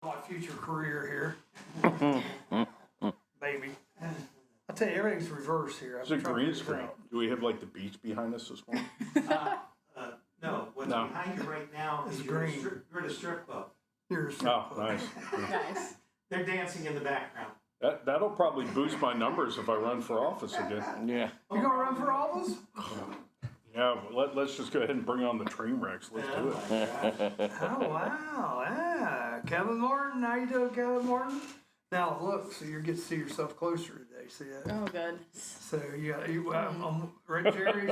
My future career here, baby. I tell you, everything's reversed here. It's a green screen. Do we have like the beach behind us this morning? No, what's behind you right now is you're at a strip club. You're a strip club. Nice. Nice. They're dancing in the background. That'll probably boost my numbers if I run for office again. Yeah. You gonna run for office? Yeah, but let's just go ahead and bring on the train wrecks. Let's do it. Oh wow, yeah. Kevin Martin, how you doing, Kevin Martin? Now look, so you get to see yourself closer today. See that? Oh, good. So Jerry's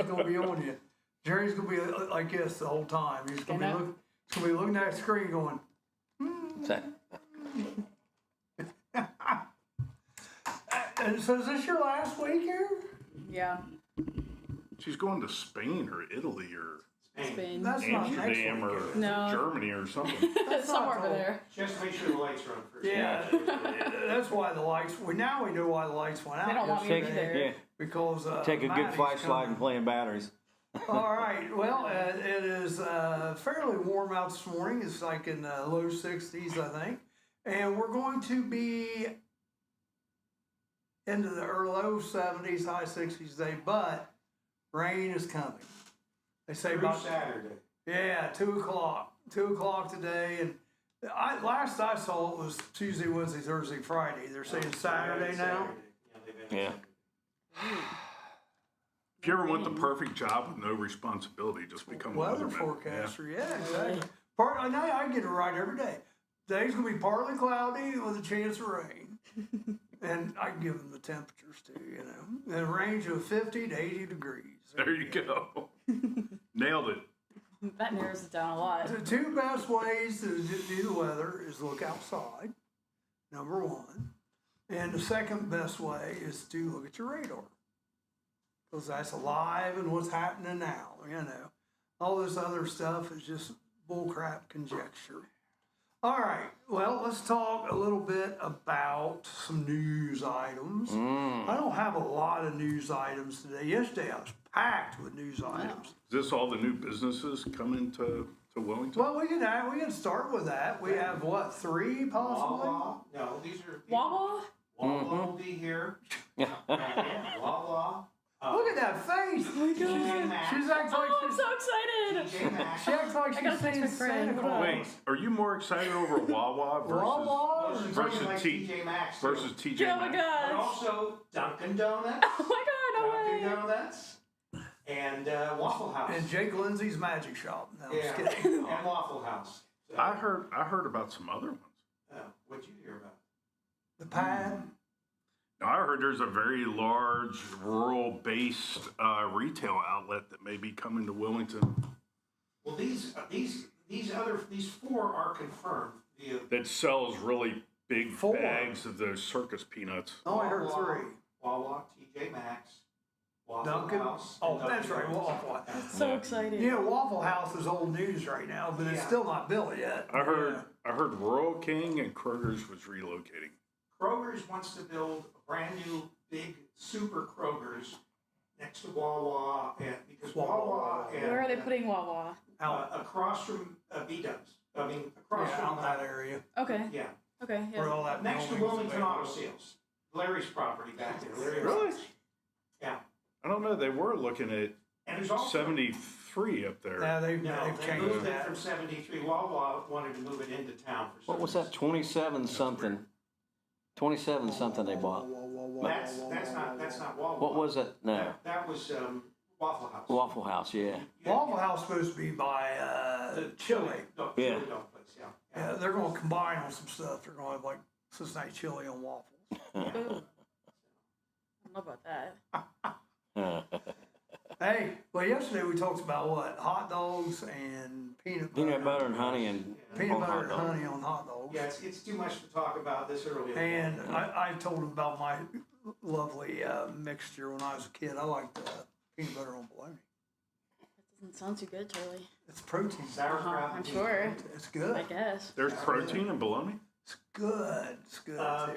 gonna be on you. Jerry's gonna be like this the whole time. He's gonna be looking at the screen going. And so is this your last week here? Yeah. She's going to Spain or Italy or Spain. That's not next Amsterdam week. or No. Germany or something. Somewhere over there. Just make sure the lights are on first. Yeah, that's why the lights. Now we know why the lights went out. They don't want me to be there. Yeah. Because Take a good Maddie's flashlight coming. and playing batteries. All right. Well, it is fairly warm out this morning. It's like in the low 60s, I think, and we're going to be into the low 70s, high 60s today. But rain is coming. They say Through about Saturday. Yeah, 2:00. 2:00 today, and last I saw it was Tuesday, Wednesday, Thursday, Friday. They're saying Saturday now. Yeah. If you ever want the perfect job with no responsibility, just become a Weather weatherman. forecaster, yeah, exactly. I get it right every day. Today's gonna be partly cloudy with a chance of rain, and I give them the temperatures too. You know, in a range of 50 to 80 degrees. There you go. Nailed it. That narrows it down a lot. The two best ways to do the weather is look outside, number one. And the second best way is to look at your radar. Because that's alive and what's happening now, you know. All this other stuff is just bullcrap conjecture. All right, well, let's talk a little bit about some news items. I don't have a lot of news items today. Yesterday I was packed with news items. Is this all the new businesses coming to Wilmington? Well, we can start with that. We have what, 3 possibly? Wawa. No, these are. Wawa? Wawa will be here. Wawa. Look at that face. Oh my god. She's acting like I'm so excited. TJ Maxx. she acts like I gotta she's text saying my friend. Santa Hold on. Claus. Wait, are you more excited over Wawa Wawa? She's versus looking like T- TJ Maxx. too. versus TJ Oh my Maxx? But gosh. also Dunkin' Donuts. Oh my god, no Dunkin' way. Donuts. And Waffle House. And Jake Lindsay's Magic Shop. No, I'm just Yeah. kidding. And Waffle House. So, I heard about some other ones. what'd you hear about? The pad. Now, I heard there's a very large rural-based retail outlet that may be coming to Wilmington Well, these 4 are confirmed. that sells really big 4. bags of those circus peanuts. Oh, I heard 3. Wawa, TJ Maxx, Waffle Dunkin'. House. Oh, and that's right, Dunkin' Waffle Donuts. House. So excited. You know, Waffle House is old news right now, but it's Yeah. still not built yet. I heard Rural King and Kroger's was relocating. Kroger's wants to build a brand new big super Kroger's next to Wawa, and because Wawa and Where are they putting Wawa? across from B-Dubs. I mean, across Yeah, from out that area. Okay. Yeah, Okay. Where Yeah. all that next to building's Wilmington Auto available. Sales, Larry's property back there. Larry Really? Ross. Yeah, I don't know. They were looking at and there's also 73 up there. Yeah, they've no, they changed moved it that. from 73. Wawa wanted to move it into town for some What was that? reason. 27 something. 27 something they bought. That's not Wawa. What was it? No. That was Waffle House. Waffle House, yeah. Waffle House supposed to be by Chile. Dog, Yeah. Chili dog place, yeah. Yeah, they're going to combine on some stuff. They're going to have like Cincinnati chili and waffles. Ooh. I don't know about that. Hey, well, yesterday we talked about what? Hot dogs and peanut butter. Peanut butter and honey and Peanut on butter hot and dog. honey on hot dogs. Yeah, it's too much to talk about this early. in the And morning. I told him about my lovely mixture when I was a kid. I liked peanut butter on bologna. That doesn't sound too good, Charlie. It's protein. Sauerkraut. I'm sure. It's good. I guess. There's protein in bologna. It's good. It's good too.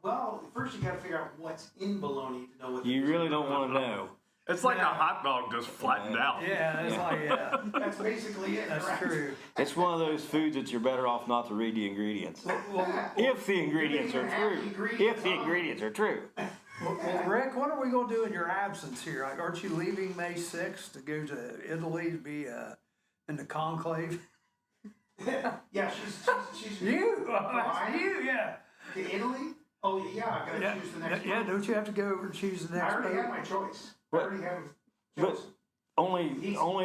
Well, first you got to figure out what's in bologna to know what. You really don't want to know. It's like a hot dog just flattened out. Yeah, it's like, yeah, That's basically it, that's correct? true. It's one of those foods that you're better off not to read the ingredients. If the ingredients are true. If the ingredients are true. Well, Rick, what are we gonna do in your absence here? Like, aren't you leaving May 6th to go to Italy to be in the conclave? Yeah, she's You, Why? you, yeah. to Italy? Oh, yeah, I gotta Yeah, choose the next yeah, one. don't you have to go over and choose the I next already have vote? my choice. I But- already have But chosen. only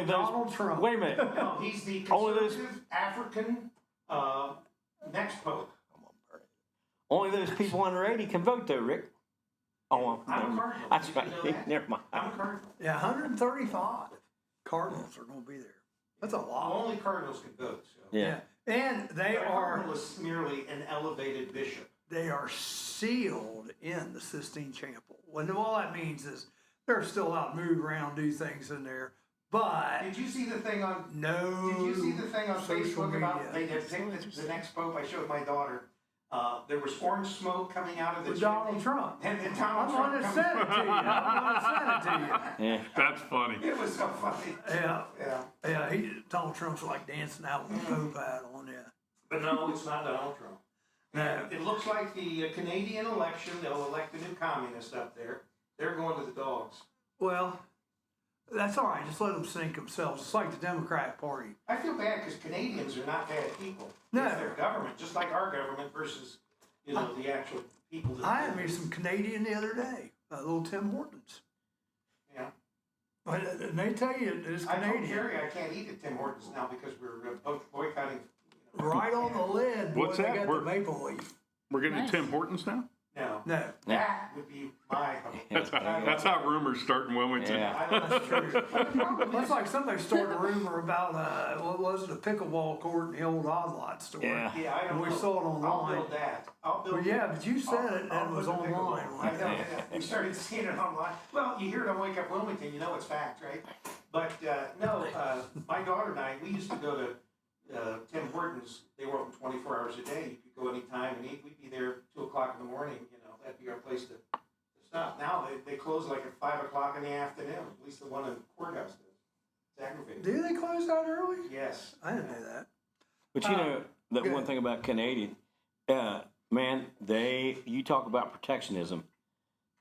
those. Donald Trump. Wait a minute. No, he's the Only those- conservative African, next pope. Only those people under 80 can vote, though, Rick. Oh, I'm a never mind. cardinal. That's Did you right. know that? Never mind. I'm a cardinal. Yeah, 135 Cardinals are gonna be there. That's a Well, lot. only cardinals can vote, so. Yeah. And they A are, cardinal is merely an elevated bishop. they are sealed in the Sistine Chapel. When all that means is they're still allowed to move around, do things in there, but Did you see the thing on, no. did you see the thing on social Facebook about, they media. had picked the next pope? I showed my daughter. There was orange smoke coming out of the With chimney. Donald Trump. And then I'm Donald Trump gonna coming. send it to you. I'm gonna send it to you. Yeah. That's funny. It was so funny. Yeah, Yeah. yeah. Donald Trump's like dancing out with the Pope hat on. Yeah. But no, it's not Donald Trump. No. It looks like the Canadian election, they'll elect a new communist up there. They're going to the dogs. Well, that's all right. Just let them sink themselves. It's like the Democratic Party. I feel bad because Canadians are not bad people. No. It's their government, just like our government versus, the actual people that. I had me some Canadian the other day. Little Tim Hortons. Yeah. But they tell you it's I told Canadian. Jerry I can't eat at Tim Hortons now because we're both boycotting. Right on the lid. What's boy, that? They got We're- the maple leaf. We're getting Nice. Tim Hortons now? No. No, That would be my. That's how rumors start in Wilmington. Yeah. I don't that's true. know. That's like somebody started a rumor about what was it, a pickleball court in the old Odd Lot store. Yeah. Yeah, I don't We know. saw it I'll online. build that. I'll build. Well, yeah, but you said I'll- it and I'll it was put the pickleball. online. I know, yeah. We started seeing it online. Well, you hear it on Wake Up Wilmington, you know it's fact, right? But, no, my daughter and I, we used to go to, Tim Hortons. They were open 24 hours a day. You could go anytime and eat. We'd be there 2 o'clock in the morning, that'd be our place to stop. Now, they close like at 5 o'clock in the afternoon, at least the one in the courthouse does. It's aggravating. Do they close that early? Yes. I didn't know that. But you know, that good. one thing about Canadian, man, you talk about protectionism.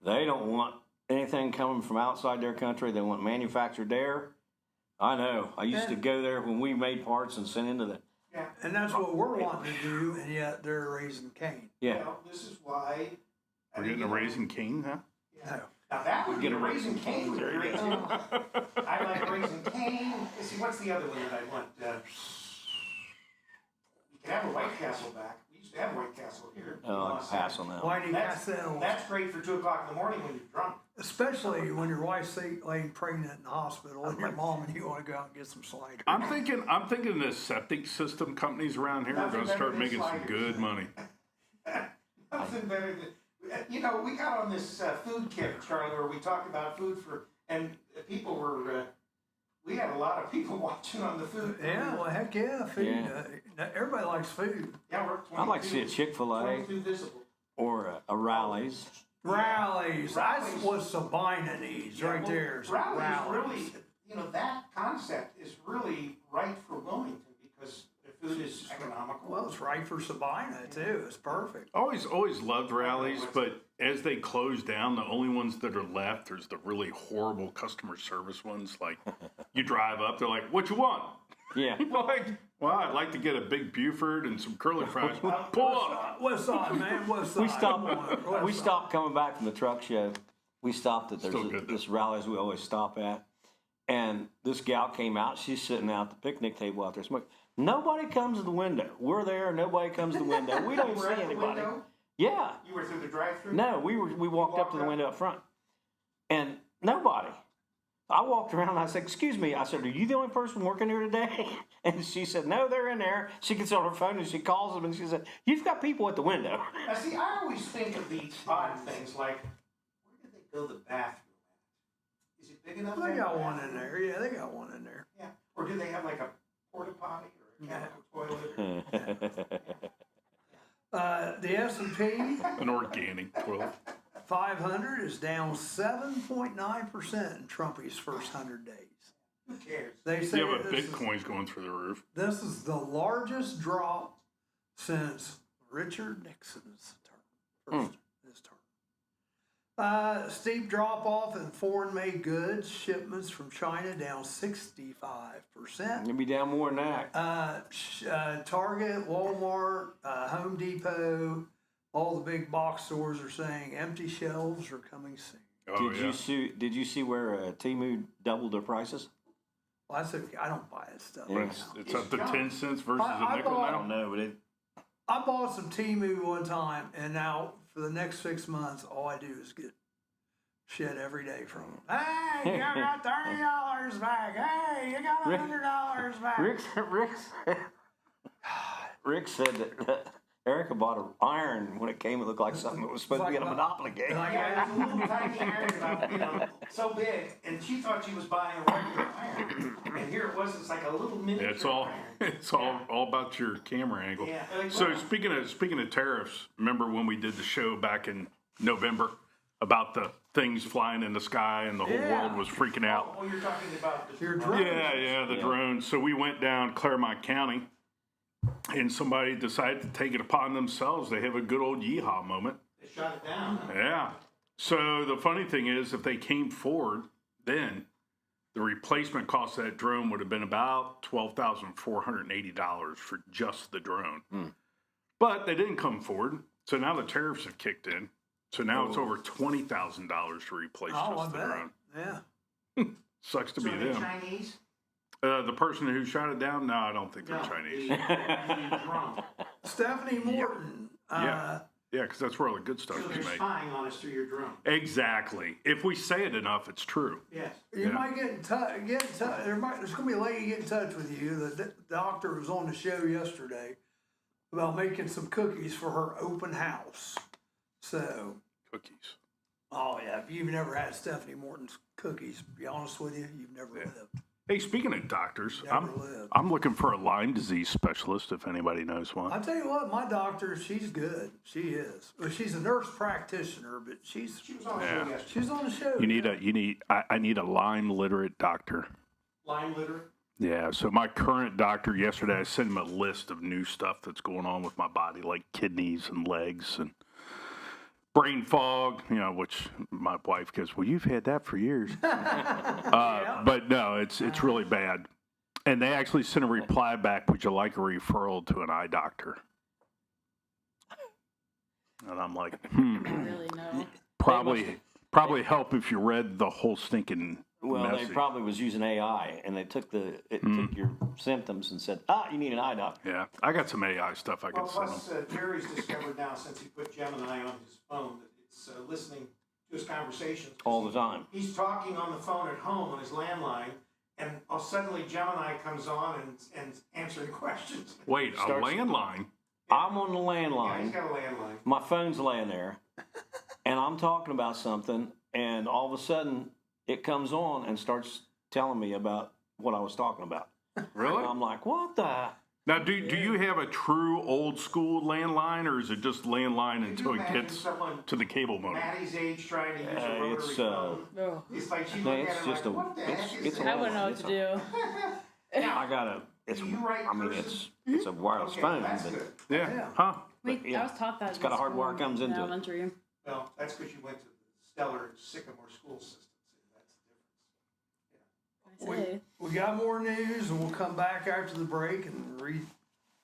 They don't want anything coming from outside their country. They want manufactured there. I know. I used to go there when we made parts and sent into the, Yeah. And that's what we're wanting to do, and yet they're raising Cain. yeah. Well, this is why. We're getting a Raising Cane now? No. Now that would be Get a a Raising Cane would be There you great too. I like Raising Cane. See, what's the other one that I want? You can have a White Castle back. We used to have White Castle here. Oh, I'd pass on that one. Why do you That's, Castle? that's great for 2 o'clock in the morning when you're drunk. Especially when your wife's laying pregnant in the hospital and your mom and you want to go out and get some cider. I'm thinking the septic system companies around here are Nothing gonna start better than making some sliders. good money. Nothing better than, we got on this food kick, Charlie, where we talked about food and people were, we had a lot of people watching on the food. Yeah, well, heck yeah, food. Yeah. Everybody likes food. Yeah, we're 22. I'd like to see a Chick-fil-A 22 visible. or a Rally's. Rallies. That's Rallies. what Sabina needs right well, there. is Rallies really, that concept is really right for Wilmington because the food is economical. Well, it's right for Sabina too. It's perfect. Always loved rallies, but as they close down, the only ones that are left, there's the really horrible customer service ones. Like, you drive up, they're like, "What you want?" Yeah. Like, well, I'd like to get a big Buford and some curly fries. Pull up. What's side, man? What's side? We stopped coming back from the truck show. We stopped at Still good, though. this Rally's we always stop at. And this gal came out. She's sitting out at the picnic table out there smoking. Nobody comes to the window. We're there. Nobody comes to the window. We You don't were see at the anybody. window? Yeah. You were through the drive-through? No, we walked up to the up? window up front. And nobody. I walked around and I said, "Excuse me." I said, "Are you the only person working here today?" And she said, "No, they're in there." She gets on her phone and she calls them and she said, "You've got people at the window." Now, see, I always think of these odd things like, where did they build the bathroom at? Is it big enough? to They have got a one in bathroom? there. Yeah, they got one in there. Yeah. Or do they have like a porta potty or a chemical toilet? The S&P, An organic toilet. 500 is down 7.9% in Trumpy's first 100 days. Who cares? They say Yeah, but this is- Bitcoin's going through the roof. This is the largest drop since Richard Nixon's term. His term. Steep drop off in foreign made goods shipments from China down 65%. You'll be down more than that. Target, Walmart, Home Depot, all the big box stores are saying empty shelves are coming soon. Oh, yeah. Did you see where Temu doubled their prices? Well, I don't buy that stuff. Yeah. It's up to 10 cents versus I a nickel bought- I now. don't know, but I bought some Temu one time, and now for the next 6 months, all I do is get shit every day from them. Hey, you got $30 back. Hey, you got $100 back. Rick said that Erica bought an iron when it came. It looked like something that was supposed to be in a Monopoly game. Yeah, it was a little tiny iron about, so big, and she thought she was buying a regular iron. And here it was, it's like a little miniature It's all iron. it's all about your camera angle. Yeah. So speaking of tariffs, remember when we did the show back in November about the things flying in the sky and the whole Yeah. world was freaking out? Oh, you're talking about the Your drone. Yeah, the drones. So we went down Claremont County, and somebody decided to take it upon themselves. They have a good old yeehaw moment. They shot it down. Huh? Yeah. So the funny thing is, if they came forward, then the replacement cost of that drone would have been about $12,480 for just the drone. But they didn't come forward, so now the tariffs have kicked in. So now it's over $20,000 to replace Oh, I just the bet. drone. Yeah. Sucks to So be are they them. Chinese? The person who shot it down? No, I don't think they're No, Chinese. the drone. Stephanie Morton. Yeah. Yeah, because that's where all the good stuff So is they're made. spying on us through your drone. Exactly. If we say it enough, it's true. Yes. You Yeah. might get in touch. There's going to be a lady get in touch with you. The doctor was on the show yesterday about making some cookies for her open house. So, Cookies. oh yeah, if you've never had Stephanie Morton's cookies, to be honest with you, you've never lived. Hey, speaking of doctors, Never lived. I'm looking for a Lyme disease specialist if anybody knows one. I tell you what, my doctor, she's good. She is. Well, she's a nurse practitioner, but She was on the Yeah. show yesterday. she's on the show. I need a Lyme literate doctor. Lyme literate. Yeah, so my current doctor yesterday, I sent him a list of new stuff that's going on with my body, like kidneys and legs and brain fog, which my wife goes, well, you've had that for years. But no, it's really bad. And they actually sent a reply back, would you like a referral to an eye doctor? And I'm like, Really no. probably help if you read the whole stinking Well, message. they probably was using AI, and they took took your symptoms and said, you need an eye doctor. Yeah, I got some AI stuff I Well, can send plus them. Jerry's discovered now since he put Gemini on his phone that it's listening to his conversations. All the time. He's talking on the phone at home on his landline, and suddenly Gemini comes on and answering questions. Wait, a starts- landline? I'm on the Yeah, he's landline. got a landline. My phone's laying there, and I'm talking about something, and all of a sudden it comes on and starts telling me about what I was talking about. Really? And I'm like, what the? Now, do you have a true old school landline, or is it just landline Could until you it imagine gets someone to the cable modem? Maddie's age trying to use a rotary it's, phone? Oh, It's like she No, looked it's at it just like, a- what the it's- heck is it's a this? I wouldn't know what to do. Now, I gotta. It's. Do you write I mean, cursive? it's a wireless okay, phone, that's but good. Yeah. Yeah. Huh? Wait, yeah, I was taught that. it's got a hard wire in comes into it. elementary. Well, that's because you went to the stellar Sycamore school system. See, that's the difference. I say. We got more news, and we'll come back after the break and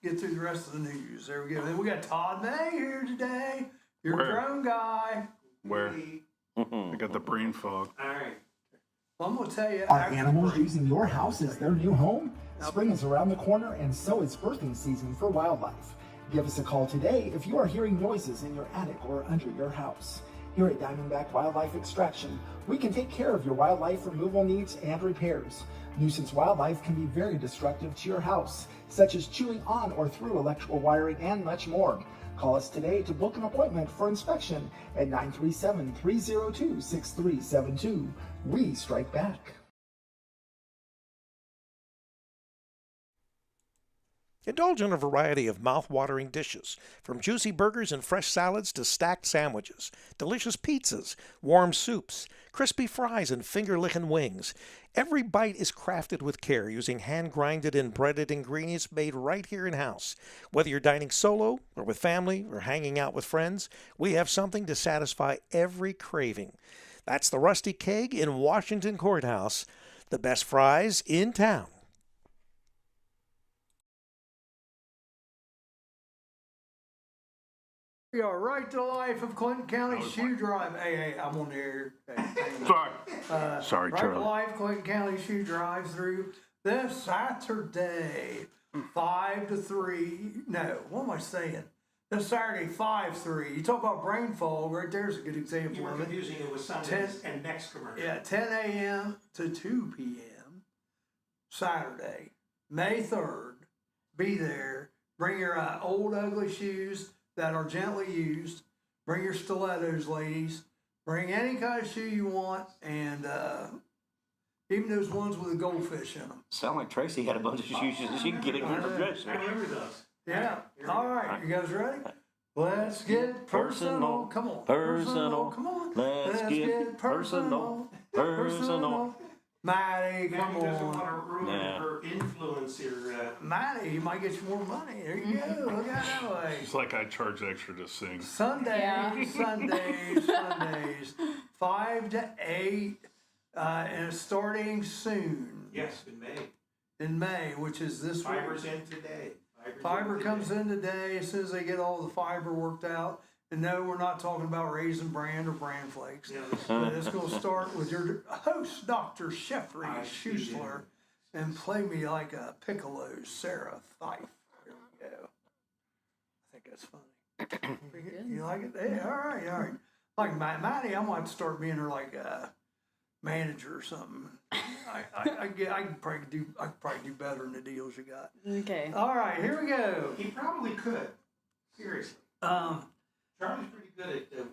get through the rest of the news. There we go. Then we got Todd May here today. Your Where? drone guy. Where? We- I got the brain fog. All right. Well, I'm gonna tell you. Are after the animals break- using your house as their new home? Spring is around the corner, and so is birthing season for wildlife. Give us a call today if you are hearing noises in your attic or under your house. Here at Diamondback Wildlife Extraction, we can take care of your wildlife removal needs and repairs. Nuisance wildlife can be very destructive to your house, such as chewing on or through electrical wiring and much more. Call us today to book an appointment for inspection at 937-302-6372. We strike back. Indulge in a variety of mouth-watering dishes, from juicy burgers and fresh salads to stacked sandwiches, delicious pizzas, warm soups, crispy fries, and finger-licking wings. Every bite is crafted with care using hand-grinded and breaded ingredients made right here in-house. Whether you're dining solo or with family or hanging out with friends, we have something to satisfy every craving. That's the Rusty Keg in Washington Courthouse, the best fries in town. We are right to life of Clinton County Shoe Drive. Hey, I'm on the air. Hey, Sorry. Sorry, right to Charlie. life Clinton County Shoe Drive through this Saturday, 5 to 3. No, what am I saying? This Saturday, 5-3. You talk about brain fog, right there's a good example You were of it. confusing it with Sundays and next commercial. Yeah, 10 a.m. to 2 p.m. Saturday, May 3rd. Be there. Bring your old ugly shoes that are gently used. Bring your stilettos, ladies. Bring any kind of shoe you want, and even those ones with a goldfish in them. Sound like Tracy had a bunch of shoes. She can get it in her dress. I remember those. Yeah. All right, you guys ready? Let's get personal. Come on. Personal. Come on. Let's get personal. Personal. Maddie, come Maggie doesn't on. want to ruin Nah. her influence here. Maddie, you might get you more money. There you go. Look at that way. It's like I charge extra to sing. Sundays, Yeah. Sundays, 5 to 8, and it's starting soon Yes, in May. in May, which is this week. Fiber's in today. Fiber comes in today as soon as they get all the fiber worked out. And no, we're not talking about Raisin Bran or Bran Flakes. Yeah, But it's going to start with your host, Dr. Jeffrey I Schuessler, and play me like a piccolo Sarah Fife. Here we go. I think that's funny. You like it? Yeah, all right. Like Maddie, I might start being her like a manager or something. I could probably do better than the deals you got. Okay. All right, here we go. He probably could. Seriously. Charlie's pretty good at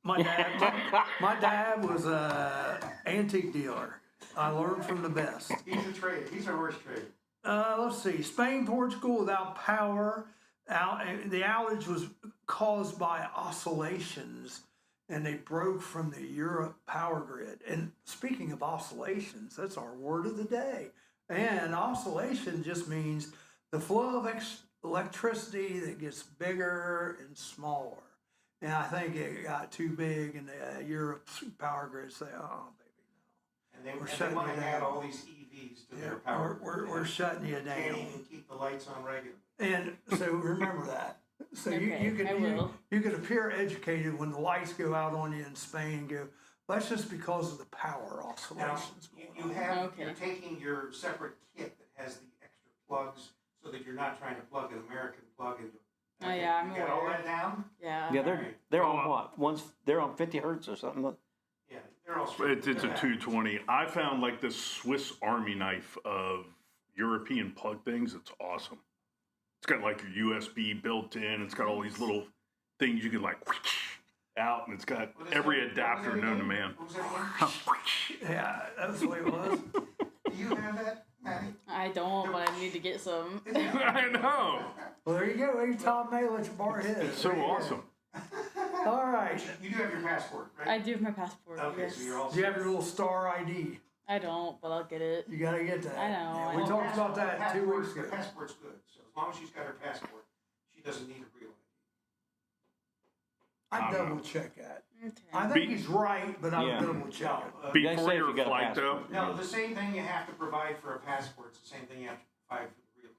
weaseling stuff. My dad was a antique dealer. I learned from the best. He's a trader. He's our worst trader. Let's see. Spain, Portugal without power. The outage was caused by oscillations, and they broke from the Europe power grid. And speaking of oscillations, that's our word of the day. And oscillation just means the flow of electricity that gets bigger and smaller. And I think it got too big, and the Europe power grid say, "Oh, baby, And they, We're and they shutting want you to down. add all these EVs to no, their power. we're shutting you Can't down." even keep the lights on regular. And so remember that. So Okay, I will. you could appear educated when the lights go out on you in Spain and go, that's just because of the power Now, oscillations you going on. have, Okay. you're taking your separate kit that has the extra plugs so that you're not trying to plug an American plug into it. Oh, yeah, I'm You got all aware. that down? Yeah. Yeah, they're on what? They're on 50 hertz or something. Yeah, they're all. It's a 220. I found like this Swiss Army knife of European plug things. It's awesome. It's got like your USB built in. It's got all these little things you can like out, and it's got What is every that? adapter What was that known to again? man. What was that again? Yeah, that's the way it was. Do you have that, Maddie? I don't, but I need to get some. I know. Well, there you go. Anytime May let you borrow his. It's so There you go. awesome. All right. You do have your passport, right? I do have my passport. Okay, Yes. so you're all. Do you have your little star ID? I don't, but I'll get it. You gotta get that. I know, Yeah, I we know. talked about that 2 weeks The ago. passport's good, so as long as she's got her passport, she doesn't need a real I double check that. Okay. I think he's right, but I'll Yeah. double check ID. it. No, They say Before if your you got a flight, though. passport. no, the same thing you have to provide for a passport, it's the same thing you have to provide for the real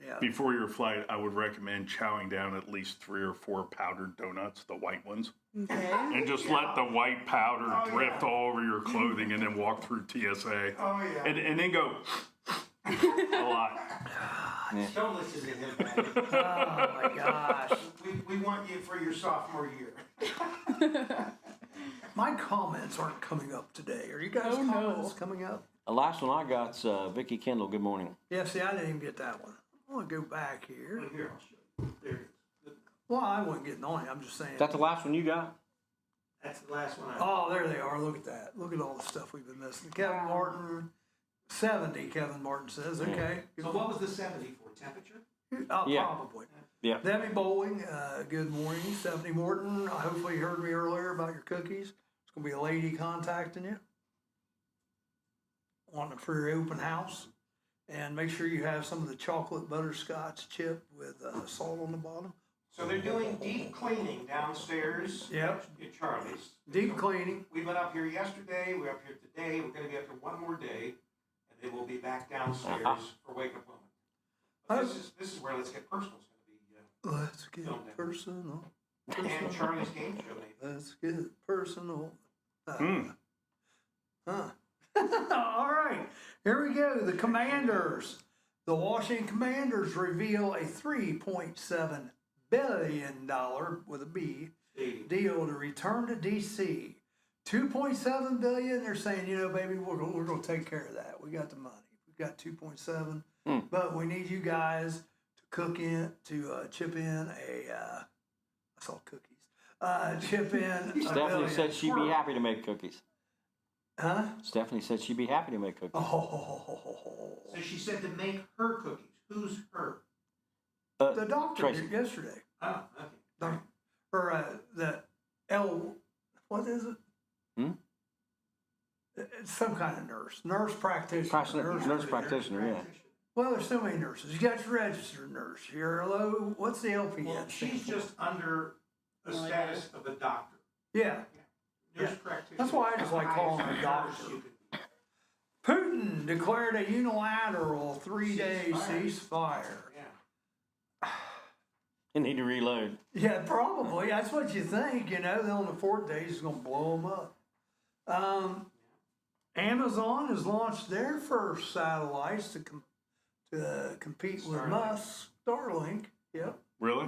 ID. Yeah. Before your flight, I would recommend chowing down at least 3 or 4 powdered donuts, the white ones, Okay. and just let the white powder Oh, drift yeah. all over your clothing, and then walk through TSA, Oh, yeah. and then go a lot. Don't listen to him, Maddie. Oh my gosh. We want you for your sophomore year. My comments aren't coming up today. Are you guys' Oh, no. comments coming up? The last one I got's Vicky Kendall. Good morning. Yeah, see, I didn't even get that one. I want to go back here. Here, I'll show you. There it is. Well, I wasn't getting on it. I'm just saying. Is that the last one you got? That's the last one I. Oh, there they are. Look at that. Look at all the stuff we've been missing. Kevin Martin, 70, Kevin Martin says, okay. So what was the 70 for, temperature? Oh, Yeah. probably. Yeah. Debbie Bowling, good morning. Stephanie Morton, hopefully you heard me earlier about your cookies. It's gonna be a lady contacting you. Wanting for your open house. And make sure you have some of the chocolate butterscotch chip with salt on the bottom. So they're doing deep cleaning downstairs Yep. at Charlie's. Deep cleaning. We went up here yesterday, we're up here today, we're gonna be up here one more day, and then we'll be back downstairs for Wake Up Wilmington. But this is where Let's Get Personal is gonna be, Let's get Filmed it. personal. and Charlie's Game Show maybe. Let's get personal. All right, here we go. The Commanders. The Washington Commanders reveal a $3.7 billion with a B deal to return to DC. $2.7 billion. They're saying, you know, baby, we're gonna take care of that. We got the money. We got 2.7, but we need you guys to chip in a. I saw cookies. Chip in. a Stephanie billion. said she'd be happy to make cookies. Huh? Stephanie said she'd be happy to make cookies. Oh, So she said to make her cookies. Who's her? the doctor Tracy. yesterday. Oh, okay. Or the what is it? It's some kind of nurse practitioner. Nurse practitioner, yeah. Well, there's so many nurses. You got your registered nurse. Your LO, what's the LPN? Well, she's stand for? just under the status of a doctor. Yeah. Nurse Yeah. practitioner. That's why I just like calling her Highest doctor. nurse you can be. Putin declared a unilateral 3-day ceasefire. Yeah. You need to reload. Yeah, probably. That's what you think. You know, then on the 4th day, he's going to blow them up. Amazon has launched their first satellites to compete with Starlink. Musk. Starlink. Yep. Really?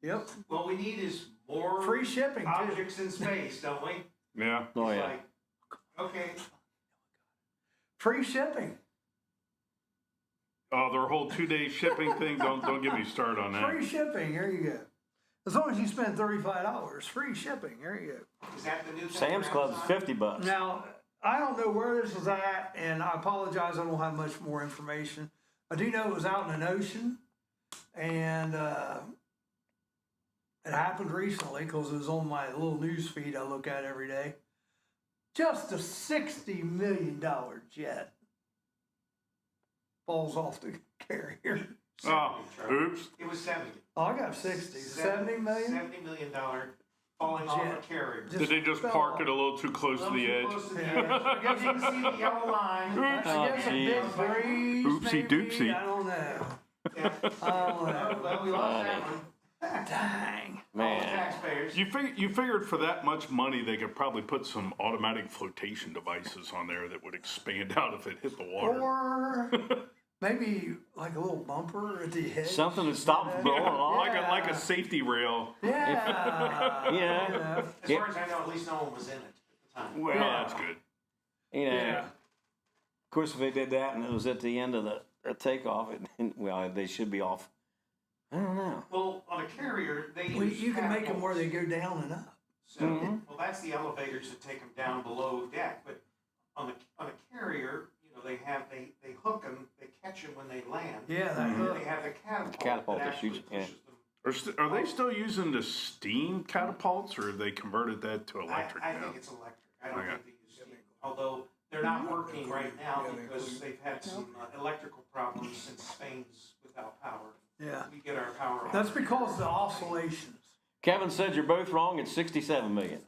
Yep. What we need is more Free shipping, too. objects in space, don't we? Yeah. Oh, It's yeah. like, okay, Free shipping. Oh, their whole 2-day shipping thing. Don't get me started on that. Free shipping. There you go. As long as you spend $35, free shipping. There you go. is that the new thing? Sam's for Club's Amazon? $50. Now, I don't know where this was at, and I apologize, I don't have much more information. I do know it was out in an ocean, and it happened recently because it was on my little news feed I look at every day. Just a $60 million jet falls off the carrier. Oh, oops. It was 70. Oh, I got 60. 70 million? $70 million falling off Jet. a carrier. Did they just fell park off. it a little too close to the edge? Close to the edge. I guess you can see the yellow line. I guess a geez. big breeze, Oopsie maybe? doopsie. I don't know. Yeah. I don't know. Well, we lost that one. Dang. All the Man. taxpayers. You figured for that much money they could probably put some automatic flotation devices on there that would expand out if it hit the water. Or maybe like a little bumper at the edge. Something that stops blowing off. Like a safety rail. Yeah. Yeah. As far as I know, at least no one was in it at the time. Well, Yeah. that's good. You know, Yeah. of course, if they did that and it was at the end of the takeoff, well, they should be off. I don't know. Well, on a carrier, they Well, use you can make them where catapults. they go down and up. So, well, that's the elevators that take them down below deck. But on a carrier, you know, they hook them, they catch them when they land. Yeah, that And then hook. they have the catapult. catapult that that actually shoots, yeah. pushes them. Are they still using the steam catapults, or have they converted that to electric I now? think it's electric. I don't Okay. think they use steam. Although they're not working right now because they've had some electrical problems since Spain's without power. Yeah. We get our power on. That's because of the oscillations. Kevin said you're both wrong. It's 67 million.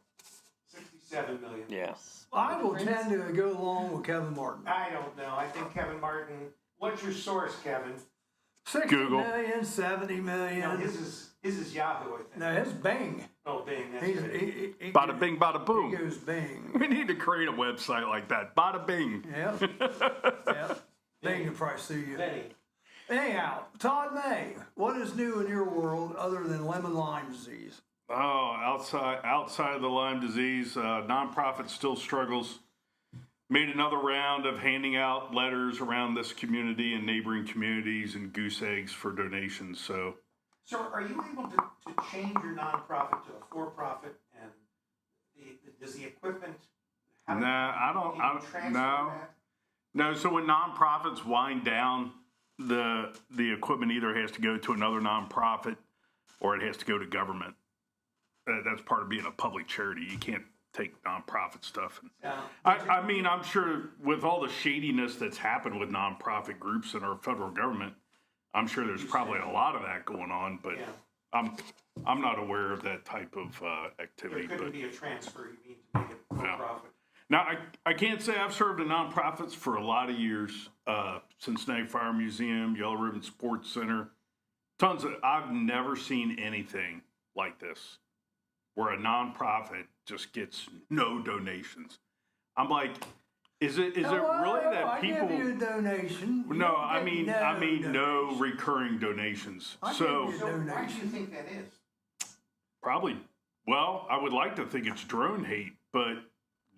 67 million. Yeah. I will tend to go along with Kevin Martin. I don't know. I think Kevin Martin. What's your source, Kevin? 60 Google. million, 70 million. No, his is Yahoo, I think. No, his Bing. Oh, Bing. That's He's, good. he Bada bing, bada He boom. goes Bing. We need to create a website like that. Bada bing. Yep. Yep. Bing can probably sue you. Benny. Anyhow, Todd May, what is new in your world other than lemon Lyme disease? Oh, outside of the Lyme disease, nonprofit still struggles. Made another round of handing out letters around this community and neighboring communities and goose eggs for donations. So So are you able to change your nonprofit to a for-profit and does the equipment? Nah, I don't- can you transfer no. that? No, so when nonprofits wind down, the equipment either has to go to another nonprofit or it has to go to government. That's part of being a public charity. You can't take nonprofit stuff. I mean, I'm sure with all the shadiness that's happened with nonprofit groups in our federal government, I'm sure there's probably a lot of that going on, but I'm not aware of that type of activity. There couldn't be a transfer, you mean, to make it for profit. Now, I can't say I've served in nonprofits for a lot of years. Cincinnati Fire Museum, Yellow Ribbon Sports Center, I've never seen anything like this, where a nonprofit just gets no donations. I'm like, is it really that people? I give you a donation. No, I mean no recurring donations. So why do you think that is? Probably. Well, I would like to think it's drone hate, but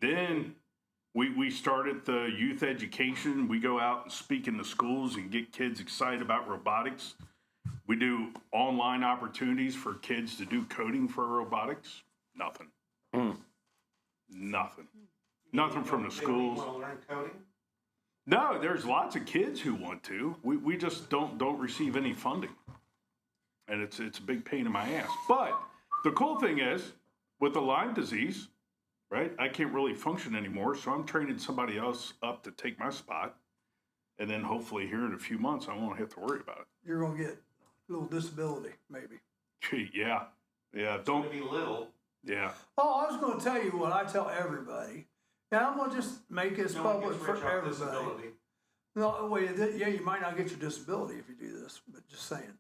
then we started the youth education. We go out and speak in the schools and get kids excited about robotics. We do online opportunities for kids to do coding for robotics. Nothing. Nothing. Nothing from the schools. Want to learn coding? No, there's lots of kids who want to. We just don't receive any funding, and it's a big pain in my ass. But the cool thing is, with the Lyme disease, right? I can't really function anymore, so I'm training somebody else up to take my spot, and then hopefully here in a few months I won't have to worry about it. You're gonna get a little disability, maybe. Yeah. It's going to be little. Yeah. Oh, I was gonna tell you what I tell everybody. Now I'm gonna just make this No one public gets for rich off everybody. disability. No, wait, yeah, you might not get your disability if you do this, but just saying.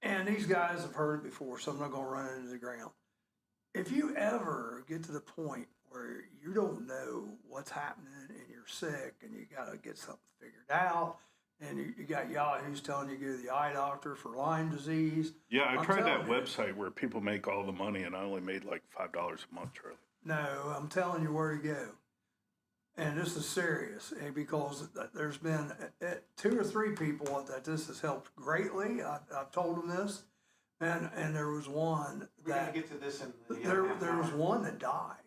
And these guys have heard it before, so I'm not gonna run it into the ground. If you ever get to the point where you don't know what's happening and you're sick and you gotta get something figured out, and you got yahoos telling you to go to the eye doctor for Lyme disease. Yeah, I I'm tried that telling you. website where people make all the money, and I only made like $5 a month, Charlie. No, I'm telling you where to go. And this is serious, because there's been 2 or 3 people that this has helped greatly. I've told them this, and there was one We're going that to get to this in the there was one that died,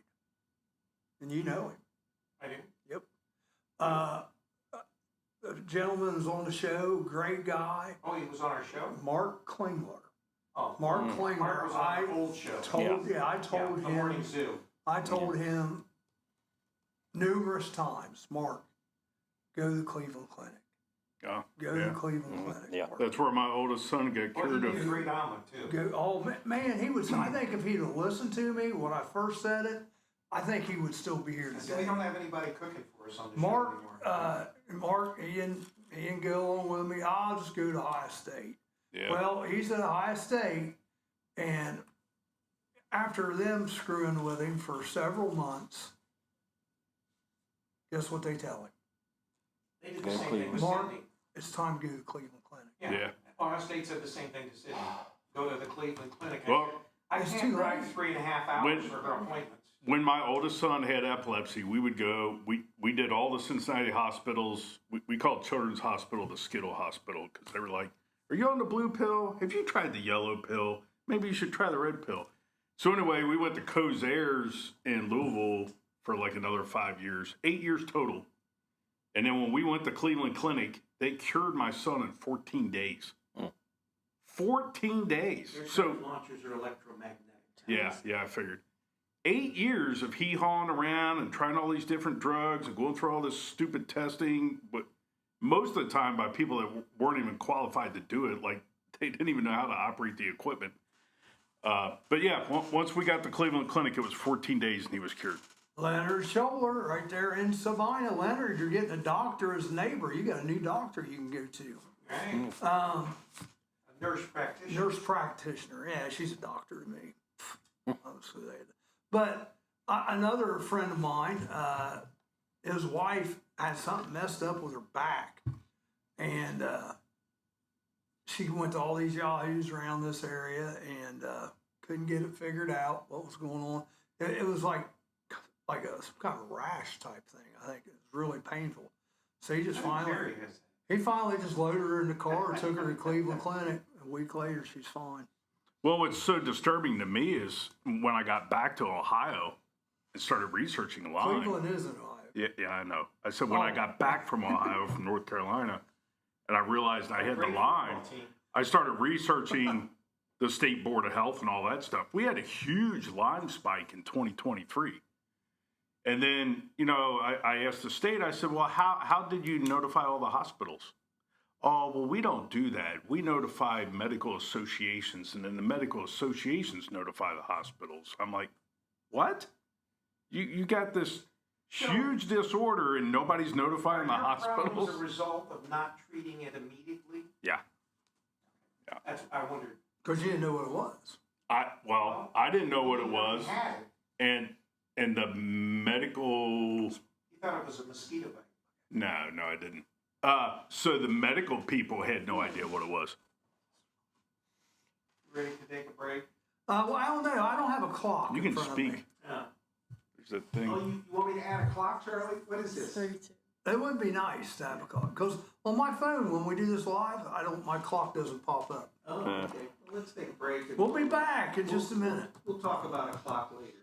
and you know him. I do. Yep. The gentleman was on the show, great guy, Oh, he was on our show? Mark Klingler. Oh. Mark Klingler. Mark was on I our old show. told I told The him. Morning Zoo. I told him numerous times, Mark, go to the Cleveland Clinic. Yeah. Go to the Cleveland Clinic. Yeah. Mark. That's where my oldest son got Well, he cured made a of. great omelet, too. Go, oh man, he was. I think if he'd have listened to me when I first said it, I think he would still be here So we today. don't have anybody cooking for us on the Mark, show anymore. Mark, he didn't go along with me. I'll just go to Ohio State. Yeah. Well, he's at Ohio State, and after them screwing with him for several months, guess what they tell him? They did the same thing with Mark, Sydney. it's time to go to the Cleveland Clinic. Yeah. Ohio State said the same thing to Sydney. Go to the Cleveland Clinic. Well, I it's can't too drive late. 3.5 hours for her appointments. when my oldest son had epilepsy, we would go, we did all the Cincinnati hospitals. We called Children's Hospital the Skittle Hospital because they were like, are you on the blue pill? Have you tried the yellow pill? Maybe you should try the red pill. So anyway, we went to Cozaires in Louisville for like another 5 years, 8 years total. And then when we went to Cleveland Clinic, they cured my son in 14 days. 14 days. Their So launchers are electromagnetic. yeah, I figured. 8 years of hee-hawing around and trying all these different drugs and going through all this stupid testing, but most of the time by people that weren't even qualified to do it, like they didn't even know how to operate the equipment. But yeah, once we got to Cleveland Clinic, it was 14 days and he was cured. Leonard Scholler, right there in Sabina. Leonard, you're getting a doctor as a neighbor. You got a new doctor you can go to. Right? A nurse practitioner. Nurse practitioner. Yeah, she's a doctor to me. Honestly, but another friend of mine, his wife had something messed up with her back, and she went to all these yahoos around this area and couldn't get it figured out what was going on. It was like some kind of rash type thing. I think it was really painful. So he just finally just loaded her in the car and took her to Cleveland Clinic. A week later, she's fine. Well, what's so disturbing to me is when I got back to Ohio and started researching Lyme. Cleveland is in Ohio. Yeah, I know. I said when I got back from Ohio, from North Carolina, and I realized I had the Lyme, I started researching the State Board of Health and all that stuff. We had a huge Lyme spike in 2023. And then, I asked the state, I said, well, how did you notify all the hospitals? Oh, well, we don't do that. We notify medical associations, and then the medical associations notify the hospitals. I'm like, what? You got this huge disorder and nobody's notifying the hospitals? Problems a result of not treating it immediately? Yeah. That's, I wondered. Because you didn't know what it was. I didn't know what it was. You had it. And the medical... You thought it was a mosquito bite. No, I didn't. So the medical people had no idea what it was. Ready to take a break? Well, I don't know. I don't have a clock. You in can front of speak. me. Yeah. There's that thing. Oh, you want me to add a clock, Charlie? What is this? 32. It would be nice to have a clock. Because on my phone, when we do this live, my clock doesn't pop up. Oh, okay. Well, let's take a break. And We'll be back in just a minute. We'll talk about a clock later.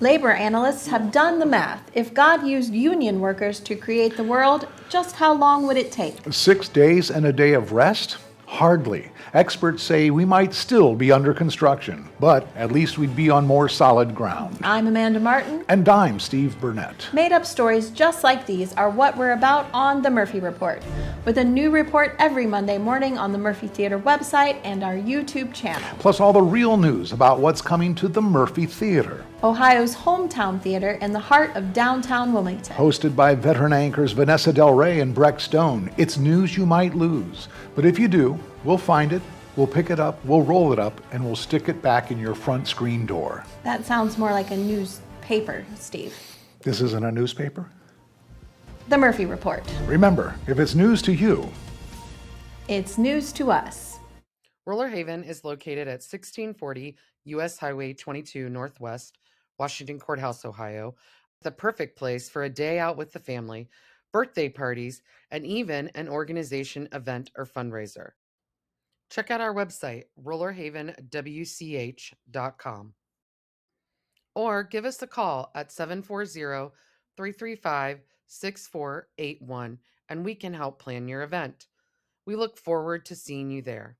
Labor analysts have done the math. If God used union workers to create the world, just how long would it take? 6 days and a day of rest? Hardly. Experts say we might still be under construction, but at least we'd be on more solid ground. I'm Amanda Martin. And I'm Steve Burnett. Made-up stories just like these are what we're about on The Murphy Report, with a new report every Monday morning on the Murphy Theater website and our YouTube channel. Plus all the real news about what's coming to the Murphy Theater. Ohio's hometown theater in the heart of downtown Wilmington. Hosted by veteran anchors Vanessa Del Rey and Breck Stone. It's news you might lose. But if you do, we'll find it, we'll pick it up, we'll roll it up, and we'll stick it back in your front screen door. That sounds more like a newspaper, Steve. This isn't a newspaper? The Murphy Report. Remember, if it's news to you, It's news to us. Roller Haven is located at 1640 U.S. Highway 22 Northwest, Washington Courthouse, Ohio. The perfect place for a day out with the family, birthday parties, and even an organization event or fundraiser. Check out our website, rollerhavenwch.com. Or give us a call at 740-335-6481 and we can help plan your event. We look forward to seeing you there.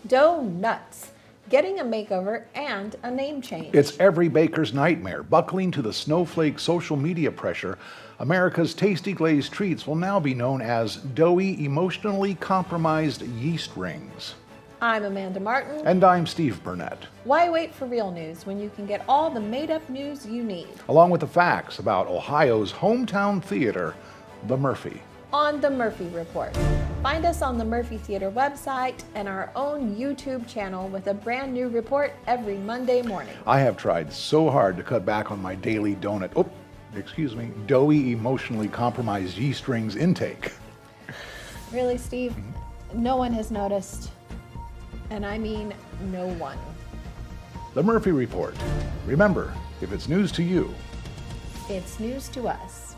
Dough nuts. Getting a makeover and a name change. it's every baker's nightmare. Buckling to the snowflake social media pressure, America's tasty glazed treats will now be known as doughy, emotionally compromised yeast rings. I'm Amanda Martin. And I'm Steve Burnett, Why wait for real news when you can get all the made-up news you need along with the facts about Ohio's hometown theater, the Murphy. on The Murphy Report. Find us on the Murphy Theater website and our own YouTube channel with a brand new report every Monday morning. I have tried so hard to cut back on my daily doughy, emotionally compromised yeast rings intake. Really, Steve? No one has noticed. And I mean no one. The Murphy Report. Remember, if it's news to you, It's news to us.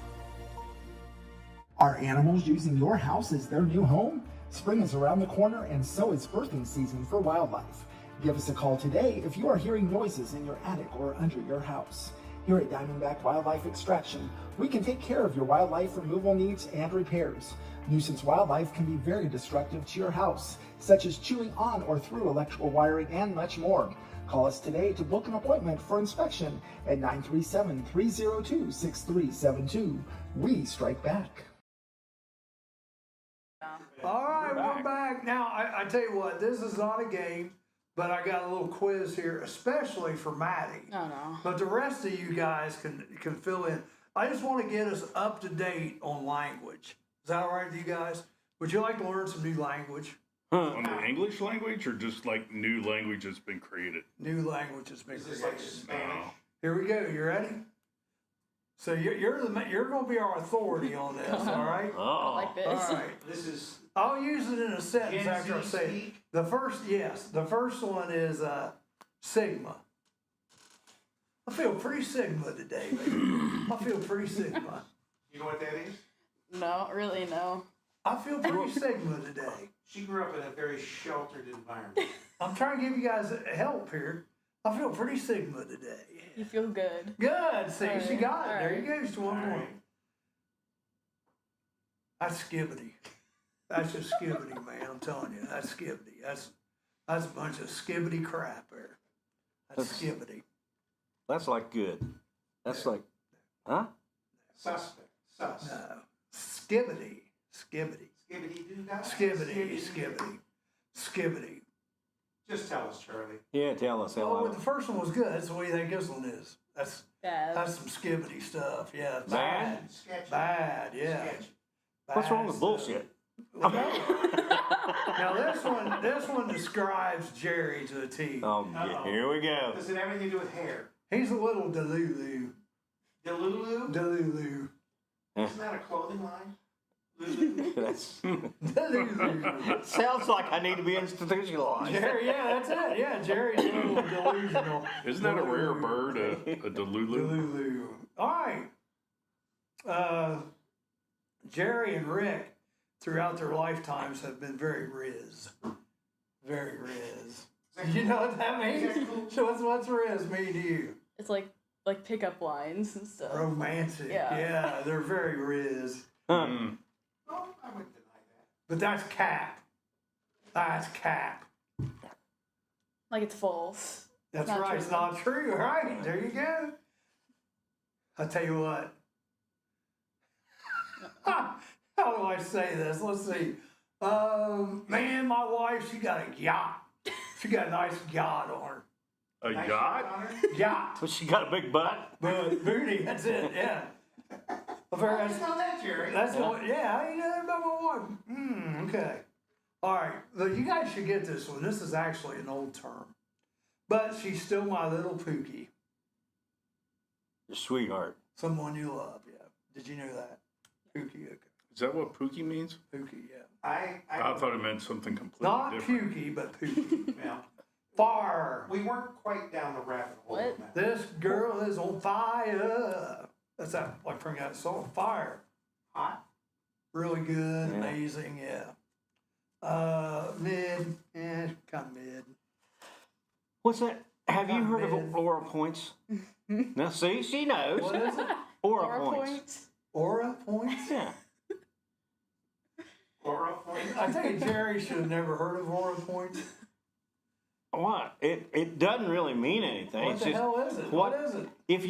Are animals using your house as their new home? Spring is around the corner, and so is birthing season for wildlife. Give us a call today if you are hearing noises in your attic or under your house. Here at Diamondback Wildlife Extraction, we can take care of your wildlife removal needs and repairs. Nuisance wildlife can be very destructive to your house, such as chewing on or through electrical wiring and much more. Call us today to book an appointment for inspection at 937-302-6372. We strike back. All right, we're back. Now, I tell you what, this is not a game, but I got a little quiz here, especially for Maddie. Oh, no. But the rest of you guys can fill in. I just want to get us up to date on language. Is that all right with you guys? Would you like to learn some new language? On the English language or just like new language that's been created? New language has been Is this created. like Spanish? Here we go. You ready? So you're going to be our authority on this, all right? I like this. All right. This is I'll use it in a sentence Gen after I Z say it. speak? The first one is Sigma. I feel pretty Sigma today, baby. I feel pretty Sigma. You know what that is? No, really, no. I feel pretty Sigma today. She grew up in a very sheltered environment. I'm trying to give you guys help here. I feel pretty Sigma today. You feel good. Good. See, she Alright, got it. There alright. you go. Just one All more. right. That's skibbity. That's just skibbity, man. I'm telling you, that's skibbity. That's a bunch of skibbity crap there. That's skibbity. That's like good. That's like, huh? Suspect. Sus. No, skibbity, skibbity, Skibbity-doo-dah. skibbity. Just tell us, Charlie. Yeah, tell us. Oh, but the first one was good. That's the way you think this one is. That's Bad. some skibbity stuff. Yeah, it's Bad? Sketchy. bad. Yeah. Sketchy. What's wrong Bad with stuff. bullshit? Now this one describes Jerry to a T. Oh, Uh-oh. here we go. Does it have anything to do with hair? He's a little delulu. Delulu? Delulu. Isn't that a clothing line? Lulu? That's, Delulu. sounds like I need to be institutionalized. Jerry, yeah, that's it. Yeah, Jerry's a little delusional. Isn't that a rare bird, a delulu? Delulu. All right. Jerry and Rick, throughout their lifetimes, have been very Riz. Very Riz. You know what that means? So what's Riz mean to you? It's like pickup lines and stuff. Romantic. Yeah. Yeah, they're very Riz. Mm. Oh, I wouldn't deny that. But that's cap. That's cap. Like it's false. That's Not right. true. It's not true. Right. There you go. I'll tell you what. How do I say this? Let's see. Man, my wife, she got a yacht. She got a nice yacht on her. A Nice yacht? on her. Yacht. But she got a big butt. But booty, that's it, yeah. Well, I didn't know that, Jerry. that's the one, yeah, you know about my wife. Okay. All right, well, you guys should get this one. This is actually an old term. But she's still my little Pookie. Your sweetheart. Someone you love, yeah. Did you know that? Pookie, okay. Is that what Pookie means? Pookie, yeah. I I thought it meant something completely Not different. Pookie, but Pookie. well, Fire. we weren't quite down the rabbit hole. What? on that. This girl is on fire. That's that, like from that song, Fire. Hot? Really good, Yeah. amazing, yeah. Mid, kind of mid. What's that? Have you heard Man. of aura points? Now, see, she knows. What is it? Aura Aura points. Aura points? Yeah. Aura point? I think Jerry should have never heard of aura points. What? It doesn't really mean anything. What it's the just hell is it? What is it? if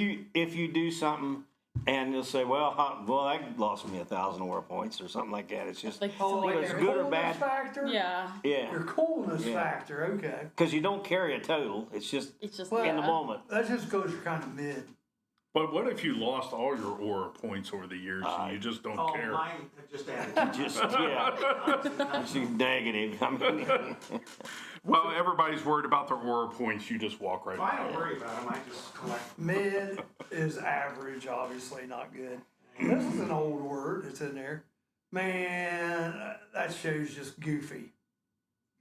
you do something and you'll say, well, that lost me 1,000 aura points or something like that. It's just Like Oh, something like it's your good or coolness bad. factor? Yeah. yeah, Your coolness Yeah. factor, okay. because you don't carry a total. It's just It's just Well, in the yeah. moment. That just goes you're kind of mid. But what if you lost all your aura points over the years and you just don't Oh, care? mine just added. Just yeah, she's negative. I mean, Well, everybody's worried about their aura points. You just walk right Well, I by don't it. worry about them. I just collect. Mid is average, obviously not good. This is an old word. It's in there. Man, that show's just goofy.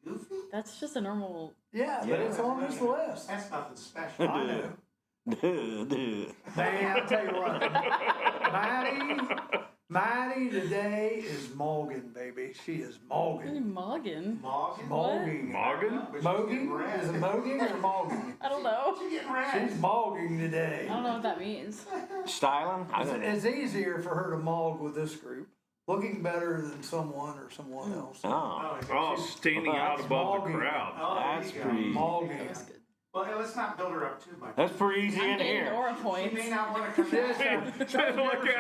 Goofy? That's just a normal. Yeah, but it's on this list. That's nothing special. I know. duh. Man, I'll tell you what. Maddie today is Morgan, baby. She is Morgan. Morgan. Morgan? Mogging. Morgan? But she's Mogging? getting red. Is it mogging or mogging? I don't know. She's getting red. She's mogging today. I don't know what that means. Styling? I It's, don't know. it's easier for her to mog with this group. Looking better than someone or someone else. Oh, Oh, standing out above the Mogging. crowd. Oh, there that's you go. pretty. Mogging. That's good. Well, let's not build her up too much. That's pretty easy I'm in getting here. aura She points. may not want to come back.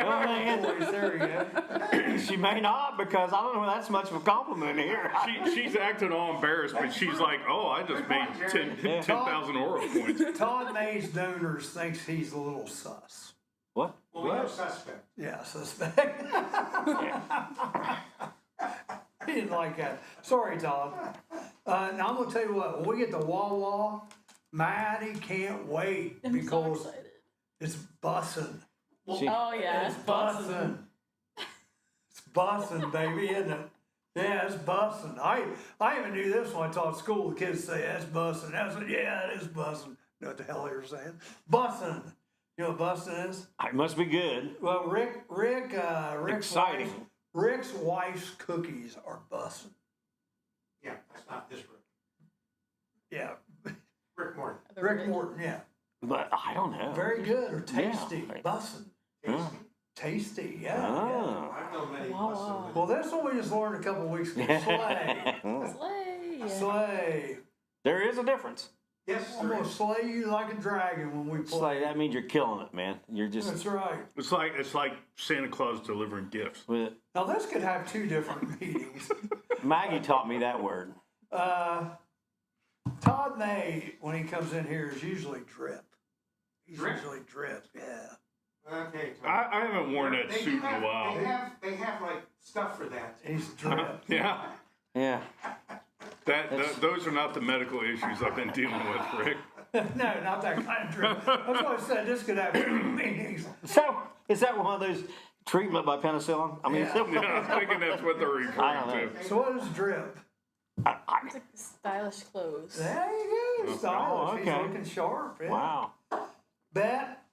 Well, man, There you go. she may not because I don't know that's much of a compliment here. She's acting all embarrassed, but she's like, oh, I just made 10,000 aura points. Todd May's donors thinks he's a little sus. What? Well, we have suspect. Yeah, suspect. He didn't like that. Sorry, Todd. Now I'm gonna tell you what. When we get to Wawa, Maddie can't wait I'm so because excited. it's bussin'. She- Oh yeah, It's it's busting. bussin'. It's bussin', baby, isn't it? Yeah, it's bussin'. I even knew this when I taught school. The kids say that's bussin'. I said, yeah, it is bussin'. You know what the hell they were saying? Bussin'. You know what bussin' is? It must be good. Well, Rick's Exciting. Rick's wife's cookies are bussin'. Yeah, that's not this Rick. Yeah, Rick Morton. Rick Morton, yeah. But I don't know. Very good, or tasty, Yeah. bussin'. Tasty. Tasty, yeah, yeah. Oh. I've known many Wow. bussin'. Well, this one we just learned a couple weeks ago. Slay. Slay. Slay. There is a difference. Yes, I'm there gonna is. slay you like a dragon when we It's play. like that means you're killing it, man. You're just That's right. It's like Santa Claus delivering gifts. with Now this could have two different meanings. Maggie taught me that word. Todd May, when he comes in here, is usually drip. He's Drip? usually drip, yeah. Okay. Tom. I haven't worn that They suit do in have- a while. They have like stuff for that. He's drip. Yeah. Yeah. Those are not the medical issues I've been dealing with, Rick. No, not that kind of drip. That's why I said this could have two meanings. So is that one of those treatment by penicillin? I mean, Yeah. Yeah, I'm thinking that's what they're I referring don't to. So what is drip? It's like stylish clothes. There you go, stylish. okay. He's looking sharp. Yeah. Wow. Bet.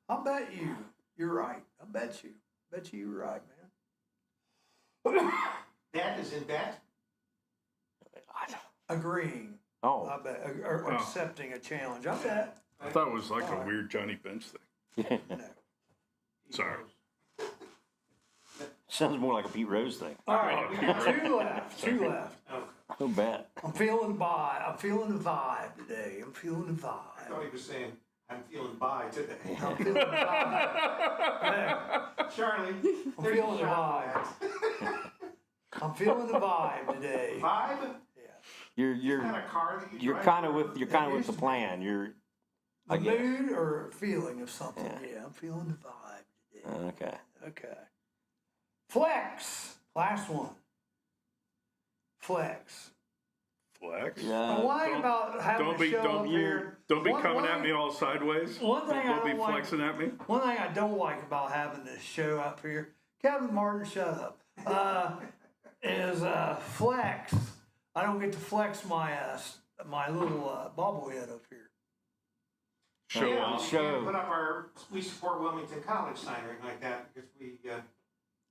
I'll bet you. You're right. I bet you. Bet you you're right, man. That is in bet. Agreeing. I Oh. bet. Or accepting a challenge. I bet. I thought it was like a weird Johnny Bench thing. No. Sorry. Sounds more like a Pete Rose thing. All right. We got two left. Two left. No bet. I'm feeling the vibe today. I'm feeling the I vibe. thought he was saying, I'm feeling by today. I'm feeling the vibe. Yeah, Charlie, I'm there's feeling a the shot vibe. for that. I'm feeling the vibe today. Vibe? You're Isn't that a car that you you're drive? kind of with the plan. You're I The guess. mood or feeling of something. Yeah. Yeah, I'm feeling the vibe today. Okay. Okay. Flex. Last one. Flex. Flex. The one thing about having Don't a be show up here. don't be one- coming one at thing- me all sideways. One thing I Don't be don't like- flexing at me. One thing I don't like about having this show up here, Kevin Martin, shut up, is flex. I don't get to flex my little bobblehead up here. Show Yeah, off. we can't put up our, we support Wilmington College sign or anything like that because we, Do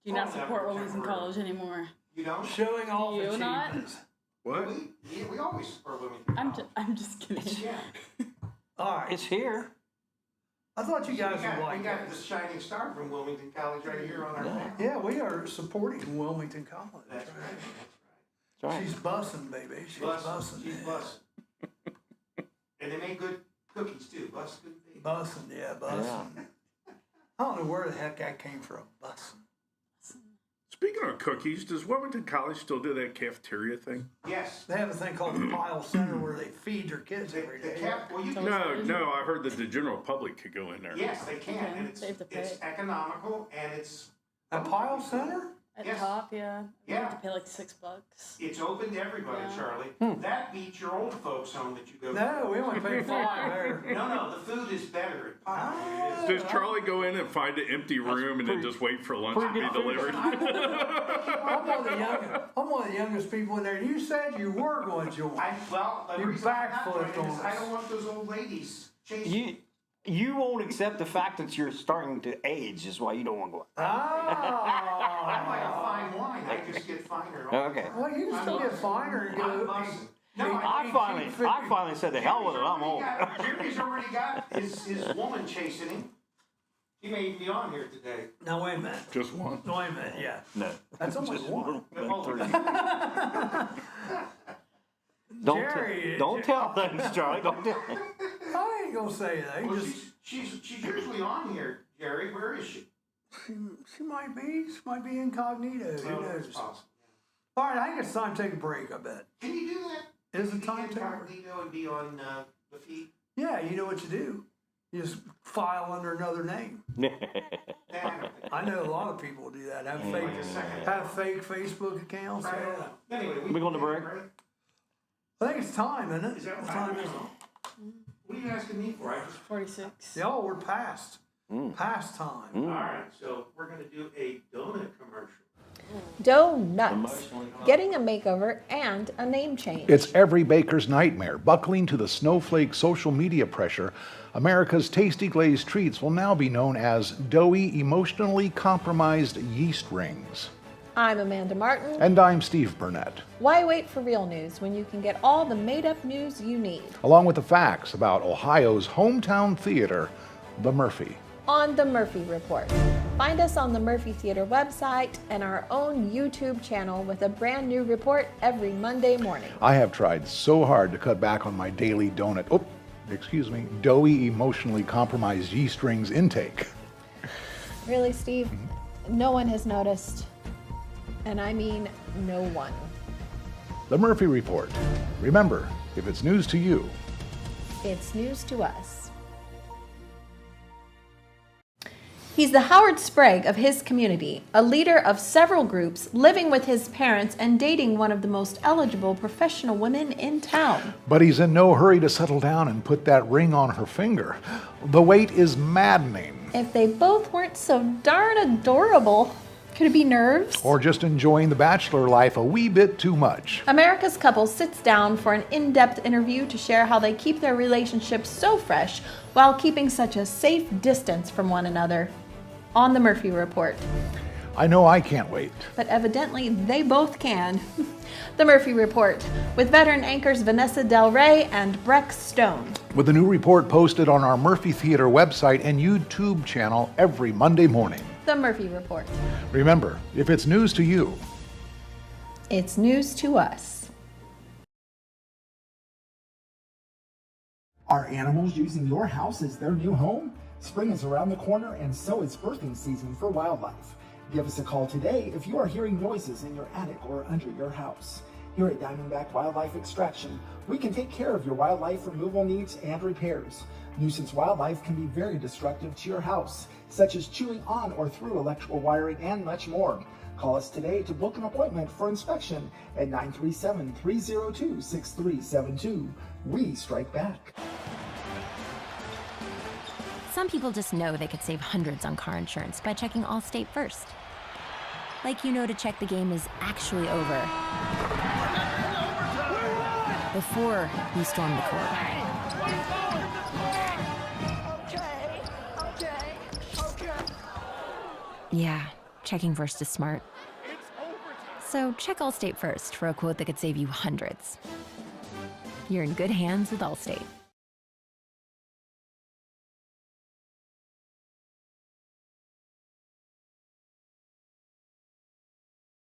you not support Wilmington College anymore? you don't? Showing off Do you not? achievements. What? We always support Wilmington College. I'm just kidding. Yeah. All right. It's here. I thought you guys would We like got that. the shining star from Wilmington College right here on our Yeah. map. Yeah, we are supporting Wilmington College. That's right, that's That's right. She's bussing, baby. She's right. bussing. She's bussing. And they make good cookies too, bus good things. Bussing, yeah, bussing. I don't know where the heck that came from, bussing. Speaking of cookies, does Wilmington College still do that cafeteria thing? Yes. They have a thing called the Pile Center where they feed their kids every The day. cap, well, you can. No. I heard that the general public could go in there. Yes, they can, Okay, and it's they have to pay. economical, and it's. A Pile Center? At Yes. the top, yeah. You Yeah. have to pay like $6. It's open to everybody, Yeah. Charlie. That beats your old folks home that you go to. No, we only pay $5 there. No, the food is better at Pile. Does Charlie go in and find an empty room and then just wait for lunch to be pretty good delivered? I'm one of the youngest people in there. You said you were going to join. The You reason I'm not backflipped joining is on I us. don't want those old ladies chasing. You won't accept the fact that you're starting to age is why you don't want to go. I'm like a Ah. fine wine, I just get finer. all the Okay. time. Well, you can still get finer and I'm go. busting. No, I finally said the hell with it. I'm old. Jimmy's already got his woman chasing him. He may be on here today. Now, wait a minute. Just one. No, wait a minute, yeah. No. That's only one. Jerry, Don't tell things, Charlie. Don't tell. I ain't gonna say that. Well, she's usually on here, Jerry. Where is she? She might be incognito. Who Well, knows? it's possible. All right, I think it's time to take a break. I bet. Can you do that? Is Can it you time be to take a break? incognito and be on the feed? Yeah, you know what you do. You just file under another name. Nah, I don't think- I know a lot of people do that. Have Like a second. fake Facebook accounts. I don't Yeah. know. Anyway, We going to break? I think it's time, isn't it? Is that What what time time is is it? What are you asking me for? I just 46. Y'all, we're past. Past time. All right, so we're gonna do a donut commercial. Donuts. Emotionally Getting a makeover and a name change. It's every baker's nightmare. Buckling to the snowflake social media pressure, America's tasty glazed treats will now be known as doughy, emotionally compromised yeast rings. I'm Amanda Martin. And I'm Steve Burnett. Why wait for real news when you can get all the made-up news you need? Along with the facts about Ohio's hometown theater, the Murphy. On the Murphy Report. Find us on the Murphy Theater website and our own YouTube channel with a brand new report every Monday morning. I have tried so hard to cut back on my daily doughy, emotionally compromised yeast rings intake. Really, Steve? No one has noticed. And I mean no one. The Murphy Report. Remember, if it's news to you, It's news to us. He's the Howard Sprague of his community, a leader of several groups, living with his parents and dating one of the most eligible professional women in town. but he's in no hurry to settle down and put that ring on her finger. The wait is maddening. If they both weren't so darn adorable, could it be nerves? Or just enjoying the bachelor life a wee bit too much. America's Couple sits down for an in-depth interview to share how they keep their relationship so fresh while keeping such a safe distance from one another. On the Murphy Report. I know I can't wait. But evidently they both can. The Murphy Report with veteran anchors Vanessa Del Rey and Breck Stone. With a new report posted on our Murphy Theater website and YouTube channel every Monday morning. The Murphy Report. Remember, if it's news to you, It's news to us. Are animals using your house as their new home? Spring is around the corner, and so is birthing season for wildlife. Give us a call today if you are hearing noises in your attic or under your house. Here at Diamondback Wildlife Extraction, we can take care of your wildlife removal needs and repairs. Nuisance wildlife can be very destructive to your house, such as chewing on or through electrical wiring and much more. Call us today to book an appointment for inspection at 937-302-6372. We strike back. Some people just know they could save hundreds on car insurance by checking Allstate first. Like you know to check the game is actually over before you storm the court. Yeah, checking first is smart. So check Allstate first for a quote that could save you hundreds. You're in good hands with Allstate.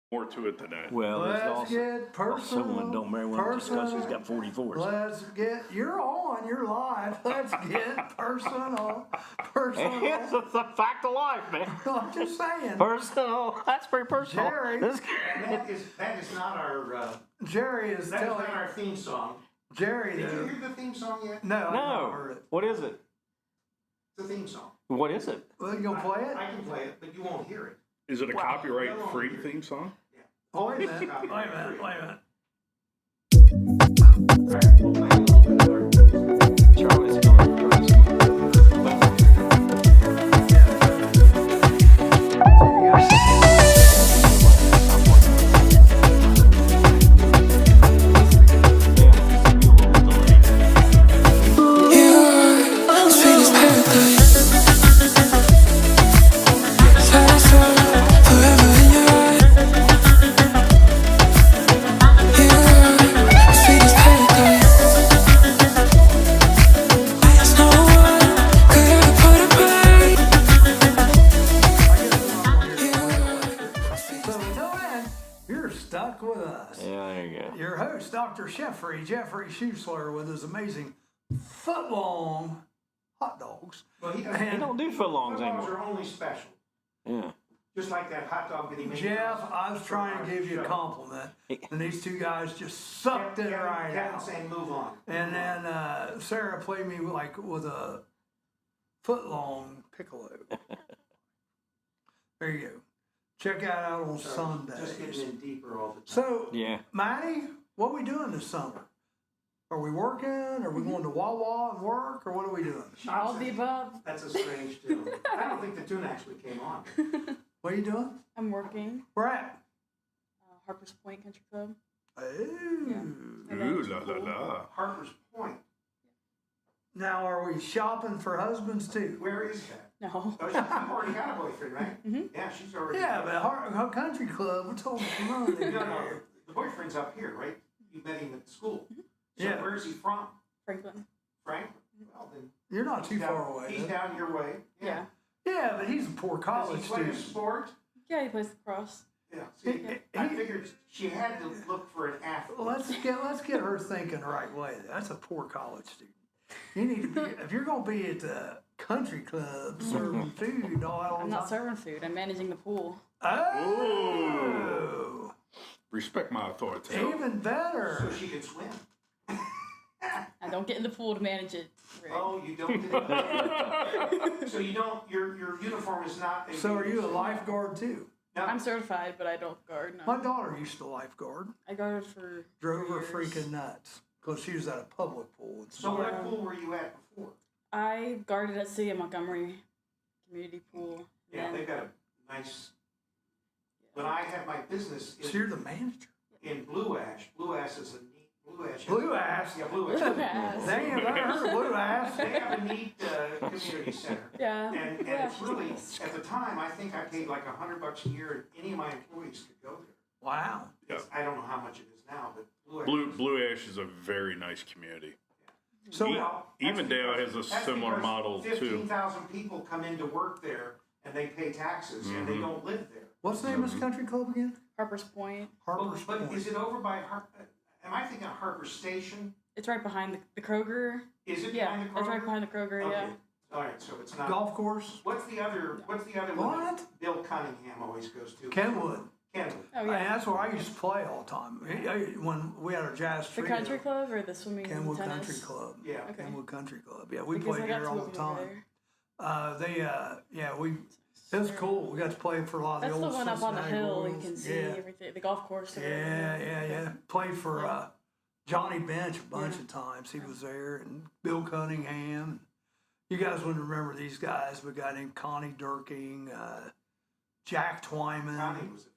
More to it than that. Well, there's Let's also get personal. someone don't marry one just because he's got 44s. Let's get, you're on, you're live. Let's get personal. It's a fact of life, man. I'm just saying. Personal. That's pretty personal. Jerry. This- That is not our, Jerry is that is telling not our theme song. Jerry, Did you though. hear the theme song yet? No, I've not No. heard it. What is it? It's a theme song. What is it? Well, you gonna play it? I can play it, but you won't hear it. Is it a no, copyright-free no. theme song? Oh, wait a minute, wait a minute, wait a minute. We'll play a little bit of our theme song. Charlie's going. So until then, you're stuck with us. Yeah, there you go. Your host, Dr. Jeffrey Schusler, with his amazing foot-long hot dogs. Well, he He don't do footlongs Footlongs anymore. are only special. Yeah. Just like that hot dog that he made. Jeff, I was trying to give you a compliment, and these two guys just sucked it right Kevin out. saying move on. And then Sarah played me like with a foot-long piccolo. There you go. Check that out on Just Sundays. getting in deeper all the time. So, Yeah. Manny, what are we doing this summer? Are we working? Are we going to Wawa and work? Or what are we doing? All the above. That's a strange tune. I don't think the tune actually came on. What are you doing? I'm working. Where at? Harper's Point Country Club. Oh. And then Ooh, to la, la, pool. la. Harper's Point. Now, are we shopping for husbands too? Where is that? No. Oh, you've already got a boyfriend, right? Mm-hmm. Yeah, she's already. Yeah, but our country club, we're talking money. No, the boyfriend's up here, right? You met him at school. So Yeah. where's he from? Franklin. Franklin? Well, then. You're not too he's down- far away. He's then. down your way. Yeah. Yeah, but he's a poor Does college he play a student. sport? Yeah, he plays lacrosse. Yeah. See, He- I figured she had to look for an athlete. Let's get her thinking the right way. That's a poor college student. You need to be, if you're going to be at the country club serving food all that I'm not serving food. I'm managing the pool. Oh, Respect my authority. even better. So she can swim. I don't get in the pool to manage it. Rick. Oh, you don't. So you don't. Your uniform is not. So are you a lifeguard too? No. I'm certified, but I don't guard. No. My daughter used to lifeguard. I guarded for Drove her 3 years. freaking nuts because she was at a public pool. So what pool were you at before? I guarded at City of Montgomery Community Pool. Yeah, and they've got a nice. When I had my business So you're the manager. in Blue Ash. Blue Ash is a neat. Blue Ash. Blue Ash? Yeah, Blue Ash. Yes. Dang, I've never heard of Blue Ash. They have a neat community center. Yeah. And Yeah, it's really, at the time, I think I paid like $100 a year, and any of my employees could go there. Wow. Yeah. I don't know how much it is now, but Blue Ash. Blue Ash is a very nice community. So Well, that's Evendale because- has a that's similar because model, too. 15,000 people come in to work there, and they pay taxes, and they don't live there. what's the name of this country club again? Harper's Point. Harper's But Point. is it over by am I thinking of Harper Station? It's right behind the Kroger. Is it Yeah, behind the Kroger? it's right behind the Kroger. Okay. Yeah. All right, so it's not. Golf course? What's the other one What? that Bill Cunningham always goes to? Kenwood. Kenwood. Oh And yeah. that's where I used to play all the time. When we had our jazz The trio. country club or the swimming and Kenwood tennis? Country Club. Yeah. Okay. Kenwood Country Club. Yeah, we Because played I got here two all of the them over time. there. It was cool. We got to play for a lot of That's the the old one up on the Cincinnati hill. You Royals. can see Yeah. everything. The golf course. and Yeah. Played for Johnny Bench a bunch of times. He was there, and Bill Cunningham. You guys wouldn't remember these guys. We got named Connie Durking, Jack Twyman. Connie was a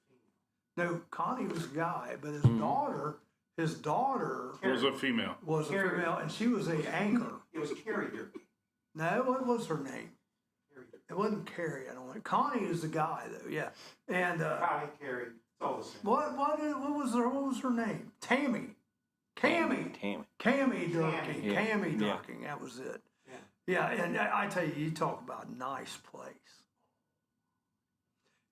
female. No, Connie was a guy, but his daughter Was a female. was a Carrie. female, and she was a anchor. It was Carrie Durkee. No, what was her name? Carrie Durkee. It wasn't Carrie. I don't think. Connie is the guy though. Yeah, and Connie, Carrie, it's all the same. what was her name? Cammy Tammy. Durking. Yeah. Cammy Yeah. Durking. That was it. Yeah. Yeah, and I tell you, you talk about a nice place.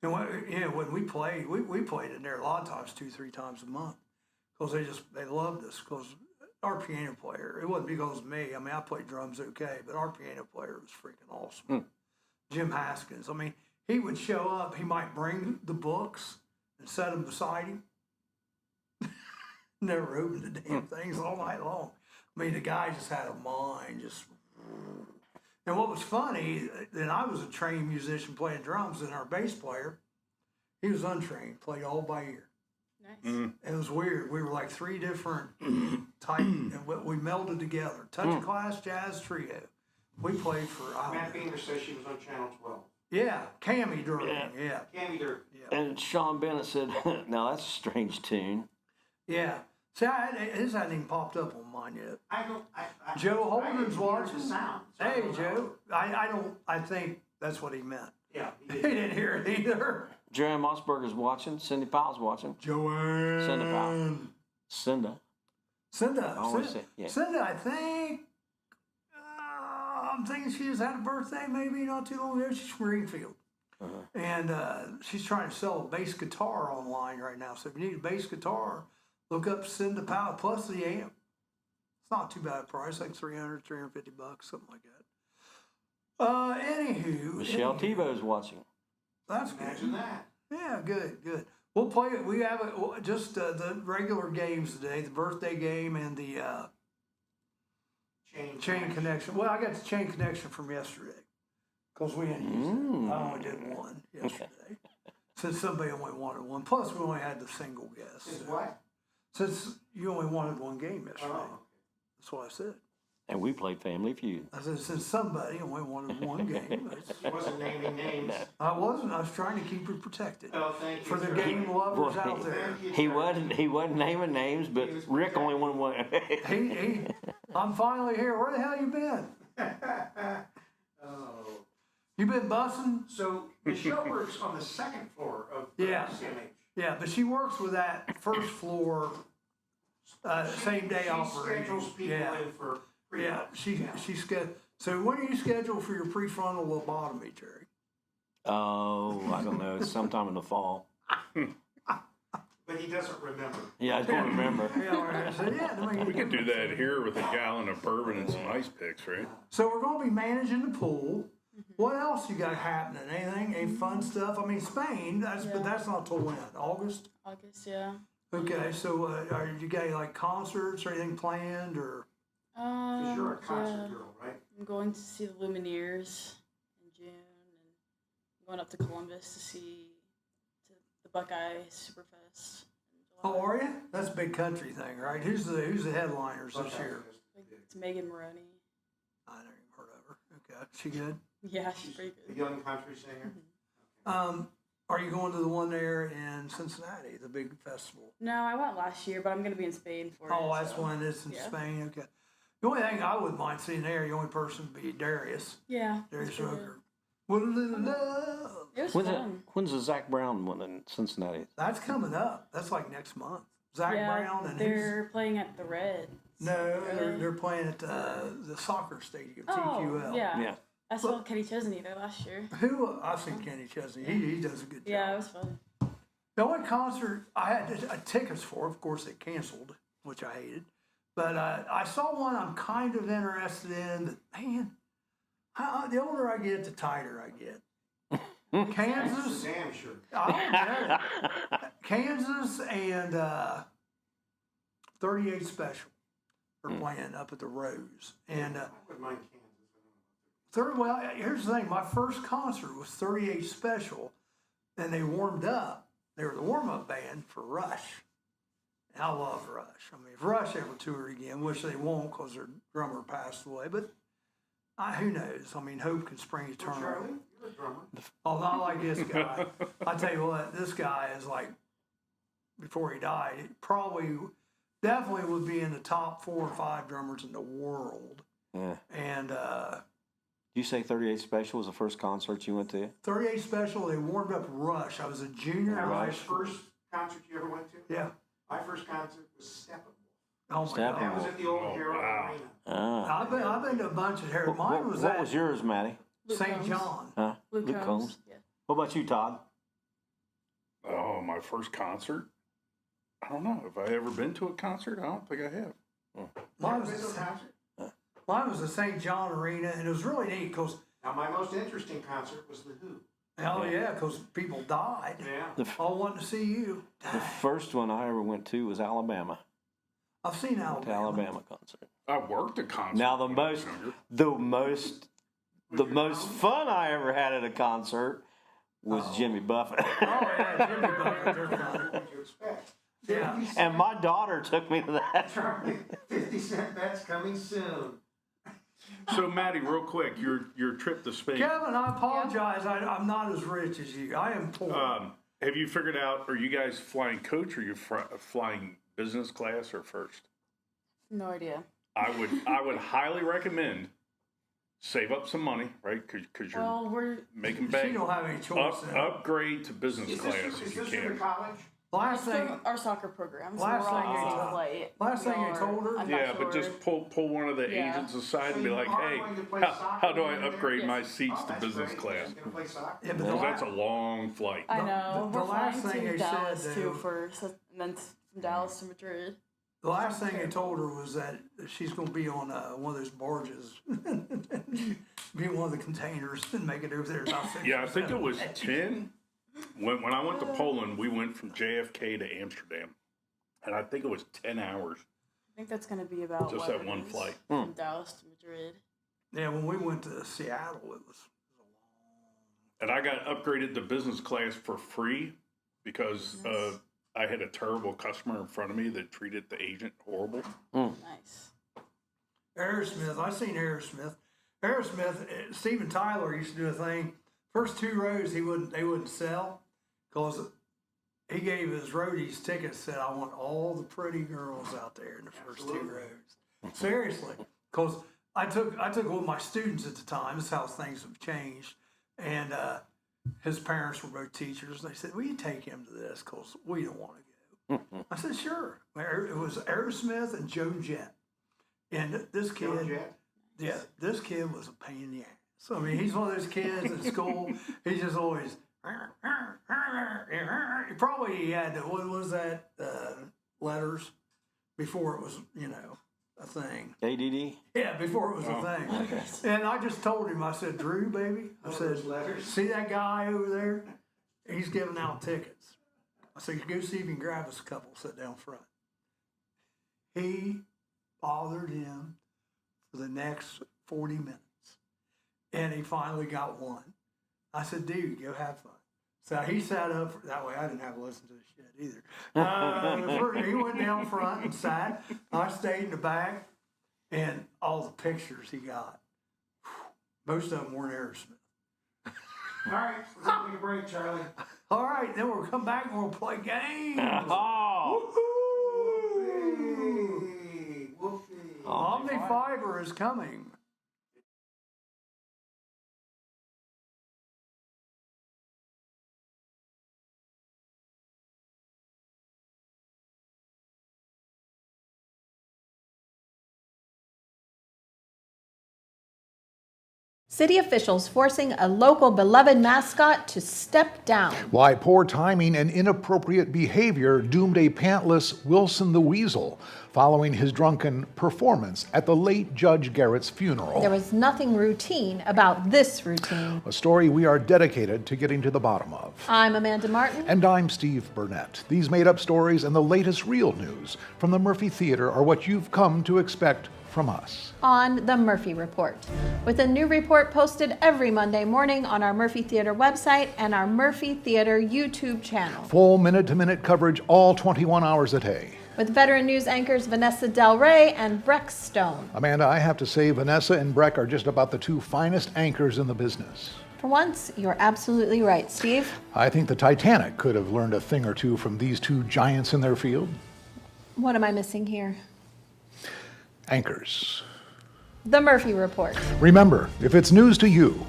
And when we played, we played in there a lot of times, 2-3 times a month, because they loved us. Because our piano player, it wasn't because of me. I mean, I played drums okay, but our piano player was freaking awesome. Jim Haskins. I mean, he would show up. He might bring the books and set them beside him. Never opened the damn things all night long. I mean, the guy just had a mind, just. And what was funny, then I was a trained musician playing drums, and our bass player, he was untrained, played all by ear. Nice. It was weird. We were like 3 different type, and we melded together. Touch Class Jazz Trio. We played for, Matt Beamer says she was on Channel 12. yeah, Cammy Durkin, yeah. Cammy Durkee. And Sean Bennett said, "Now that's a strange tune." Yeah. See, his hadn't even popped up on mine yet. I don't. Joe I Holden's didn't hear watching. the sound. So I Hey, don't know. Joe. I think that's what he meant. Yeah. He He did. didn't hear it either. Joanne Mossberger's watching. Cindy Powell's watching. Joanne. Cinda Powell. Cinda. Cinda. I always say, yeah. Cinda, I think. I'm thinking she just had a birthday maybe not too long ago. She's from Greenfield. And she's trying to sell a bass guitar online right now. So if you need a bass guitar, look up Cinda Powell plus the amp. It's not too bad a price, like $350, something like that. Anywho. Michelle Tebow's watching. That's good. Imagine that. Yeah, good. We'll play it. We have it, just the regular games today, the birthday game and the chain connection. Well, I got the chain connection from yesterday because we didn't use it. I only did one yesterday. Since somebody only wanted one. Plus, we only had the single guest. Is what? Since you only wanted one game yesterday. Oh. That's what I said. And we played Family Feud. I said, since somebody only wanted one game. He wasn't naming names. I wasn't. I was trying to keep it protected. Oh, thank you. For the sir. game lovers Boy, out there. Thank you, He sir. wasn't naming names, but Rick only wanted one. I'm finally here. Where the hell you been? Oh. You been bussing? So the show works on the second floor of Yeah. CMH. Yeah, but she works with that first floor, same day She operation. schedules people Yeah. in for Yeah, pre-ops. she's good. So when are you scheduled for your prefrontal lobotomy, Jerry? Oh, I don't know. It's sometime in the fall. But he doesn't remember. Yeah, I don't remember. Yeah, all right. So, yeah, to make We a could do difference. that here with a gallon of bourbon and some ice picks, right? So we're going to be managing the pool. What else you got happening? Anything? Any fun stuff? I mean, Spain. But that's not till when? August. August, yeah. Okay. So are you got like concerts or anything planned or? Because you're a concert Yeah. girl, right? I'm going to see the Lumineers in June, and I'm going up to Columbus to see the Buckeye Superfest in July. Oh, are you? That's a big country thing, right? Who's the headliners this year? It's Megan Maroney. I never even heard of her. Okay, she good? Yeah, she's pretty A good. young country singer. Are you going to the one there in Cincinnati, the big festival? No, I went last year, but I'm going to be in Spain for it. Oh, that's so. one that's in yeah. Spain. Okay. The only thing I wouldn't mind seeing there, the only person would be Darius. Yeah. Darius it's pretty Rucker. What a little love. good. It was When's fun. when's the Zach Brown one in Cincinnati? That's coming up. That's like next month. Zach Yeah, Brown and they're playing at the Reds. no, Really? they're playing at the soccer stadium, Oh, TQL. yeah. Yeah. I saw Kenny Chesney there last year. Who I've seen Kenny Chesney. He does a good job. Yeah, it was fun. The only concert I had tickets for, of course, they canceled, which I hated. But I saw one I'm kind of interested in. But man, the older I get, the tighter I get. Kansas, Damn sure. I don't know. Kansas and 38 Special are playing up at the Rose. And I wouldn't mind Kansas. well, here's the thing. My first concert was 38 Special, and they warmed up. They were the warm-up band for Rush. And I love Rush. I mean, if Rush ever toured again, which they won't because their drummer passed away, but who knows? I mean, hope can spring Well, eternal. Charlie, you're a drummer. Oh, not like this guy. I tell you what, this guy is like, before he died, definitely would be in the top 4 or 5 drummers in the world. Yeah. And You say 38 Special was the first concert you went to? 38 Special, they warmed up Rush. I was a junior in That high was school. my first concert you ever went to? Yeah. My first concert was Steppenwolf. Oh my Steppenwolf. That was God. at the old Oh, Harold wow. Arena. Ah. I've been to a bunch of Harry. Mine was what at was yours, Maddie? Luke St. Combs. John. Huh? Luke Combs. Yeah. What about you, Todd? Oh, my first concert? I don't know. Have I ever been to a concert? I don't think I have. Mine Never been to a was, concert? mine was the St. John Arena, and it was really neat because, Now, my most interesting concert was The Who. hell yeah, because people died. Yeah. All wanting to see you. The first one I ever went to was Alabama. I've seen To Alabama. Alabama concert. I worked a concert. Now the when I was most younger. the most fun I ever had at a concert was Jimmy Buffett. Oh yeah, Jimmy Buffett, they're fun. What would you expect? Yeah. 50 And my daughter took me to that. Charlie, 50-cent bets coming soon. So, Maddie, real quick, your trip to Spain. Kevin, I apologize. I'm not as rich as you. I am poor. Have you figured out, are you guys flying coach or are you flying business class or first? No idea. I would highly recommend save up some money, right? Because you're Well, we're making she bank. don't have any choice. then. Upgrade to business Is class this, if is you this your can. college? Last it's thing, from our soccer program, so last we're on thing a you told- flight. last We thing you are- told her? I'm not Yeah, but sure. just pull one of the Yeah. agents aside and be So like, you are hey, going to play how soccer do I when you're upgrade there? my Yes. seats Oh, to that's business great. class? You're gonna play soccer? Yeah, but the Because la- that's a long flight. I know. the We're last flying thing to they said, Dallas though- too first, and then from Dallas to Madrid. The last thing I told her was that she's going to be on one of those barges, be in one of the containers and make it over there. About 6 Yeah, I or think it 7. was 10. When I went to Poland, we went from JFK to Amsterdam. And I think it was 10 hours. I think that's going to be about Just what that it one is flight. from Dallas to Madrid. Yeah, when we went to Seattle, it was And I got upgraded to business class for free because I had a terrible customer in front of me that treated the agent horrible. Nice. Aerosmith, I seen Aerosmith. Aerosmith, Steven Tyler used to do a thing. First 2 rows they wouldn't sell because he gave his roadies tickets. Said, "I want all the pretty girls out there in the first 2 rows." Seriously, because I took one of my students at the time. This is how things have changed, and his parents were both teachers. They said, "Will you take him to this? Because we don't want to go." I said, "Sure." It was Aerosmith and Joe Jett, and this kid. Joe Jett? Yeah, this kid was a pain in the ass. So, I mean, he's one of those kids at school. He's just always. Probably he had what was that letters before it was a thing. ADD. Yeah, before it was a thing. And I just told him, I said, "Drew, baby," I said, "See that guy over there? He's giving out tickets." I said, "Go see if you can grab us a couple, sit down front." He bothered him for the next 40 minutes. And he finally got one. I said, "Dude, go have fun." So he sat up, that way I didn't have to listen to the shit either. He went down front and sat. I stayed in the back, and all the pictures he got, most of them weren't Aerosmith. All right, we're going to take a break, Charlie. All right, then we'll come back and we'll play games. Oh. Whoopee. Whoopee. Omnifiber is coming. City officials forcing a local beloved mascot to step down. Why poor timing and inappropriate behavior doomed a pantless Wilson the Weasel following his drunken performance at the late Judge Garrett's funeral. There was nothing routine about this routine. A story we are dedicated to getting to the bottom of. I'm Amanda Martin. And I'm Steve Burnett. These made-up stories and the latest real news from the Murphy Theater are what you've come to expect from us. On the Murphy Report, with a new report posted every Monday morning on our Murphy Theater website and our Murphy Theater YouTube channel. Full minute-to-minute coverage all 21 hours a day. With veteran news anchors Vanessa Del Rey and Breck Stone. Amanda, I have to say Vanessa and Breck are just about the 2 finest anchors in the business. For once, you're absolutely right, Steve. I think the Titanic could have learned a thing or two from these 2 giants in their field. What am I missing here? Anchors. The Murphy Report. Remember, if it's news to you,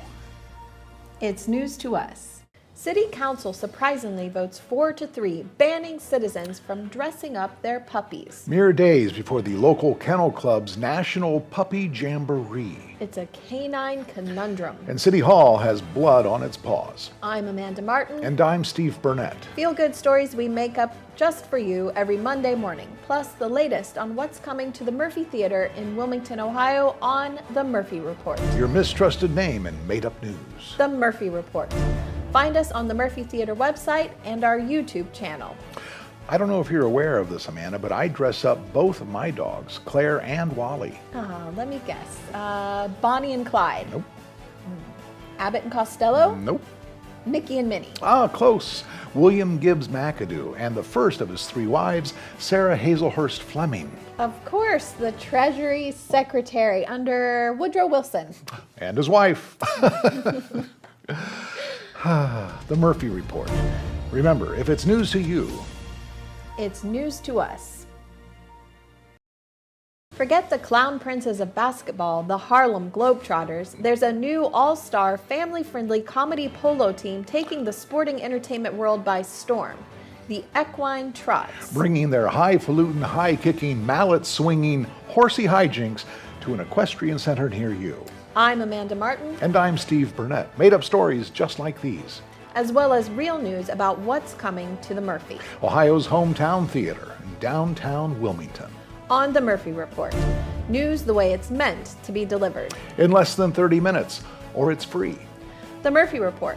it's news to us. City Council surprisingly votes 4-3, banning citizens from dressing up their puppies. Mere days before the local kennel club's National Puppy Jamboree. It's a canine conundrum. And City Hall has blood on its paws. I'm Amanda Martin. And I'm Steve Burnett. Feel-good stories we make up just for you every Monday morning, plus the latest on what's coming to the Murphy Theater in Wilmington, Ohio on The Murphy Report. Your mistrusted name in made-up news. The Murphy Report. Find us on the Murphy Theater website and our YouTube channel. I don't know if you're aware of this, Amanda, but I dress up both of my dogs, Claire and Wally. Let me guess. Bonnie and Clyde. Nope. Abbott and Costello. Nope. Mickey and Minnie. Close. William Gibbs McAdoo and the first of his 3 wives, Sarah Hazelhurst Fleming. Of course, the Treasury Secretary under Woodrow Wilson. And his wife. The Murphy Report. Remember, if it's news to you, it's news to us. Forget the clown princes of basketball, the Harlem Globetrotters. There's a new all-star, family-friendly comedy polo team taking the sporting entertainment world by storm. The Equine Trots. Bringing their highfalutin, high-kicking, mallet-swinging, horsey hijinks to an equestrian center near you. I'm Amanda Martin. And I'm Steve Burnett. Made up stories just like these. As well as real news about what's coming to the Murphy. Ohio's hometown theater in downtown Wilmington. On the Murphy Report. News the way it's meant to be delivered. In less than 30 minutes, or it's free. The Murphy Report.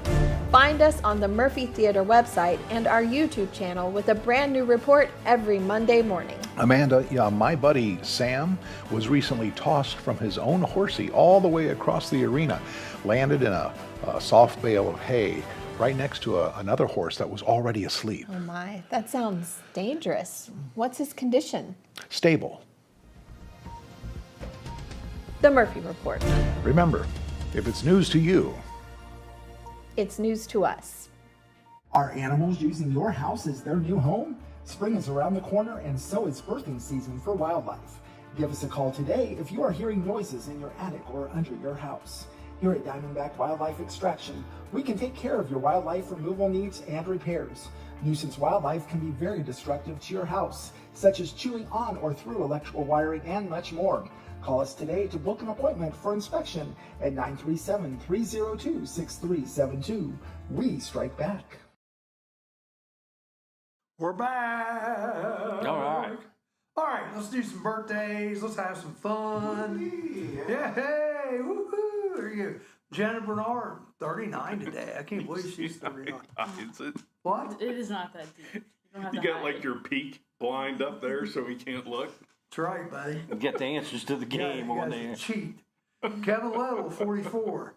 Find us on the Murphy Theater website and our YouTube channel with a brand new report every Monday morning. Amanda, my buddy Sam was recently tossed from his own horsey all the way across the arena, landed in a soft bale of hay right next to another horse that was already asleep. Oh my, that sounds dangerous. What's his condition? Stable. The Murphy Report. Remember, if it's news to you, It's news to us. Are animals using your house as their new home? Spring is around the corner, and so is birthing season for wildlife. Give us a call today if you are hearing noises in your attic or under your house. Here at Diamondback Wildlife Extraction, we can take care of your wildlife removal needs and repairs. Nuisance wildlife can be very destructive to your house, such as chewing on or through electrical wiring and much more. Call us today to book an appointment for inspection at 937-302-6372. We strike back. We're back. All right. All right, let's do some birthdays. Let's have some fun. Yeah, hey, woohoo. There you go. Jenna Bernard, 39 today. I can't believe she's 39. Is it? What? It is not that deep. You don't have You to got hide like it. your peak blind up there so we can't look. That's right, buddy. Get the answers to the game You on guys there. cheat. Kevin Little, 44.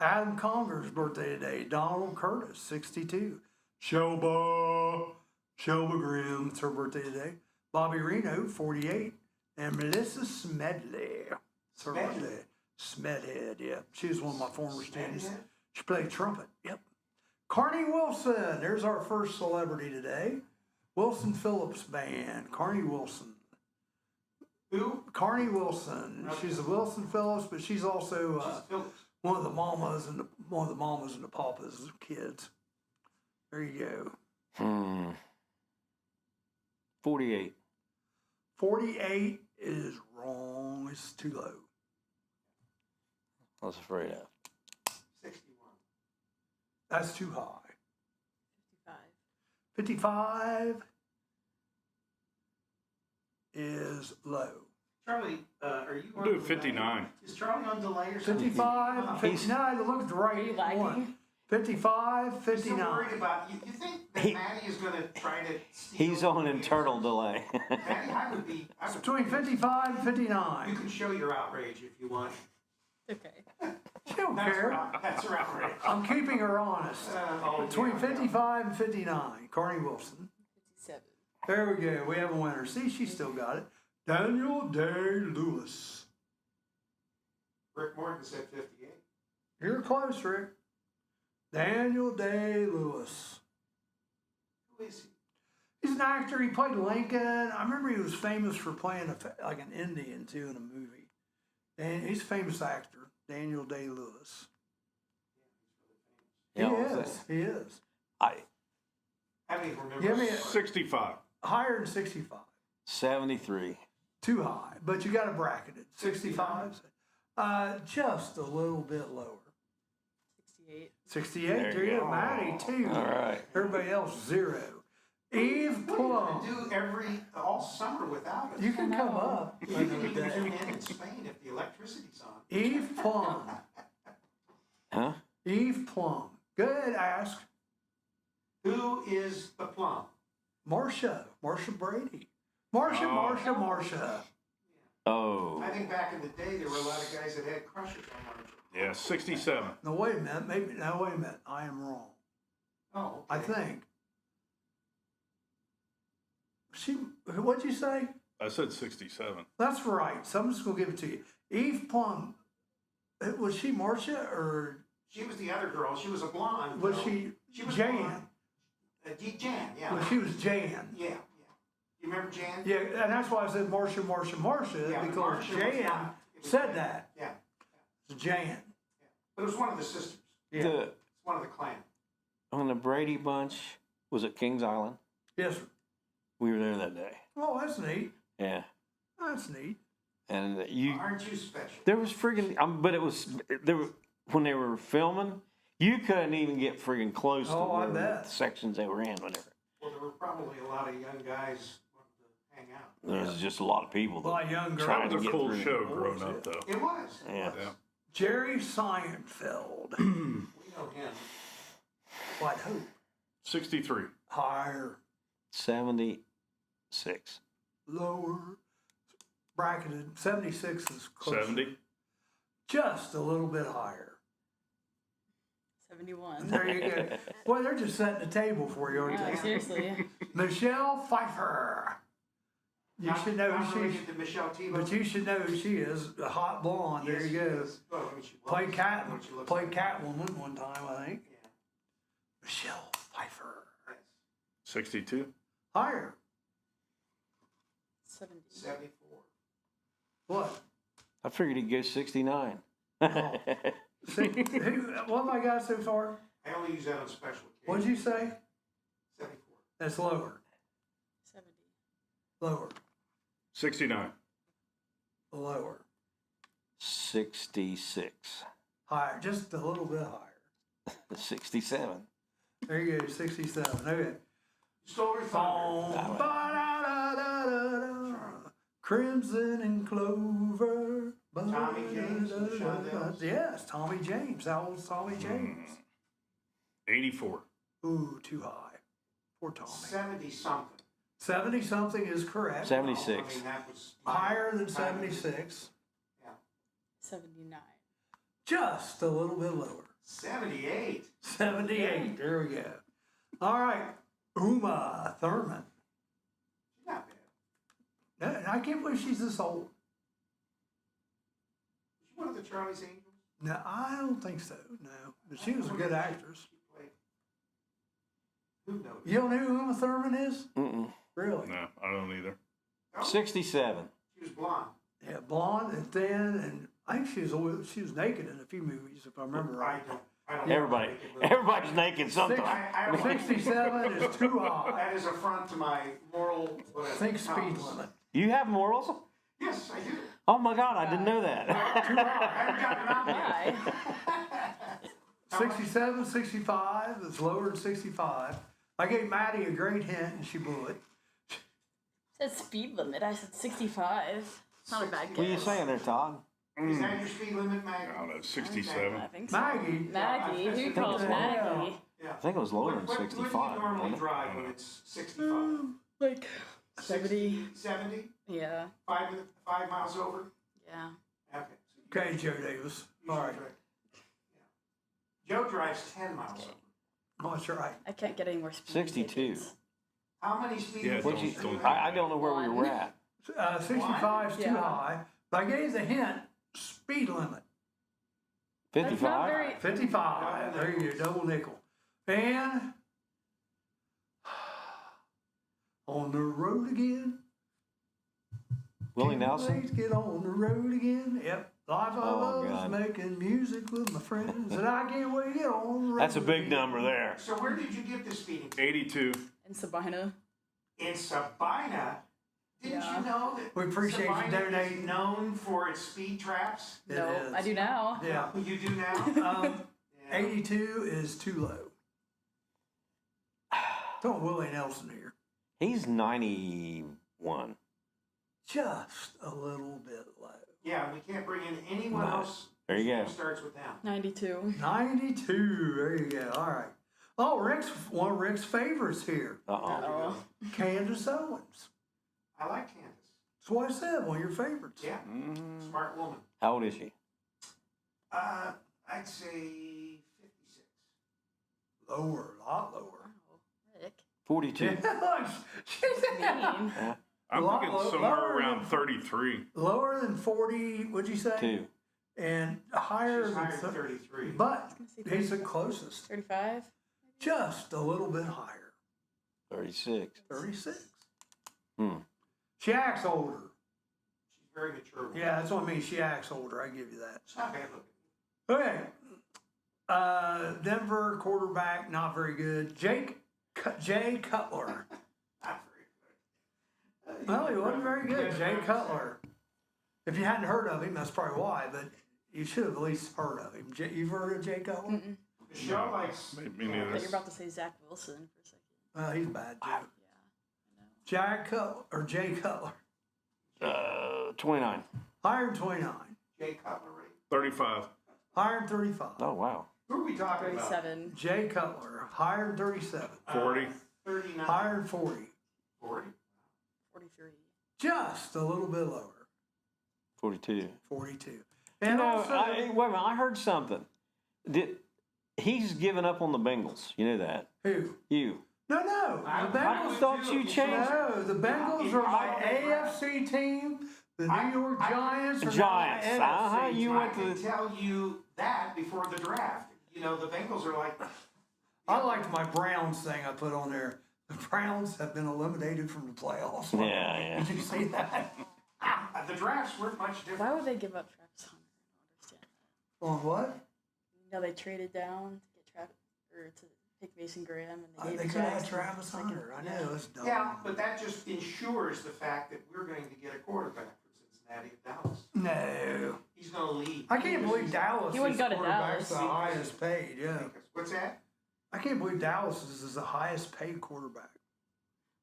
Adam Conger's birthday today. Donald Curtis, 62. Shelba Grimm, it's her birthday today. Bobby Reno, 48. And Melissa Smedley, it's her birthday. Smedhead, yeah. She was one of my former students. She played trumpet, yep. Carney Wilson, there's our first celebrity today. Wilson Phillips Band, Carney Wilson. Who? Carney Wilson. She's a Wilson Phillips, but she's also Phillips. one of the mamas and the papas kids. There you go. 48. 48 is wrong. It's too low. I was afraid of. 61. That's too high. 55. 55 is low. Charlie, are you on Do delay? 59. Is Charlie on delay or something? 55, 59, look at the Are you right lagging? one. 55, I'm still 59. worried about, you think that Maddie is gonna try to steal? He's on internal delay. Maddie, I would It's be, between 55 and you 59. can show your outrage if you want. Okay. She don't care. That's her outrage. I'm keeping her honest. Between yeah. 55 and 59. Carney Wilson. 57. There we go. We have a winner. See, she still got it. Daniel Day-Lewis. Rick Morton said 58. You're close, Rick. Daniel Day-Lewis. Who is he? He's an actor. He played Lincoln. I remember he was famous for playing like an Indian, too, in a movie. And he's a famous actor, Daniel Day-Lewis. Yeah, he what was is. that? He is. I don't even remember. Give me a, 65. higher than 65. 73. Too high, but you got to bracket it. 65? Just a little bit lower. 68. 68, There there you you go. go. Maddie, 2. All right. Everybody else, 0. Eve What are you Plum. gonna do all summer without us? You can come up You can another even day. tune in Spain if the electricity's on. Eve Plum. Huh? Eve Plum. Good ask. Who is the plum? Marsha Brady. Marsha. Oh. I think back in the day, there were a lot of guys that had crushes on Marsha. Yeah, 67. No, wait a minute. I am wrong. Oh, I okay. think. What'd you say? I said 67. That's right. Someone's going to give it to you. Eve Plum. Was she Marsha or She was the other girl. She was a blonde. was though. she was Jan? blonde. Jan, yeah. Well, she was Jan. Yeah. You remember Jan? Yeah, and that's why I said Marsha, Yeah, but because Marsha was Jan not. It was said Jan. that. Yeah. It's Jan. But it was one of the sisters. Yeah. The, It's one of the clan. on the Brady Bunch, was it Kings Island? Yes, sir. We were there that day. Oh, that's neat. Yeah. That's neat. And you, Aren't you special? there was friggin', but it was, there were, when they were filming, you couldn't even get friggin' close Oh, I to bet. the sections they were in, whatever. Well, there were probably a lot of young guys wanting to hang out. There was just a lot of people. A lot of young Trying It to was a get cool through. show growing up, though. It was. Yeah. Yeah. Jerry Seinfeld. We know him. White Hope. 63. Higher. 76. Lower. Bracketed. 76 is close. 70. Just a little bit higher. 71. There you go. Boy, they're just setting the table for you, aren't No, they? seriously. Michelle Pfeiffer. You should know not who she, related to Michelle Tebow. but you should know who she is, a hot blonde, there Yes, you she go. is. Well, I mean, she was. Played I Cat, know what she looks played like. Catwoman one time, I think. Yeah. Michelle Pfeiffer. Yes. 62. Higher. 70. 74. What? I figured he'd go 69. Oh. See, what have I got so far? I only use that on special occasions. What'd you say? 74. That's lower. 70. Lower. 69. Lower. 66. Higher. Just a little bit higher. 67. There you go, 67. Okay. Stole her thunder. Boom, ba-da-da-da-da-da. Crimson and Clover. Tommy James and the Shondells. Yes, Tommy James. How old's Tommy James? 84. Ooh, too high. Poor Tommy. 70 something. 70 something is correct. 76. I mean, that was Higher than 76. 79. Just a little bit lower. 78. 78. There we go. All right. Uma Thurman. She's not bad. I can't believe she's this old. Is she one of the Charlie's Angels? No, I don't think so. No, but she was a good actress. She played. Who knows? You don't know who Uma Thurman is? Mm-mm. Really? No, I don't either. Oh, 67. she was blonde. Yeah, blonde and thin, and I think she was naked in a few movies, if I remember right. I don't Everybody, know. everybody's naked sometime. I don't like 67 is too high. That is a front to my moral. Think speed limit. You have morals? Yes, I do. Oh my God, I didn't know that. Too high. I haven't gotten around yet. 67, 65 is lower than 65. I gave Maddie a great hint, and she blew it. Said speed limit. I said 65. It's not a bad guess. What are you saying there, Todd? Is that your speed limit, Maggie? I don't know, 67. I think so. Maggie. Maggie. Who calls Maggie? Yeah. I think it was lower than What do 65. you normally wasn't it? drive when it's 65? Like 70. 70? Yeah. 5 miles over? Yeah. Okay. Okay, Joe Davis. You All should right. drive. Yeah. Joe drives 10 miles over. Oh, that's right. I can't get any more speed 62. tickets. How many speed Yeah, limits What'd do you, you have? I don't know where we were at. 65 is too Yeah. high. But I gave the hint, speed limit. That's not 55? very. 55. There you go, double nickel. And on the road again. Willie Can't Nelson? wait to get on the road again. Yep. Life I Oh, love God. is making music with my friends, and I can't wait to get on the road. That's a big again. number there. So where did you get this speeding? 82. In Sabina. In Sabina. Didn't Yeah. you know that We appreciate you Sabina donating. is known for its speed traps? It No, is. I do now. Yeah. You do now? 82 is too low. Don't Willie Nelson here. He's 91. Just a little bit low. Yeah, we can't bring in anyone No. else There you who go. starts with them. 92. 92. There you go. All right. Oh, one of Rick's favorites here. Uh-oh. Oh. Candace Owens. I like Candace. That's what I said. One of your favorites. Yeah, smart woman. How old is she? I'd say 56. Lower, a lot lower. Rick. 42. Mean. I'm Lot thinking lower somewhere than- around 33. Lower than 40, what'd you say? 2. And higher She's than higher than 33. But gonna say he's the closest. 35. Just a little bit higher. 36. 36. Hmm. She acts older. She's very mature. Yeah, that's what I mean. She acts older. I give you that. It's not bad looking. Okay. Denver quarterback, not very good. Jay Cutler. Not very good. Well, he wasn't very good. Jay Cutler. If you hadn't heard of him, that's probably why, but you should have at least heard of him. You've heard of Jay Cutler? Mm-mm. Michelle likes. Me I neither. thought you were about to say Zach Wilson for a second. Well, he's bad too. Yeah. I know. Jack Cutler, or Jay Cutler. 29. Higher than 29. Jay Cutlery. 35. Higher than 35. Oh, wow. Who are we talking about? 37. Jay Cutler. Higher than 37. 40. 39. Higher than 40. 40. 43. Just a little bit lower. 42. 42. You And know, also, wait a minute. I heard something. He's given up on the Bengals. You know that? who? You. No, the I Bengals. thought you changed. No, the Bengals are my AFC team. The New York Giants are Giants. now my NFC You team. went I to can the. tell you that before the draft. You know, the Bengals are like, I liked my Browns thing I put on there. The Browns have been eliminated from the playoffs. Yeah. Did you see that? the drafts weren't much different. Why would they give up Travis Hunter? I don't understand that. On what? You know, they traded down to get Travis or to pick Mason Graham, and they They gave could have Jackson Travis second. Hunter. I know, it's dumb. Yeah, but that just ensures the fact that we're going to get a quarterback from Cincinnati and Dallas. No. He's going to lead. I can't believe Dallas He wouldn't is go to quarterback's Dallas. the highest paid, yeah. What's that? I can't believe Dallas is the highest paid quarterback.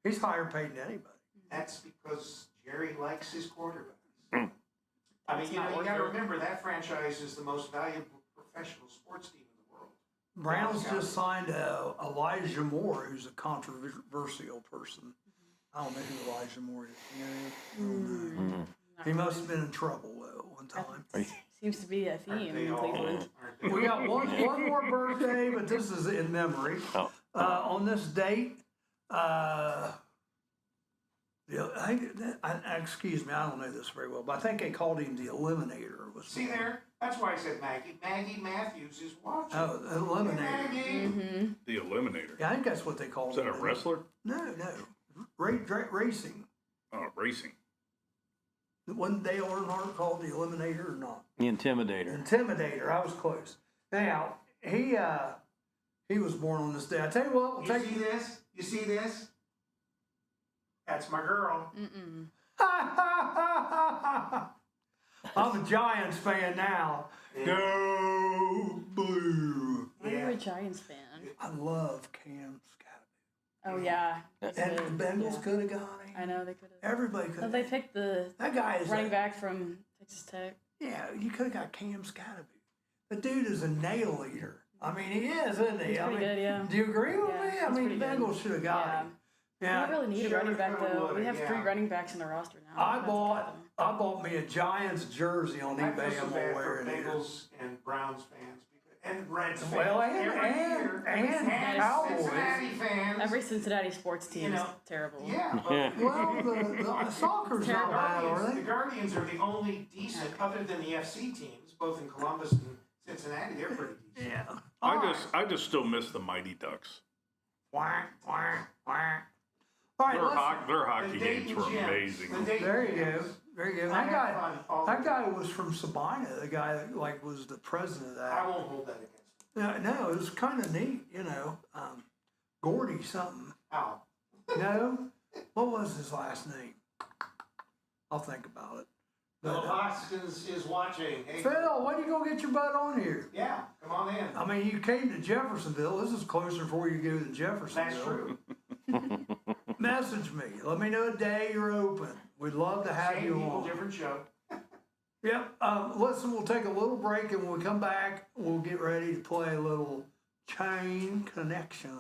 He's higher paid than anybody. That's because Jerry likes his quarterbacks. Hmm. I mean, It's you know, not you worth got to it. remember that franchise is the most valuable professional sports team in the world. Browns Dallas just signed Elijah Moore, who's a controversial person. I don't know who Elijah Moore is. You know, I don't know. He must have been in trouble though one time. Seems to be a theme in Cleveland. We got one more birthday, but this is in memory. Oh. On this date, excuse me, I don't know this very well, but I think they called him the Eliminator. See there? That's why I said Maggie. Maggie Matthews is watching. Oh, Eliminator. Maggie. The Eliminator. Yeah, I think that's what they called Is that him. a wrestler? No. Racing. Oh, racing. Wasn't Dale Earnhardt called the Eliminator or not? The Intimidator. Intimidator. I was close. Now, he was born on this day. I tell you what, we'll You take see this? You see this? That's my girl. Mm-mm. I'm a Giants fan now. Go Blue. Why are you a Giants fan? I love Cam Scott. Oh yeah. And So, the Bengals yeah. could have got him. I know they could have. Everybody could So have. they picked the That guy is running back from Texas Tech. Yeah, you could have got Cam Scott. The dude is a nail eater. I mean, he is, isn't he? He's I pretty mean, good, yeah. Do you agree with Yeah, me? I he's mean, the pretty good. Bengals should have got Yeah. him. We Yeah. don't really need a Sure, running back kinda though. would, We have yeah. 3 running backs in the roster now. I That's bought them. I bought me a Giants jersey on I eBay. feel so I'm bad gonna wear for it here. Bengals and Browns fans and Reds fans. Well, every year. and Cowboys. Cincinnati fans. Every Cincinnati sports team You know, is terrible. Yeah. Well, the soccer's not bad, are The they? Guardians are the only decent, other than the FC teams, both in Columbus and Cincinnati. They're pretty decent. Yeah. I just still miss the Mighty Ducks. Quack, quack, quack. All right, Their hockey The games Dayton were Gems. amazing. The Dayton there you go. Gems. There you go. I had fun all That the guy was from Sabina. The guy that like was the president of I that. won't hold that against them. No, it was kind of neat. You know, Gordy something. How? No, what was his last name? I'll think about it. Phil But, Hoskins is watching. Hey, Phil, when you gonna get your butt on here? yeah, come on in. I mean, you came to Jeffersonville. This is closer before you go to Jeffersonville. That's true. Message me. Let me know a day you're open. We'd love to have Same you people, on. different show. Yep. Listen, we'll take a little break, and when we come back, we'll get ready to play a little Chain Connection.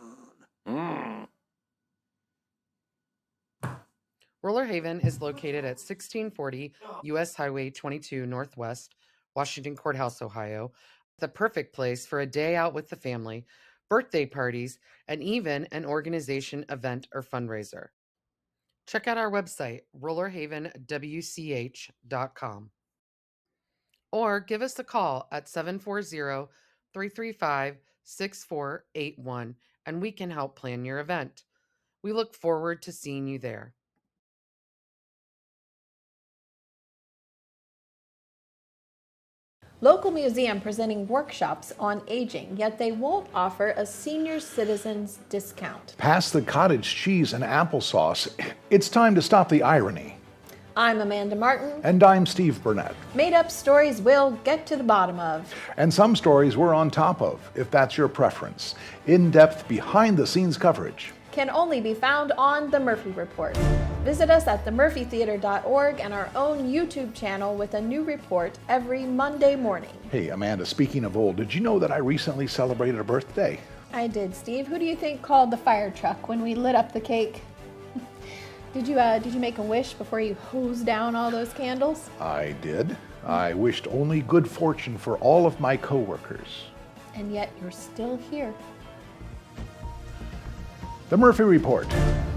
Roller Haven is located at 1640 U.S. Highway 22 Northwest, Washington Courthouse, Ohio. The perfect place for a day out with the family, birthday parties, and even an organization, event, or fundraiser. Check out our website, rollerhavenwch.com. Or give us a call at 740-335-6481, and we can help plan your event. We look forward to seeing you there. Local museum presenting workshops on aging, yet they won't offer a senior citizens discount. Past the cottage cheese and applesauce, it's time to stop the irony. I'm Amanda Martin. And I'm Steve Burnett. Made up stories we'll get to the bottom of. And some stories we're on top of, if that's your preference. In-depth, behind-the-scenes coverage. Can only be found on The Murphy Report. Visit us at themurphytheater.org and our own YouTube channel with a new report every Monday morning. Hey, Amanda, speaking of old, did you know that I recently celebrated a birthday? I did, Steve. Who do you think called the fire truck when we lit up the cake? Did you make a wish before you hosed down all those candles? I did. I wished only good fortune for all of my coworkers. And yet you're still here. The Murphy Report.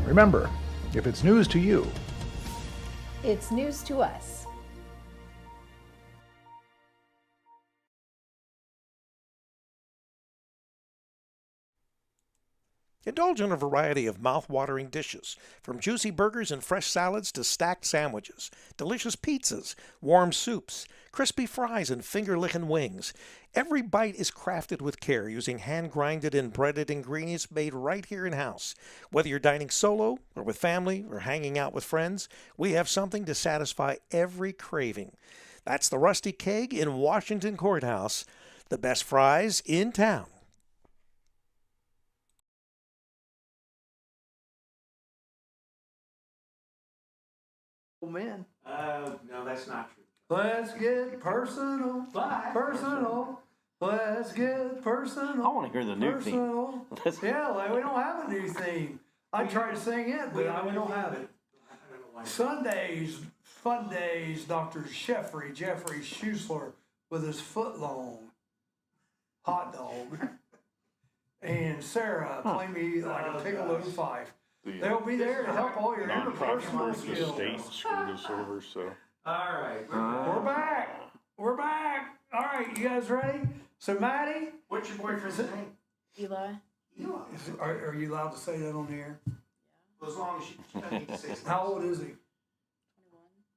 Remember, if it's news to you, It's news to us. Indulge in a variety of mouth-watering dishes, from juicy burgers and fresh salads to stacked sandwiches, delicious pizzas, warm soups, crispy fries, and finger-licking wings. Every bite is crafted with care using hand-grinded and breaded ingredients made right here in-house. Whether you're dining solo or with family or hanging out with friends, we have something to satisfy every craving. That's the Rusty Keg in Washington Courthouse, the best fries in town. Men. No, that's not true. Let's get personal. Bye. Personal. Let's get personal. I want to hear the new theme. Personal. Yeah, like we don't have a new theme. I tried to sing it, but we don't have it. I don't know why. Sundays, fun days, Dr. Jeffrey Schusler with his foot-long hot dog. And Sarah, play me like a piccolo five. They'll be there to help all your interpersonal skills. State screwed us over, so. All right. We're back. We're back. All right, you guys ready? So, Maddie, What's your boyfriend's name? Eli. Eli. are you allowed to say that on the air? Well, as long as she doesn't need to say something. How old is he?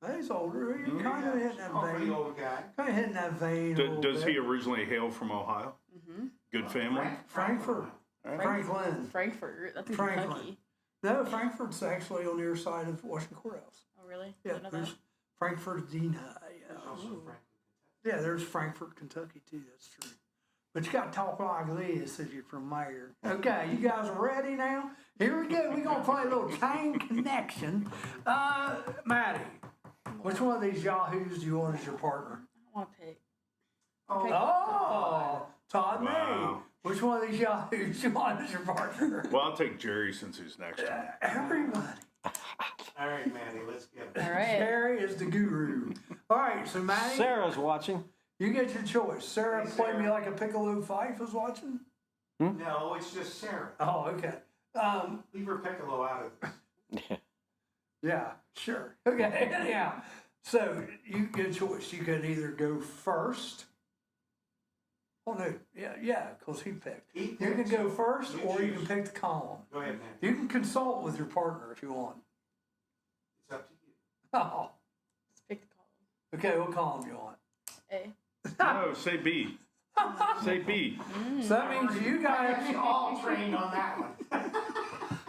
21. He's older. You're kind of hitting that Oh, pretty vein. old guy. Kind of hitting that vein. a little Does bit. he originally hail from Ohio? Mm-hmm. Good family? Frankfurt. Franklin. Frankfurt. That's in Franklin. Kentucky. No, Frankfurt's actually on the other side of Washington Courthouse. Oh, really? Yeah, Didn't know there's that. Frankfurt Dean High. There's Yeah. also Franklin. Yeah, there's Frankfurt, Kentucky too. That's true. But you got to talk like this if you're from there. Okay, you guys ready now? Here we go. We're gonna play a little chain connection. Maddie, which one of these yahoos do you want as your partner? I don't want to pick. Oh, Todd Wow. May. Which one of these yahoos do you want as your partner? Well, I'll take Jerry since he's next to me. Everybody. All right, Maddie, let's get it. All right. Jerry is the guru. All right, so Maddie, Sarah's watching. you get your choice. Sarah, Hey, play me Sarah. like a piccolo fife is watching. No, it's just Sarah. Oh, okay. Leave her piccolo out of this. Yeah, sure. Okay, anyhow. So you get a choice. You can either go first. Oh no, yeah, because he picked. He You can picks. go first, You or you choose. can pick the column. Go ahead, Maddie. You can consult with your partner if you want. It's up to you. Oh, Let's pick the column. okay. What column do you want? A. No, say B. Say B. So that means you guys. You're all trained on that one.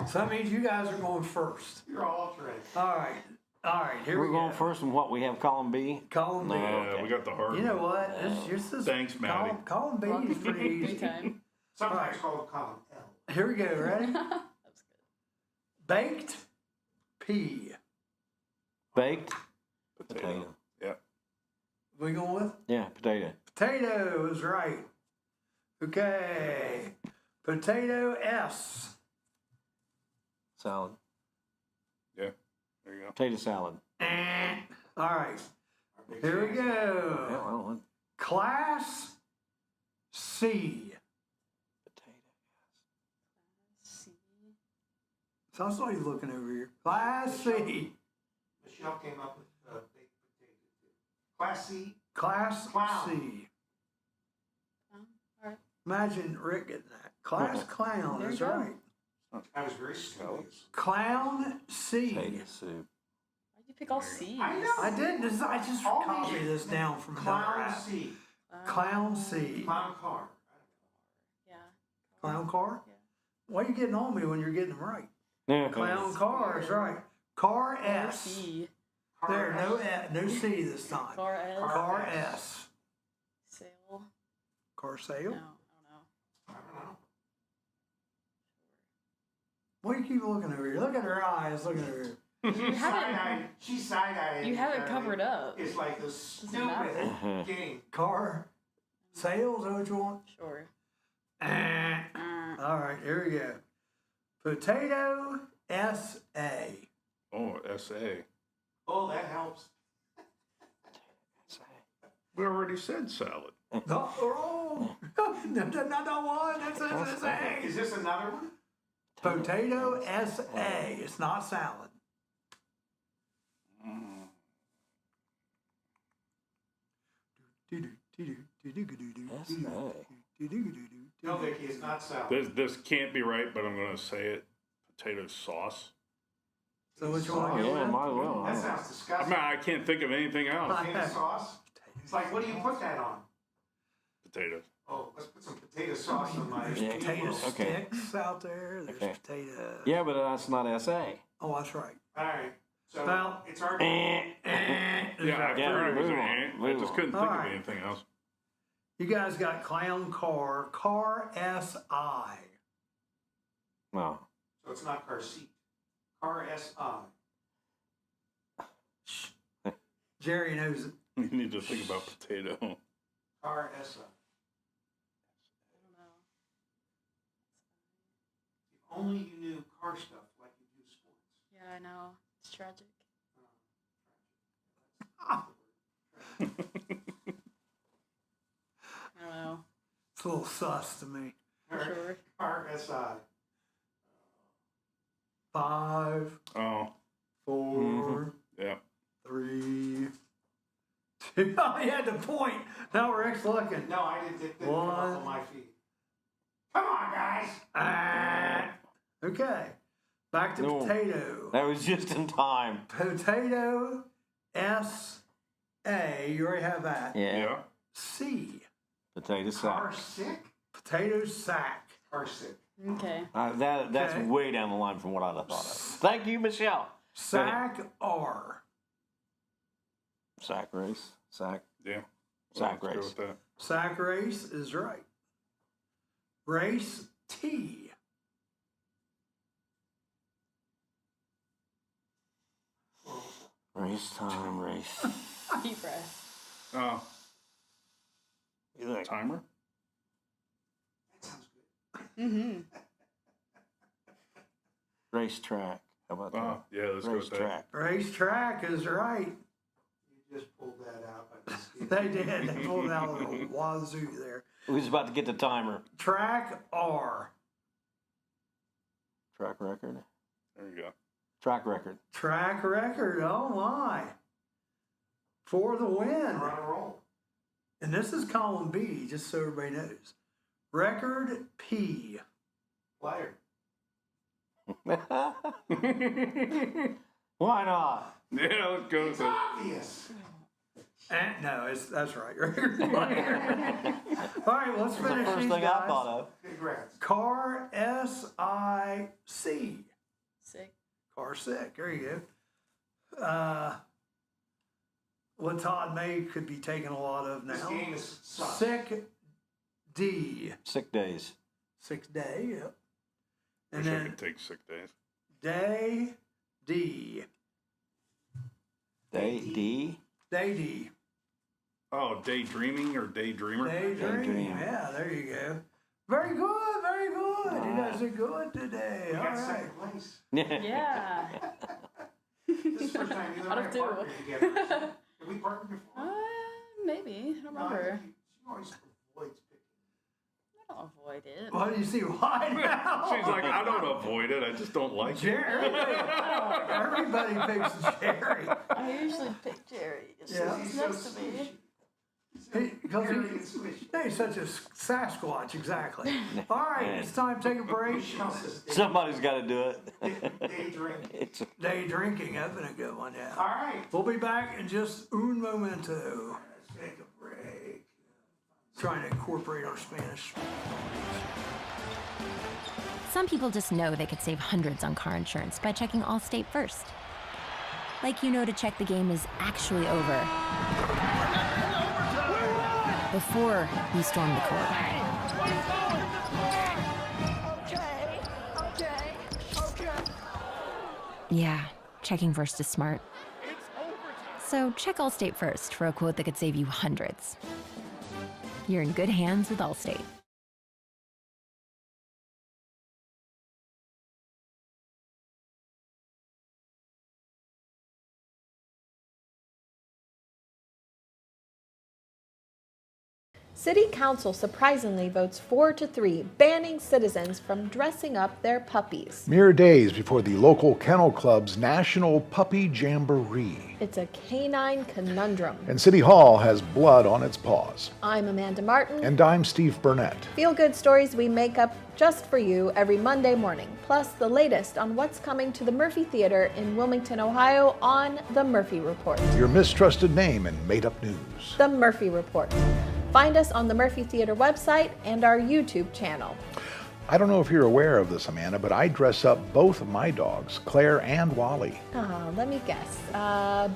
So that means you guys are going first. You're all trained. All right. Here We're we going go. first in what we have column B. Column B. Yeah, we got the hard You know one. what? This is Thanks, Maddie. Column B is pretty easy. Anytime. Sometimes called column L. Here we go. Ready? That was good. Baked pea. Baked Potato. potato. Yeah. We going with? Yeah, potato. Potato is right. Okay. Potato S. Salad. Yeah. There you go. Potato salad. All right. Here we Yeah, go. well, Class C. potato. C. So I saw you looking over here. Class C. Michelle came up with baked potato. Class C. Class Clown. C. All right. Imagine Rick getting that. Class clown There is you go. right. I was very studious. Clown C. Potato soup. Why'd you pick all C's? I know. I didn't. I just All copied these- this down from Clown Clown. C. Clown C. Clown car. Yeah. Clown car? Yeah. Why are you getting on me when you're getting them right? Yeah. Clown car is right. Car S. C. There, no C this time. Car S. Car S. Sale. Car No, sale? I don't know. I don't know. Why do you keep looking over here? Look at her eyes looking over here. You haven't. She's side-eyed. You haven't covered up. It's like the matter. stupid game. Car sale, is that what you want? Sure. All right, here we go. Potato S.A. Oh, S.A. Oh, that helps. We already said salad. Oh, not that one. That's S.A. Is this another one? Potato SA. It's not salad. No, Vicky, it's not salad. This can't be right, but I'm going to say it. Potato sauce. So which one? Oh, yeah, might as well. That sounds I disgusting. mean, I can't think of anything else. Potato sauce? It's like, what do you put that on? Potatoes. Oh, let's put some potato sauce on my. There's Yeah, potato okay. sticks out there. There's Okay. potato. Yeah, but that's not SA. Oh, that's right. All right. So Well, it's our. Yeah, I Yeah, figured it was move an on, ant. I move just on. couldn't think of Alright. anything else. You guys got clown car SI. No. So it's not car seat. Car SI. Jerry knows it. You need to think about potato. Car SI. I don't know. If only you knew car stuff like you do sports. Yeah, I know. It's tragic. I don't know. It's a little sus to me. Sure. Car SI. 5, Oh, 4, yeah. 3, 2. Oh, you had to point. Now we're X looking. No, I didn't come up One. on my feet. Come on, guys. Okay. Back to No. potato. That was just in time. Potato SA. You already have that. Yeah. Yeah. C. Potato Car sack. sick? Potato sack. Car sick. Okay. That's Okay. way down the line from what I thought of. Thank you, Michelle. Sack R. Sack race. Sack. Yeah. Sack Let's go race. with that. Sack race is right. Race T. Race time, race. Deep breath. Oh, You think? timer? That sounds good. Mm-hmm. Race track. How about that? Oh, yeah, let's go Race with that. track. Race track is right. You just pulled that out by the skin. They did. They pulled it out of the wazoo there. We was about to get the timer. Track R. Track record. There you go. Track record. Track record. Oh my. For the win. We're on a roll. And this is column B, just so everybody knows. Record P. Liar. Why not? Yeah, let's go with It's it. obvious. No, that's right. Record player. All right, let's That's the finish first these thing guys. I thought of. Congrats. Car SIC. Sick. Car sick. There you go. What Todd May could be taking a lot of This now. game is sucks. Sick D. Sick days. 6 day, yep. And Wish I then could take 6 days. day D. Day D. Day D. Oh, daydreaming or daydreamer? Daydream. Daydream. Yeah, there you go. Very good, very good. You guys are good today. We All got right. second place. Yeah. This is the first time you and Out I of have two. partnered together. Have we partnered before? Maybe. I don't No, I remember. think she always avoids picking. I don't avoid it. Why do you see why now? She's like, I don't avoid it. I just don't like it. Jerry. Everybody picks Jerry. I usually pick Jerry. It's Yeah. he's next to me. Because Very squishy. he's such a Sasquatch, exactly. All right, it's time to take a break. Somebody's got to do it. Day drink. It's Day drinking, that's been a good one, yeah. All right. We'll be back in just un momento. Let's take a break. Trying to incorporate our Spanish. Some people just know they could save hundreds on car insurance by checking Allstate first. Like you know to check the game is actually over before you storm the court. Yeah, checking first is smart. So check Allstate first for a quote that could save you hundreds. You're in good hands with Allstate. City Council surprisingly votes 4-3, banning citizens from dressing up their puppies. Mere days before the local kennel club's National Puppy Jamboree. It's a canine conundrum. And City Hall has blood on its paws. I'm Amanda Martin. And I'm Steve Burnett. Feel-good stories we make up just for you every Monday morning, plus the latest on what's coming to the Murphy Theater in Wilmington, Ohio on The Murphy Report. Your mistrusted name in made-up news. The Murphy Report. Find us on the Murphy Theater website and our YouTube channel. I don't know if you're aware of this, Amanda, but I dress up both of my dogs, Claire and Wally. Let me guess.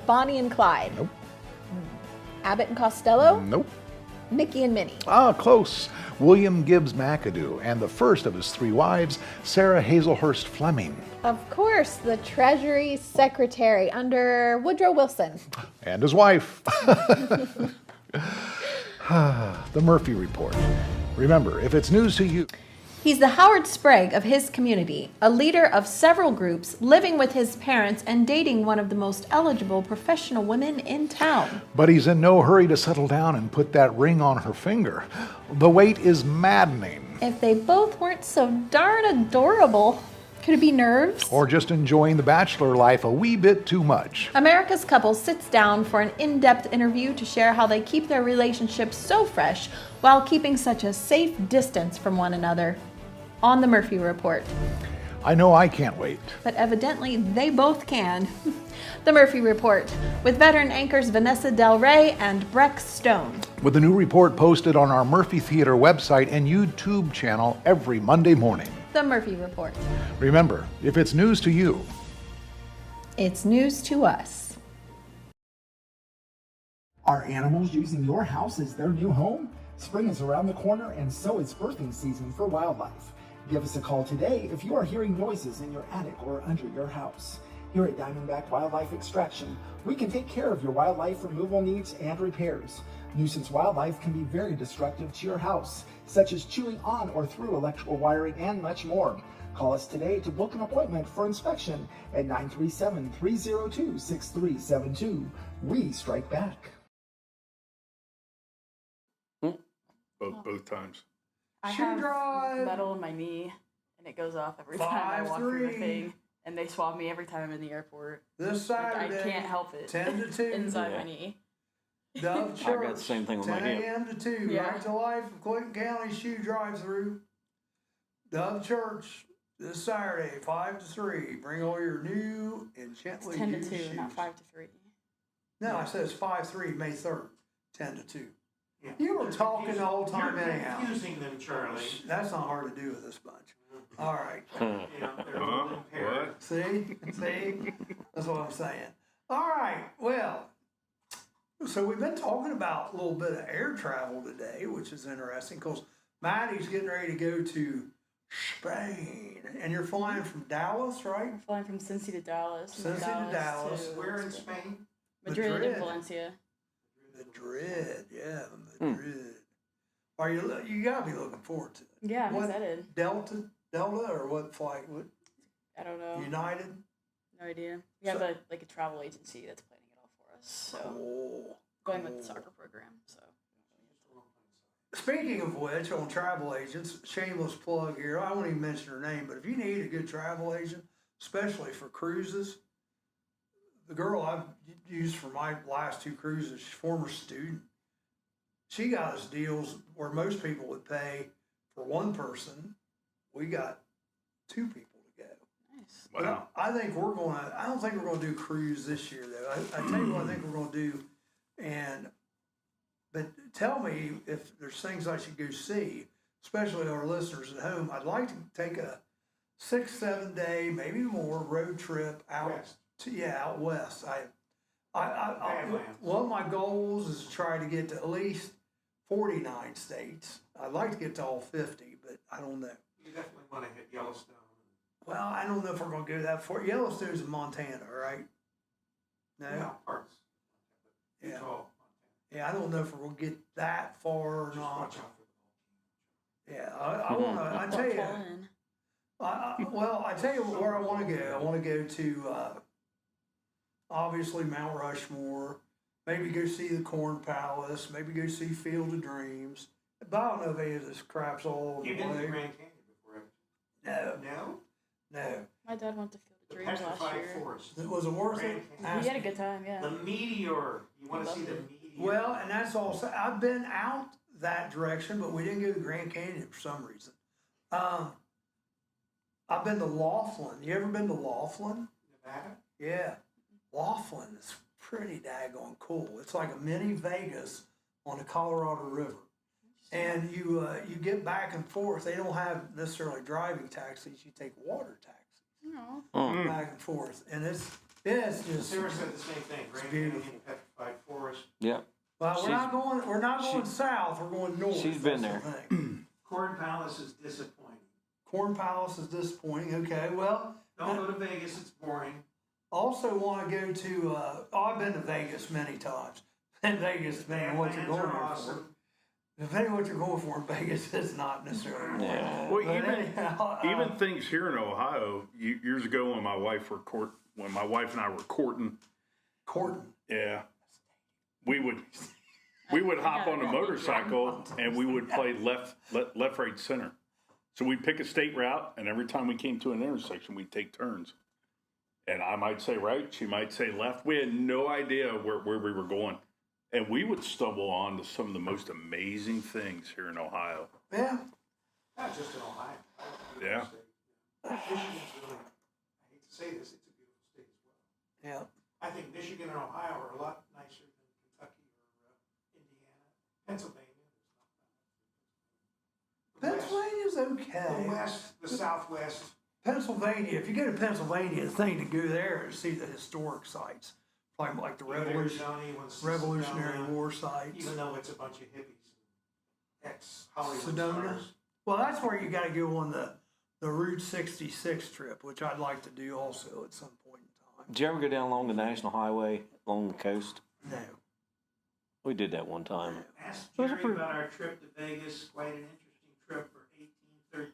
Bonnie and Clyde. Nope. Abbott and Costello. Nope. Mickey and Minnie. Close. William Gibbs McAdoo and the first of his 3 wives, Sarah Hazelhurst Fleming. Of course, the Treasury Secretary under Woodrow Wilson. And his wife. The Murphy Report. Remember, if it's news to you... He's the Howard Sprague of his community, a leader of several groups, living with his parents and dating one of the most eligible professional women in town. But he's in no hurry to settle down and put that ring on her finger. The wait is maddening. If they both weren't so darn adorable. Could it be nerves? Or just enjoying the bachelor life a wee bit too much. America's Couple sits down for an in-depth interview to share how they keep their relationship so fresh while keeping such a safe distance from one another. On the Murphy Report. I know I can't wait. But evidently they both can. The Murphy Report with veteran anchors Vanessa Del Rey and Breck Stone. With a new report posted on our Murphy Theater website and YouTube channel every Monday morning. The Murphy Report. Remember, if it's news to you, it's news to us. Are animals using your house as their new home? Spring is around the corner, and so is birthing season for wildlife. Give us a call today if you are hearing noises in your attic or under your house. Here at Diamondback Wildlife Extraction, we can take care of your wildlife removal needs and repairs. Nuisance wildlife can be very destructive to your house, such as chewing on or through electrical wiring and much more. Call us today to book an appointment for inspection at 937-302-6372. We strike back. Both times. I Shoe have drive. metal in my knee, and it goes off every time I walk through the 5-3. thing. And they swab me every time I'm in the airport. This Like, Saturday. I can't help it. 10 to 2. Inside my knee. Dove Church. I got the same thing with my 10 hip. a.m. to 2. Yeah. Right to Life of Clinton County shoe drive-through. Dove Church this Saturday, 5 to 3. Bring all your new and It's gently 10 to used 2, shoes. not 5 to 3. No, I said it's 5-3, May 3rd, 10 to 2. Yeah. You were talking the whole time You're anyhow. confusing them, Charlie. That's not hard to do with this bunch. All right. You know, they're a little impaired. See? That's what I'm saying. All right. Well, so we've been talking about a little bit of air travel today, which is interesting because Maddie's getting ready to go to Spain. And you're flying from Dallas, right? I'm flying from Cincy to Dallas. and then Cincy to Dallas. Where in Spain? Madrid, Madrid. and Valencia. Madrid. Yeah, Madrid. Are you gotta be looking forward to it. Yeah, I'm What- excited. Delta or what flight? What, I don't know. United? No idea. We have a travel agency that's planning it all for us. So Oh, going with the cool. soccer program. So Speaking of which, on travel agents, shameless plug here. I won't even mention her name, but if you need a good travel agent, especially for cruises, the girl I've used for my last 2 cruises, she's a former student. She got us deals where most people would pay for one person. We got 2 people to go. nice. Wow. But I think I don't think we're gonna do cruise this year though. I tell you what I think we're gonna do, but tell me if there's things I should go see, especially our listeners at home. I'd like to take a 6-7 day, maybe more road trip out West. out west. Badlands. One of my goals is to try to get to at least 49 states. I'd like to get to all 50, but I don't know. You definitely want to hit Yellowstone. Well, I don't know if we're gonna go that far. Yellowstone's in Montana, right? No? Yeah, parts. Yeah. Utah, Yeah, I don't know if we're gonna get that far or Just not. watch out for the Yeah, I wanna, I tell you, Fall in. I tell you where I wanna go. I wanna go to, obviously Mount Rushmore, maybe go see the Corn Palace, maybe go see Field of Dreams. But I don't know if any of this crap's all the You've been to the way. Grand Canyon before, haven't No, you? No? no. My dad went to Field of The Dreams last Petrified year. Forest. Was it worth it? Grand We had a good time, yeah. The meteor. You want to see the Loved meteor? Well, and that's also, I've been out that direction, but we didn't go to Grand Canyon for some reason. I've been to Laughlin. You ever been to Laughlin? Nevada? Yeah. Laughlin is pretty daggone cool. It's like a mini Vegas on the Colorado River. And you get back and forth. They don't have necessarily driving taxis. You take water taxis Aw. back and forth. And it's just, Sarah said the same thing. Grand beautiful. Canyon, Petrified Forest. Yeah. well, we're not going south, we're going north. She's been That's the there. thing. Corn Palace is disappointing. Corn Palace is disappointing. Okay, well, Don't go to Vegas, it's boring. also want to go to, I've been to Vegas many times. In Vegas, depending on what you're Badlands going are there awesome. for. Depending on what you're going for in Vegas, it's not necessarily. Yeah. Well, But even anyhow, even things here in Ohio, years ago when my wife and I were courting, Corton. yeah, we would hop on a motorcycle and we would play left, right, center. So we'd pick a state route, and every time we came to an intersection, we'd take turns. And I might say right, she might say left. We had no idea where we were going. And we would stumble on to some of the most amazing things here in Ohio. Yeah. Not just in Ohio. Yeah. Michigan's really, I hate to say this, it's a beautiful state as well. Yeah. I think Michigan and Ohio are a lot nicer than Kentucky or Indiana. Pennsylvania. Pennsylvania's okay. The West, the Southwest. Pennsylvania, if you go to Pennsylvania, the thing to go there is see the historic sites. Like the Revolutionary War sites. Even though it's a bunch of hippies, ex-Hollywood Sedona. stars. Well, that's where you gotta go on the Route 66 trip, which I'd like to do also at some point in time. Did you ever go down along the National Highway along the coast? No. We did that one time. Ask Those are Jerry pretty- about our trip to Vegas. Quite an interesting trip for 18, 13,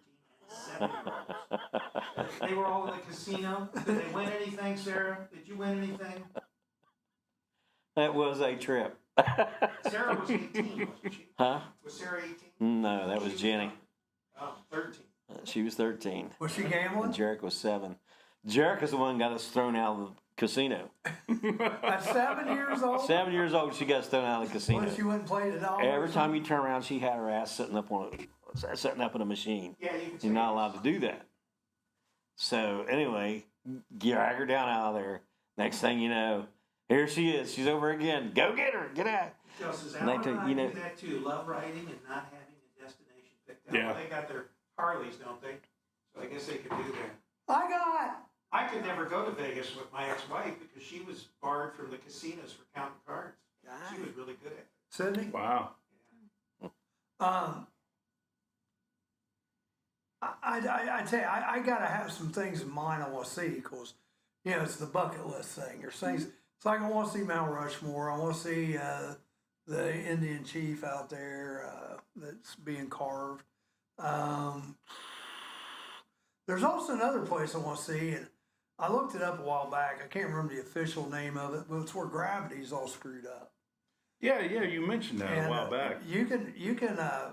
and 7-year-olds. They were all in the casino. Did they win anything, Sarah? Did you win anything? That was a trip. Sarah was 18, wasn't she? Huh? Was Sarah 18? No, that was Jenny. Oh, 13. She was 13. Was she And gambling? Jarek was 7. Jarek is the one who got us thrown out of the casino. At 7 years old? 7 years old, she got us thrown out of the casino. Well, she wouldn't play the dollar. Every time you turn around, she had her ass sitting up in a machine. Yeah, you can say You're not yes. allowed to do that. So anyway, drag her down out of there. Next thing you know, here she is. She's over again. Go get her. Get out. Jill says, And they Alan take- and I you know- do that too. Love riding and not having a destination picked out. Yeah. Well, they got their Harleys, don't they? So I guess they could do that. I could never go to Vegas with my ex-wife because she was barred from the casinos for counting cards. She was really good at it. Sydney? Wow. I tell you, I gotta have some things in mind I want to see because, you know, it's the bucket list thing. There's things. It's like I want to see Mount Rushmore. I want to see the Indian chief out there that's being carved. There's also another place I want to see, and I looked it up a while back. I can't remember the official name of it, but it's where gravity's all screwed up. Yeah, you mentioned that a while back. You can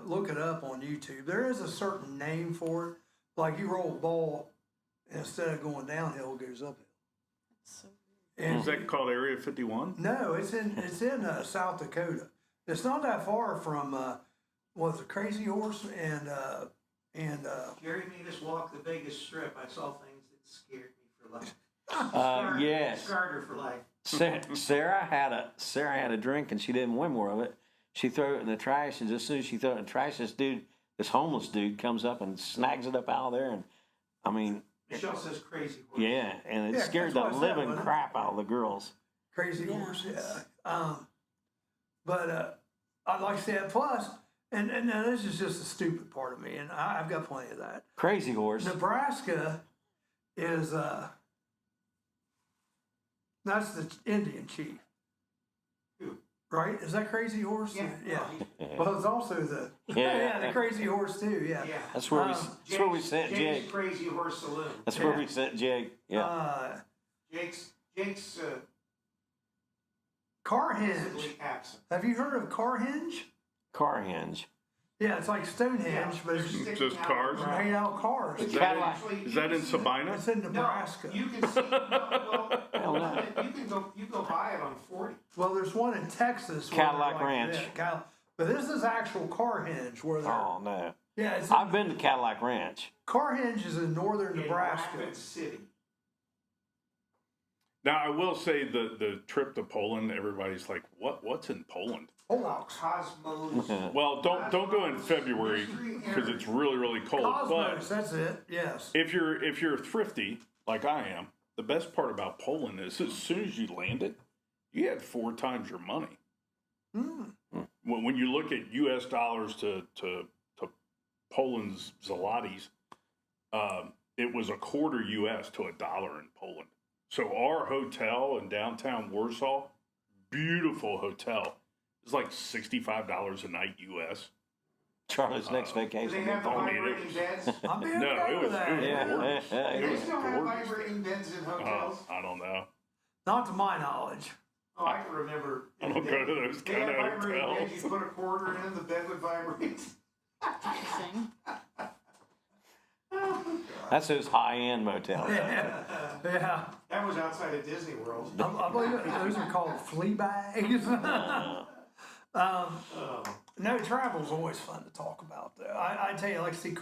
look it up on YouTube. There is a certain name for it. Like you roll a ball, instead of going downhill, it goes uphill. That's so And Is that called Area 51? no, it's in South Dakota. It's not that far from what's it, Crazy Horse and Jerry made us walk the Vegas Strip. I saw things that scared me for life. Yes. Scarred her for life. Sarah had a drink and she didn't want more of it. She threw it in the trash, and as soon as she threw it in the trash, this homeless dude comes up and snags it up out of there. And I mean, Michelle says Crazy Horse. yeah, and it Yeah, scared that's the what I said, living wasn't it? crap out of the girls. Crazy Yeah, Horse. it's- Yeah. But I'd like to see that. Plus, and now this is just the stupid part of me, and I've got plenty of that. Crazy Horse. Nebraska is that's the Indian chief. Who? Right? Is that Crazy Horse? Yeah. Yeah. Well, it's also the Yeah. the Crazy Horse too. Yeah. Yeah. That's where we sent Jake's Jake. Crazy Horse Saloon. That's where we sent Jake. Yeah. Jake's Carhenge. physically absent. Have you heard of Carhenge? Car hinge. Yeah, it's like Stonehenge, but it's Just cars? made out of cars. Is that in Sabina? It's in Nebraska. No, you can see, you go buy it on 40. Well, there's one in Texas. Cadillac Ranch. But this is actual Carhenge where they're. Oh no. Yeah, it's I've been to Cadillac Ranch. Carhenge is in northern Nebraska. Rapid City. Now, I will say the trip to Poland, everybody's like, what's in Poland? Cosmos. Well, don't go in February because it's really, really cold. Cosmos, that's it, yes. If you're thrifty, like I am, the best part about Poland is as soon as you land it, you had 4 times your money. When you look at U.S. dollars to Poland's zlotys, it was a quarter U.S. to $1 in Poland. So our hotel in downtown Warsaw, beautiful hotel, is like $65 a night U.S. Charlie's next Do vacation. they have the vibrating beds? I'm being No, okay it with was that. gorgeous. Do It they was still have gorgeous. vibrating beds in hotels? I don't know. Not to my knowledge. Oh, I can remember. I don't go to those They kind had of vibrating hotels. beds. You put a quarter in, the bed would vibrate. Interesting. That's those high-end motels. Yeah. That was outside of Disney World. I believe those are called flea bags. No, travel's always fun to talk about, though. I tell you, like, see,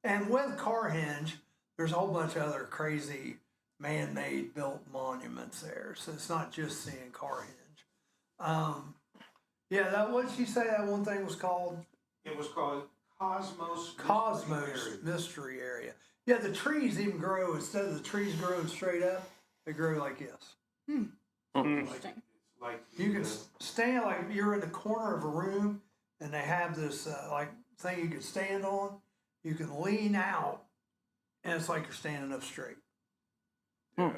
and with Carhenge, there's a whole bunch of other crazy man-made built monuments there. So it's not just seeing Carhenge. Yeah, what'd she say that one thing was called? It was called Cosmos. Cosmos Mystery Area. Yeah, the trees even grow, instead of the trees growing straight up, they grow like this. Interesting. Like You can stand, like you're in the corner of a room and they have this like thing you can stand on. You can lean out and it's like you're standing up straight. Yeah,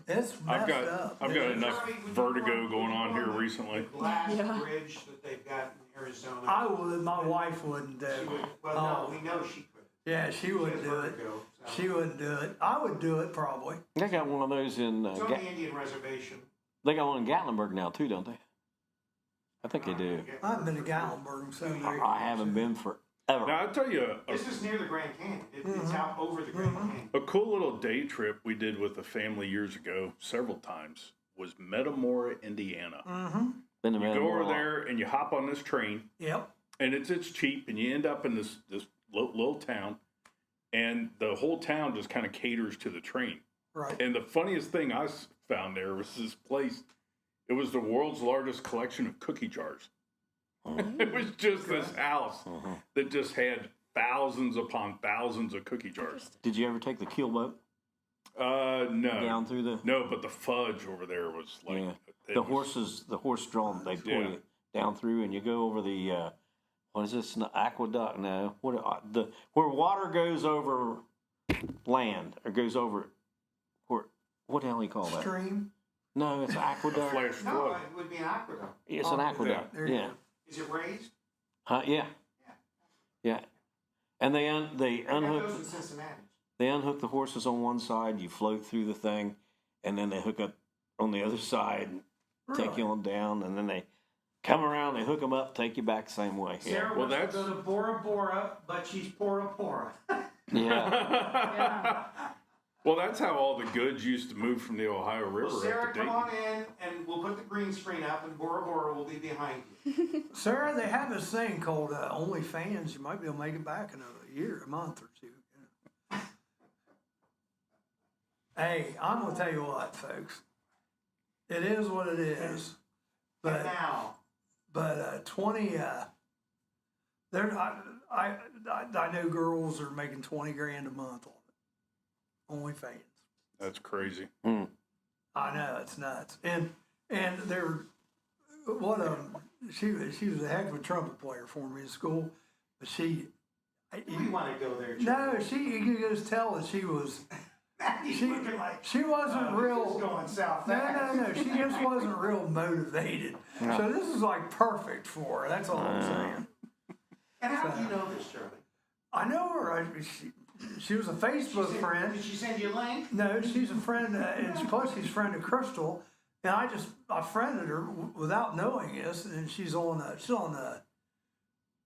It's I've messed up. got enough vertigo going on here recently. The glass bridge that they've got in Arizona. I would, my wife wouldn't do She would, it. well, no, we know she could. Yeah, she wouldn't has do it. vertigo, so. She wouldn't do it. I would do it probably. They got one of those in. It's on the Indian reservation. They got one in Gatlinburg now too, don't they? I think they do. I haven't been to Gallenberg in 7 years. I haven't been forever. Now, I'll tell you This is near the Grand Canyon. It's out over the Grand Canyon. a cool little day trip we did with the family years ago, several times, was Metamora, Indiana. Been to You go Metamora. over there and you hop on this train, Yep. and it's cheap, and you end up in this little town, and the whole town just kind of caters to the train. Right. And the funniest thing I found there was this place. It was the world's largest collection of cookie jars. It was just this house that just had thousands upon thousands of cookie jars. Did you ever take the keel boat No. down through the? No, but the fudge over there was like Yeah. it The was- horse drawn. They pull Yeah. you down through, and you go over the what is this? An aqueduct? No, where water goes over land or goes over what the hell do you call that? Stream. No, it's an a aqueduct. flash No, flood. it would be an aqueduct. It's an aqueduct. there you Yeah. go. Is it raised? Yeah. Yeah. And they That goes in unhook Cincinnati. they unhook the horses on one side. You float through the thing, and then they hook up on the other side, and take you on down, and then they come around. They hook them up, take you back the same way. Yeah. Sarah Well, wants that's- to go to Bora Bora, but she's Bora Bora. Yeah. Well, that's how all the goods used to move from the Ohio River Well, up Sarah, to come Dayton. on in, and we'll put the green screen up, and Bora Bora will be behind you. Sarah, they have this thing called OnlyFans. You might be able to make it back in a month or two. Hey, I'm gonna tell you what, folks. It is what it is. But But now, 20. I know girls are making 20 grand a month on it. OnlyFans. That's crazy. I know, it's nuts. And they're one of them. She was a heck of a trumpet player for me in school, but we want to go there. no, you could just tell that she was. She's looking like She wasn't this real. is going south. No. She just wasn't real motivated. So this is like perfect for her. That's all I'm saying. And how do you know this, Charlie? I know her. She was a Facebook friend. Did she send you a link? No, she's a friend, and plus she's a friend of Crystal. And I friended her without knowing this, and she's on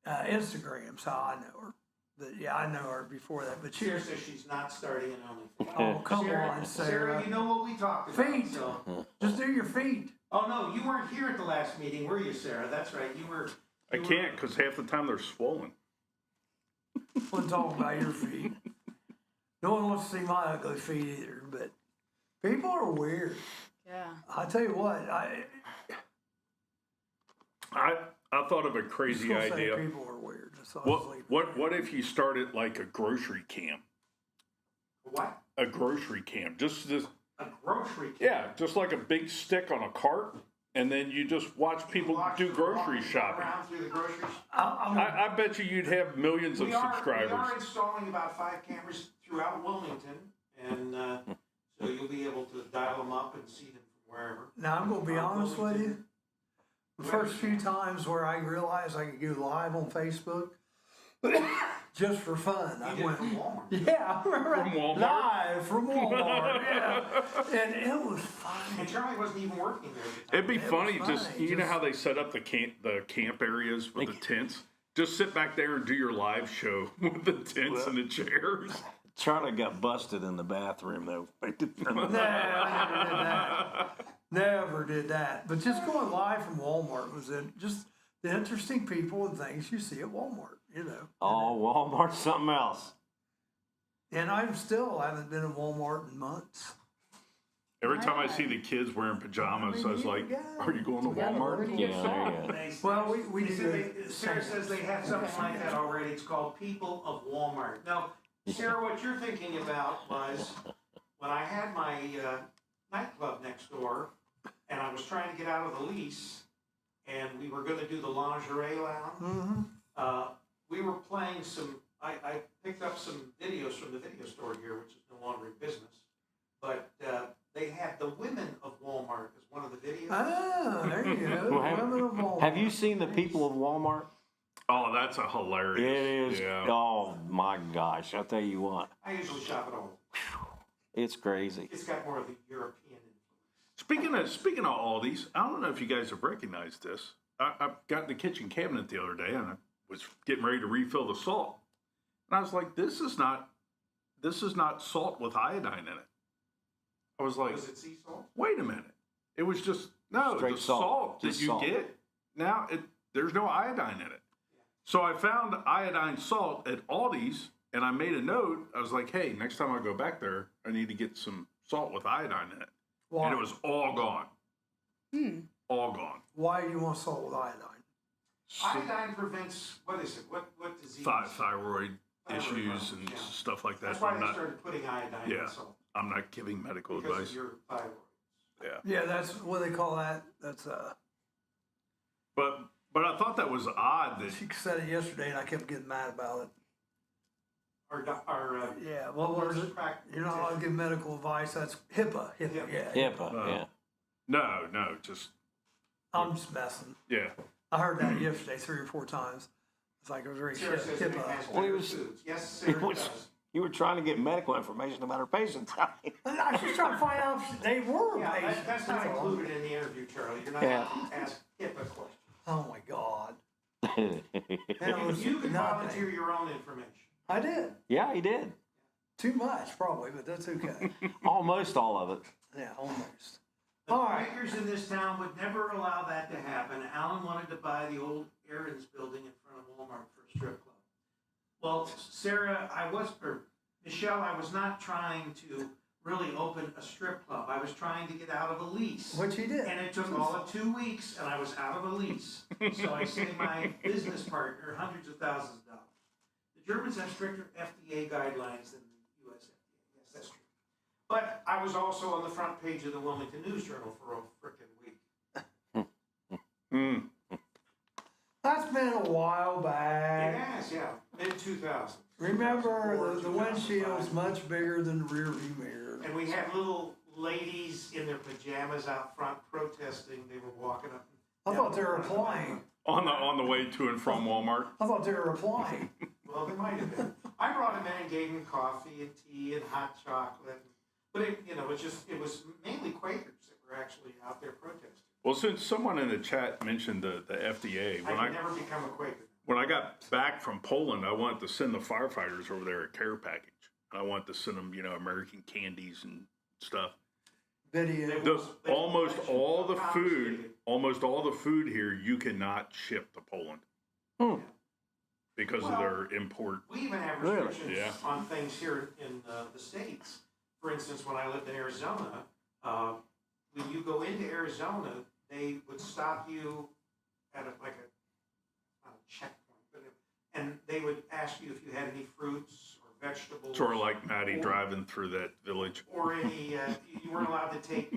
Instagram's how I know her. But yeah, I know her before that. But Sarah says she's not starting an OnlyFans. oh, come on, Sarah, Sarah. you know what we talked about. Feet. So. Just do your feet. Oh, no, you weren't here at the last meeting, were you, Sarah? That's right, you were. I can't because half the time they're swollen. Wasn't talking about your feet. No one wants to see my ugly feet either, but people are weird. Yeah. I tell you what, I thought of a crazy just gonna idea. say people are weird. So I'll just leave it What if you started like a grocery cam? What? A grocery cam. Just A grocery. yeah, just like a big stick on a cart, and then you just watch people do grocery shopping. Around through the groceries. I bet you'd have millions of We subscribers. are installing about 5 cameras throughout Wilmington, and so you'll be able to dial them up and see them from wherever. Now, I'm going to be honest with you. The first few times where I realized I could go live on Facebook, just for fun, I You did went, from Walmart. yeah, I remember From Walmart? live from Walmart, yeah. And it was funny. And Charlie wasn't even working there at the time. It'd be It was funny, just funny, you know just- how they set up the camp areas with the tents. Just sit back there and do your live show with the tents and the chairs. Charlie got busted in the bathroom though. No, I never did that. Never did that. But just going live from Walmart was just the interesting people and things you see at Walmart, you know. Oh, Walmart's something else. And I haven't been in Walmart in months. Every time I see the kids wearing pajamas, I was like, "Are you going to Walmart?" Yeah. Well, we They do said the Sarah same. says they have something like that already. It's called People of Walmart. Now, Sarah, what you're thinking about was when I had my nightclub next door, and I was trying to get out of the lease, and we were going to do the lingerie lounge. Mm-hmm. We were playing some. I picked up some videos from the video store here, which is no longer in business, but they had the women of Walmart as one of the videos. Ah, there you go. Well, Women of Walmart. Have you seen the people of Walmart? Oh, that's a It hilarious. is. Yeah. Oh my gosh! I'll tell you what, I usually shop at all. it's crazy. It's got more of the European influence. Speaking of Aldi's, I don't know if you guys have recognized this. I got in the kitchen cabinet the other day and I was getting ready to refill the salt, and I was like, "This is not salt with iodine in it." I was like, Was it sea salt? "Wait a minute! It was just Straight the salt. salt that Just you salt. get now. There's no iodine in it." So I found iodine salt at Aldi's, and I made a note. I was like, "Hey, next time I go back there, I need to get some salt with iodine in it." Why? And it was all gone. All gone. Why do you want salt with iodine? Iodine prevents, what is it? What disease? Thyroid issues and yeah. stuff like that. That's why I'm they not, started putting iodine in salt. I'm not giving medical Because advice. of your thyroid. Yeah, that's what they call that. That's But I thought that was odd that she said it yesterday, and I kept getting mad about it. Our Yeah, what was it? You're not allowed to give medical advice. That's HIPAA. Yeah. HIPAA. Yeah. no, just I'm just messing. yeah. I heard that yesterday 3 or 4 times. It's like it was very Sarah says it HIPAA. has Well, he better was- foods. Yes, Sarah does. You were trying to get medical information about her patients. I was just trying to find out if they were Yeah, patients. that's not all. included in the interview, Charlie. You're not Yeah. allowed to ask HIPAA questions. Oh my God. That was You can nothing. volunteer your own information. I did. Yeah, he did. Too much, probably, but that's okay. Almost all of it. Yeah, almost. The All right. Quakers in this town would never allow that to happen. Alan wanted to buy the old Aaron's building in front of Walmart for a strip club. Well, Sarah, Michelle, I was not trying to really open a strip club. I was trying to get out of a lease. What you did. And it took all of 2 weeks, and I was out of a lease. So I saved my business partner hundreds of thousands of dollars. The Germans have stricter FDA guidelines than the US FDA. Yes, that's true. But I was also on the front page of the Wilmington News Journal for a frickin' week. That's been a while It back. has, yeah, mid-2000s. Remember, the windshield's much bigger than the rear view mirror. And we had little ladies in their pajamas out front protesting. They were walking up. I thought they were applying. On the way to and from Walmart. I thought they were applying. Well, they might have been. I brought them in and gave them coffee and tea and hot chocolate. But it was mainly Quakers that were actually out there protesting. Well, since someone in the chat mentioned the FDA, I could never become a Quaker. When I got back from Poland, I wanted to send the firefighters over there a care package. I wanted to send them, American candies and stuff. Video. Almost all the food here you cannot ship to Poland because of their import. We even have restrictions on things here in the States. For instance, when I lived in Arizona, when you go into Arizona, they would stop you at not a checkpoint, and they would ask you if you had any fruits or vegetables. Sort of like Maddie driving through that village. Or any, you weren't allowed to take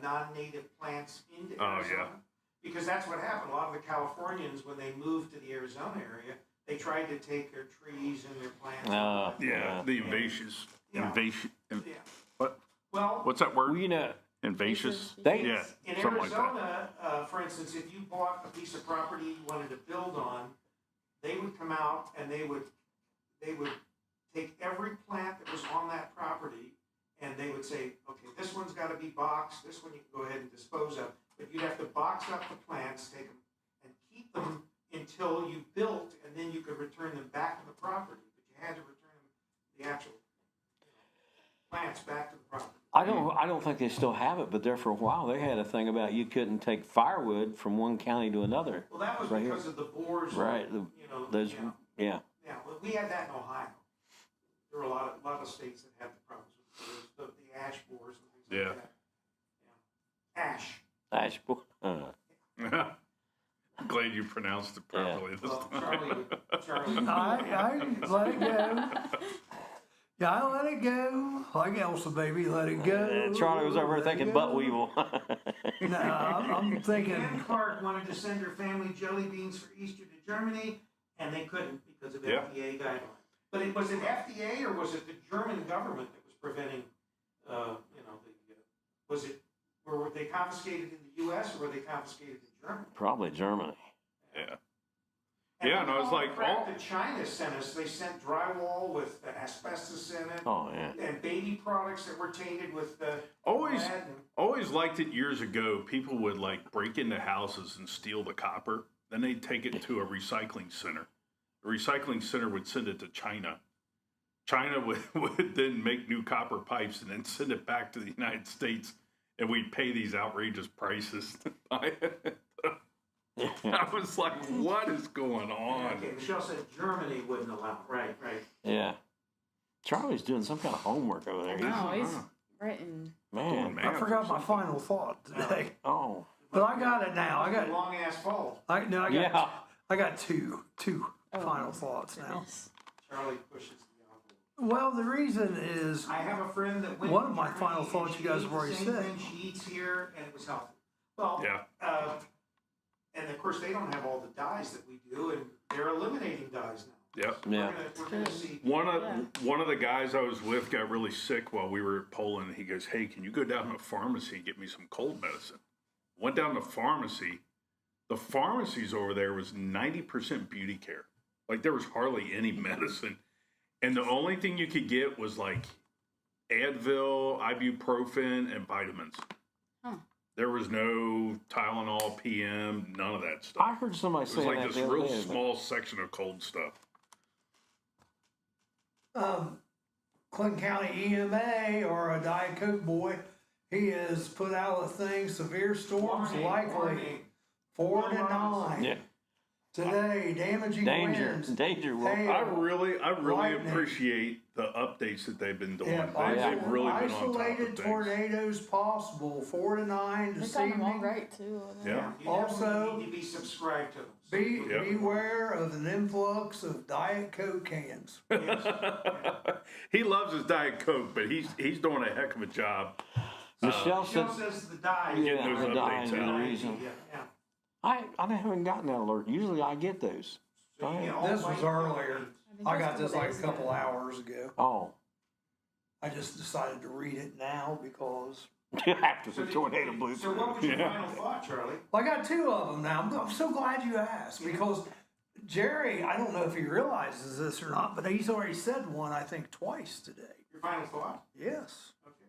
non-native plants into Arizona. Because that's what happened. A lot of the Californians, when they moved to the Arizona area, they tried to take their trees and their plants. The invasives. What? Well, what's that word? Well, invasives. In something Arizona, for instance, if you bought a piece of property you wanted to build on, they would come out and they would take every plant that was on that property and they would say, okay, this one's got to be boxed, this one you can go ahead and dispose of, but you'd have to box up the plants, take them and keep them until you built, and then you could return them back to the property, but you had to return the actual plants back to the property. I don't think they still have it, but there for a while they had a thing about you couldn't take firewood from one county to another. Well, that was right because here. of the boars. Right. Those. Yeah. Yeah. Well, we had that in Ohio. There were a lot of states that had the problems with the ash boars and things like that. Yeah. Ash. Ash boar. I'm glad you pronounced it properly this time. Charlie. I let it go. Yeah, I let it go. Like Elsa, baby, let it go. Charlie was over there thinking butt weevil. No, I'm thinking. Ann Clark wanted to send her family jelly beans for Easter to Germany, and they couldn't because of FDA guidelines. But was it FDA or was it the German government that was preventing? Were they confiscated in the U.S. or were they confiscated in Germany? Probably Germany. Yeah. And I was like, that China sent us. They sent drywall with asbestos in it. Oh yeah. And baby products that were tainted with always liked it years ago. People would like break into houses and steal the copper. Then they'd take it to a recycling center. The recycling center would send it to China. China would then make new copper pipes and then send it back to the United States. And we'd pay these outrageous prices to buy it. I was like, what is going on? Okay, Michelle said Germany wouldn't allow. Right. Yeah. Charlie's doing some kind of homework over there. No, he's writing. Man. I forgot my final thought today. Oh. But I got it now. I got a long ass fall. I got two final thoughts now. Goodness. Charlie pushes the envelope. Well, the reason is I have a friend that went one to of my Germany final and thoughts she you guys ate have the already same said. thing she eats here, and it was healthy. Well, Yeah. And of course, they don't have all the dyes that we do, and they're eliminating dyes now. Yep. Yeah. We're gonna see. One of the guys I was with got really sick while we were in Poland. He goes, "Hey, can you go down to a pharmacy and get me some cold medicine?" Went down to the pharmacy. The pharmacies over there was 90% beauty care. Like there was hardly any medicine, and the only thing you could get was like Advil, ibuprofen, and vitamins. Huh. There was no Tylenol, PM, none of that stuff. I heard somebody It was say like that this the other real day, but- small section of cold stuff. Clinton County EMA or a Diet Coke boy, he has put out a thing, severe storms likely 4 to 9. Yeah. Today, damaging winds. Danger. Hail, I really lightning. appreciate the updates that they've been doing. Yeah, They've really been on top of isolated things. tornadoes possible 4 to 9 They this got them all evening. right too. Yeah. You Also, definitely need to be subscribed to them. Yep. Beware of an influx of Diet Coke cans. He loves his Diet Coke, but he's doing a heck of a job. Michelle said, Michelle says the dyes. Getting those the updates dyes are the out. reason. Yeah. I haven't gotten that alert. Usually I get those. So you get all This was white earlier. think I it was got this like a days couple ago. hours ago. Oh. I just decided to read it now because After the tornado blew So through. what was your final thought, Charlie? I got 2 of them now. I'm so glad you asked because Jerry, I don't know if he realizes this or not, but he's already said one, I think, twice today. Your final thought? Yes. Okay.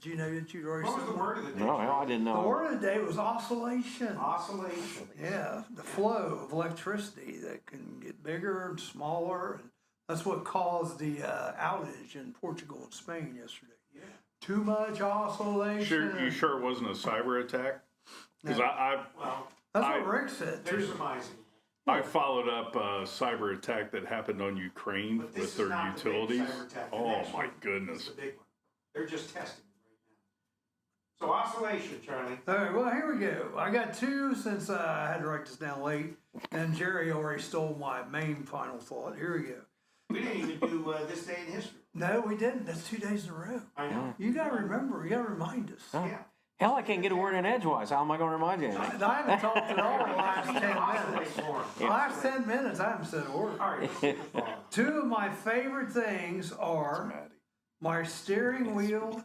Did you know that you'd already What was said the that? word of the day? No, I didn't The know. word of the day was oscillation. Oscillation. Yeah, the flow of electricity that can get bigger and smaller. And that's what caused the outage in Portugal and Spain yesterday. Yeah. Too much oscillation. You sure it wasn't a cyber attack? Because Well, That's I- what Rick said they're too. surmising. I followed up a cyber attack that happened on Ukraine But this with is their not the big utilities. cyber attack. The Oh next my one is goodness. the big one. They're just testing it right now. So oscillation, Charlie. All right, well, here we go. I got two since I had to write this down late, and Jerry already stole my main final thought. Here we go. We didn't even do this day in history. No, we didn't. That's 2 days in a row. I know. You got to remember. You got to remind us. Yeah. Hell, I can't get a word in edgewise. How am I going to remind you anything? I haven't talked at all the last 10 Oscillate minutes. more. The last 10 minutes, I haven't said a word. All right, let's take the ball. Two of my favorite things are my steering wheel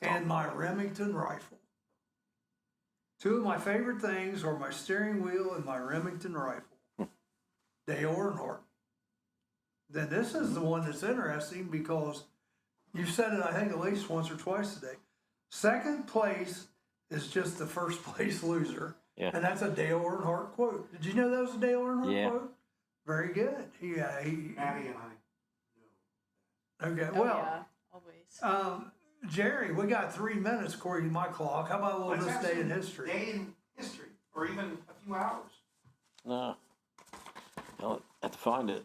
and my Remington rifle. Two of my favorite things are my steering wheel and my Remington rifle. Dale Earnhardt. Then this is the one that's interesting because you've said it, I think, at least once or twice today. Second place is just the first place loser. Yeah. And that's a Dale Earnhardt quote. Did you know that was a Dale Earnhardt Yeah. quote? Very good. He Maddie and I. okay, Oh, well, yeah, always. Jerry, we got 3 minutes according to my clock. How about a little Let's this have day in some history? Day in history, or even a few hours. No. I'll have to find it.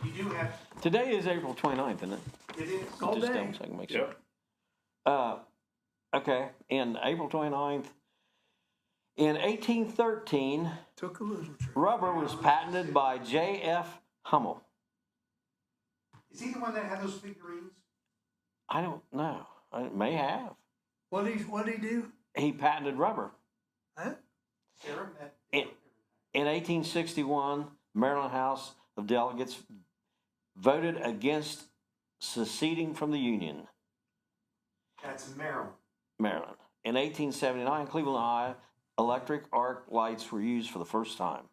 You do have, Today is April 29th, isn't it? it is. All Just day. double check and make sure. Yep. Okay, in April 29th, in 1813, Took a losing trip. rubber was patented by J.F. Hummel. Is he the one that had those figurines? I don't know. I may have. What did he do? He patented rubber. Huh? Sarah met. In 1861, Maryland House of Delegates voted against seceding from the Union, That's Maryland. Maryland. In 1879, Cleveland, Ohio, electric arc lights were used for the first time.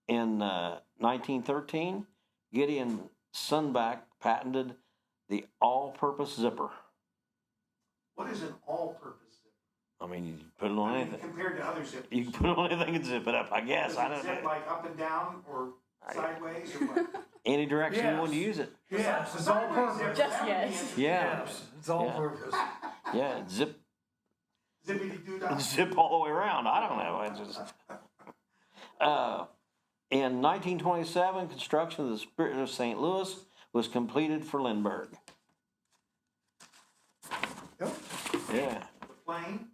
In 1913, Gideon Sunback patented the all-purpose zipper. What is an all-purpose zipper? I mean, you can put it on anything. Compared to other zippers. You can put it on anything and zip it up, I guess. Does I it don't zip know. like up and down or sideways or what? Any direction you Yes. want to use it. Yes, it's all Sideways purpose. zipper, Just that would be yes. interesting. Yeah. Yes, it's all Yeah. purpose. Yeah, zip Zippity-doo-dah. zip all the way around. I don't know. It's just, in 1927, construction of the Spirit of St. Louis was completed for Lindbergh. Yep. Yeah. The plane,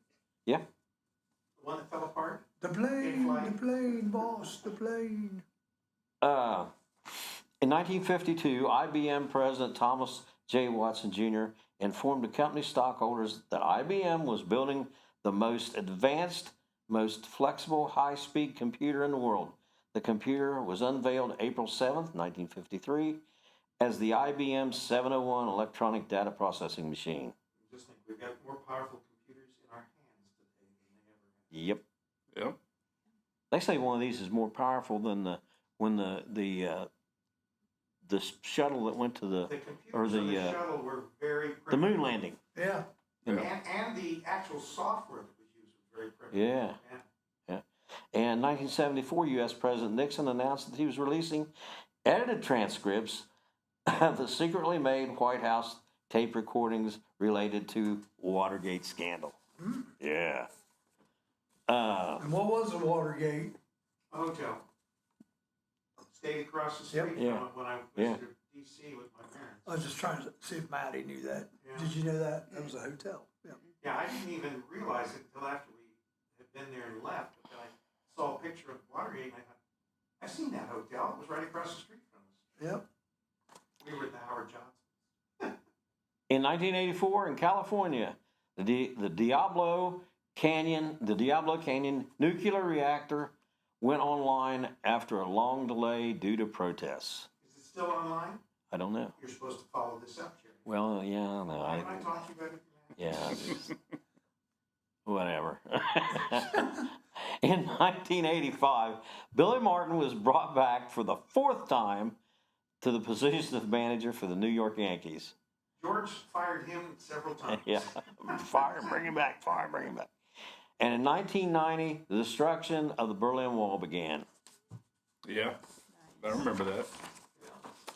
Yeah. the one that fell apart. The plane, boss, the plane. In 1952, IBM President Thomas J. Watson Jr. informed the company stockholders that IBM was building the most advanced, most flexible, high-speed computer in the world. The computer was unveiled April 7th, 1953, as the IBM 701 electronic data processing machine. Just think, we've got more powerful computers in our hands today than they ever had. Yep. Yep. They say one of these is more powerful than the shuttle that went to The the computers on the shuttle were very primitive. the moon landing. Yeah. You know. And the actual software that was used was very primitive. Yeah. And 1974, U.S. President Nixon announced that he was releasing edited transcripts of the secretly made White House tape recordings related to Watergate scandal. Yeah. And what was the Watergate? A hotel. Stayed across the street Yep. from Yeah. it when I Yeah. visited D.C. with my parents. I was just trying to see if Maddie knew that. Yeah. Did you know that? That was a hotel. Yeah. Yeah, I didn't even realize it until after we had been there and left. But then I saw a picture of Watergate and I thought, I've seen that hotel. It was right across the street from us. Yep. We were at the Howard Johnson. In 1984, in California, the Diablo Canyon nuclear reactor went online after a long delay due to protests. Is it still online? I don't know. You're supposed to follow this up, Jerry. Well, yeah, no, Why am I talking about it? yeah, just- whatever. In 1985, Billy Martin was brought back for the fourth time to the position of manager for the New York Yankees. George fired him several times. Yeah, fire, bring him back, fire, bring him back. And in 1990, the destruction of the Berlin Wall began. Yeah, I remember that.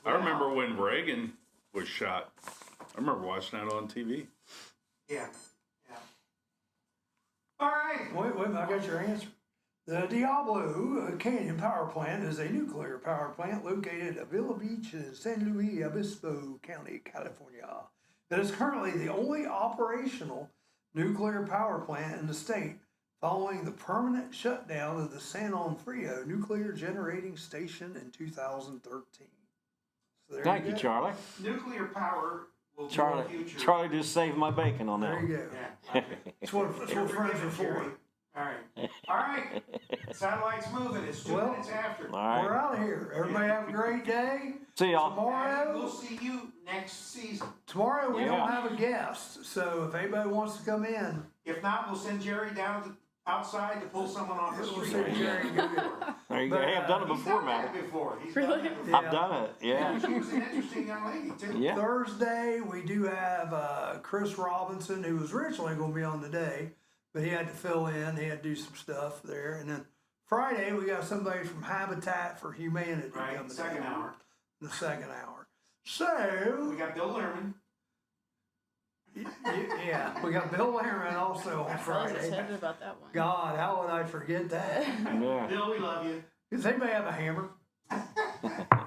I remember when Reagan was shot. I remember watching that on TV. Yeah. All right. Wait, I got your answer. The Diablo Canyon Power Plant is a nuclear power plant located at Villa Beach in San Luis Obispo County, California. That is currently the only operational nuclear power plant in the state following the permanent shutdown of the San Onofrio Nuclear Generating Station in 2013. So there Thank you you, go. Charlie. Nuclear power will be Charlie, the future. Charlie just saved my bacon on that There one. you go. Yeah. Okay. That's what friends are for. All right. All right. Satellite's moving. It's 2 Well, minutes after. All right. We're out of here. Everybody have a great day. See y'all. And Tomorrow, we'll see you next season. we Yeah. don't have a guest, so if anybody wants to come in, If not, we'll send Jerry down to the outside to pull someone off the we'll street. see Jerry go get it. There you go. But, Hey, I've done it He's before, done that man. before. He's Really? done that before. I've done it. Yeah. She was an interesting young lady, too. Yeah. Thursday, we do have Chris Robinson, who was originally going to be on the day, but he had to fill in. He had to do some stuff there. And then Friday, we got somebody from Habitat for Humanity Right, coming second in hour. the second hour. So, We got Bill Lerman. yeah, we got Bill Aaron also on I was Friday. excited about that one. God, how would I forget that? Yeah. Bill, we love you. Does anybody have a hammer?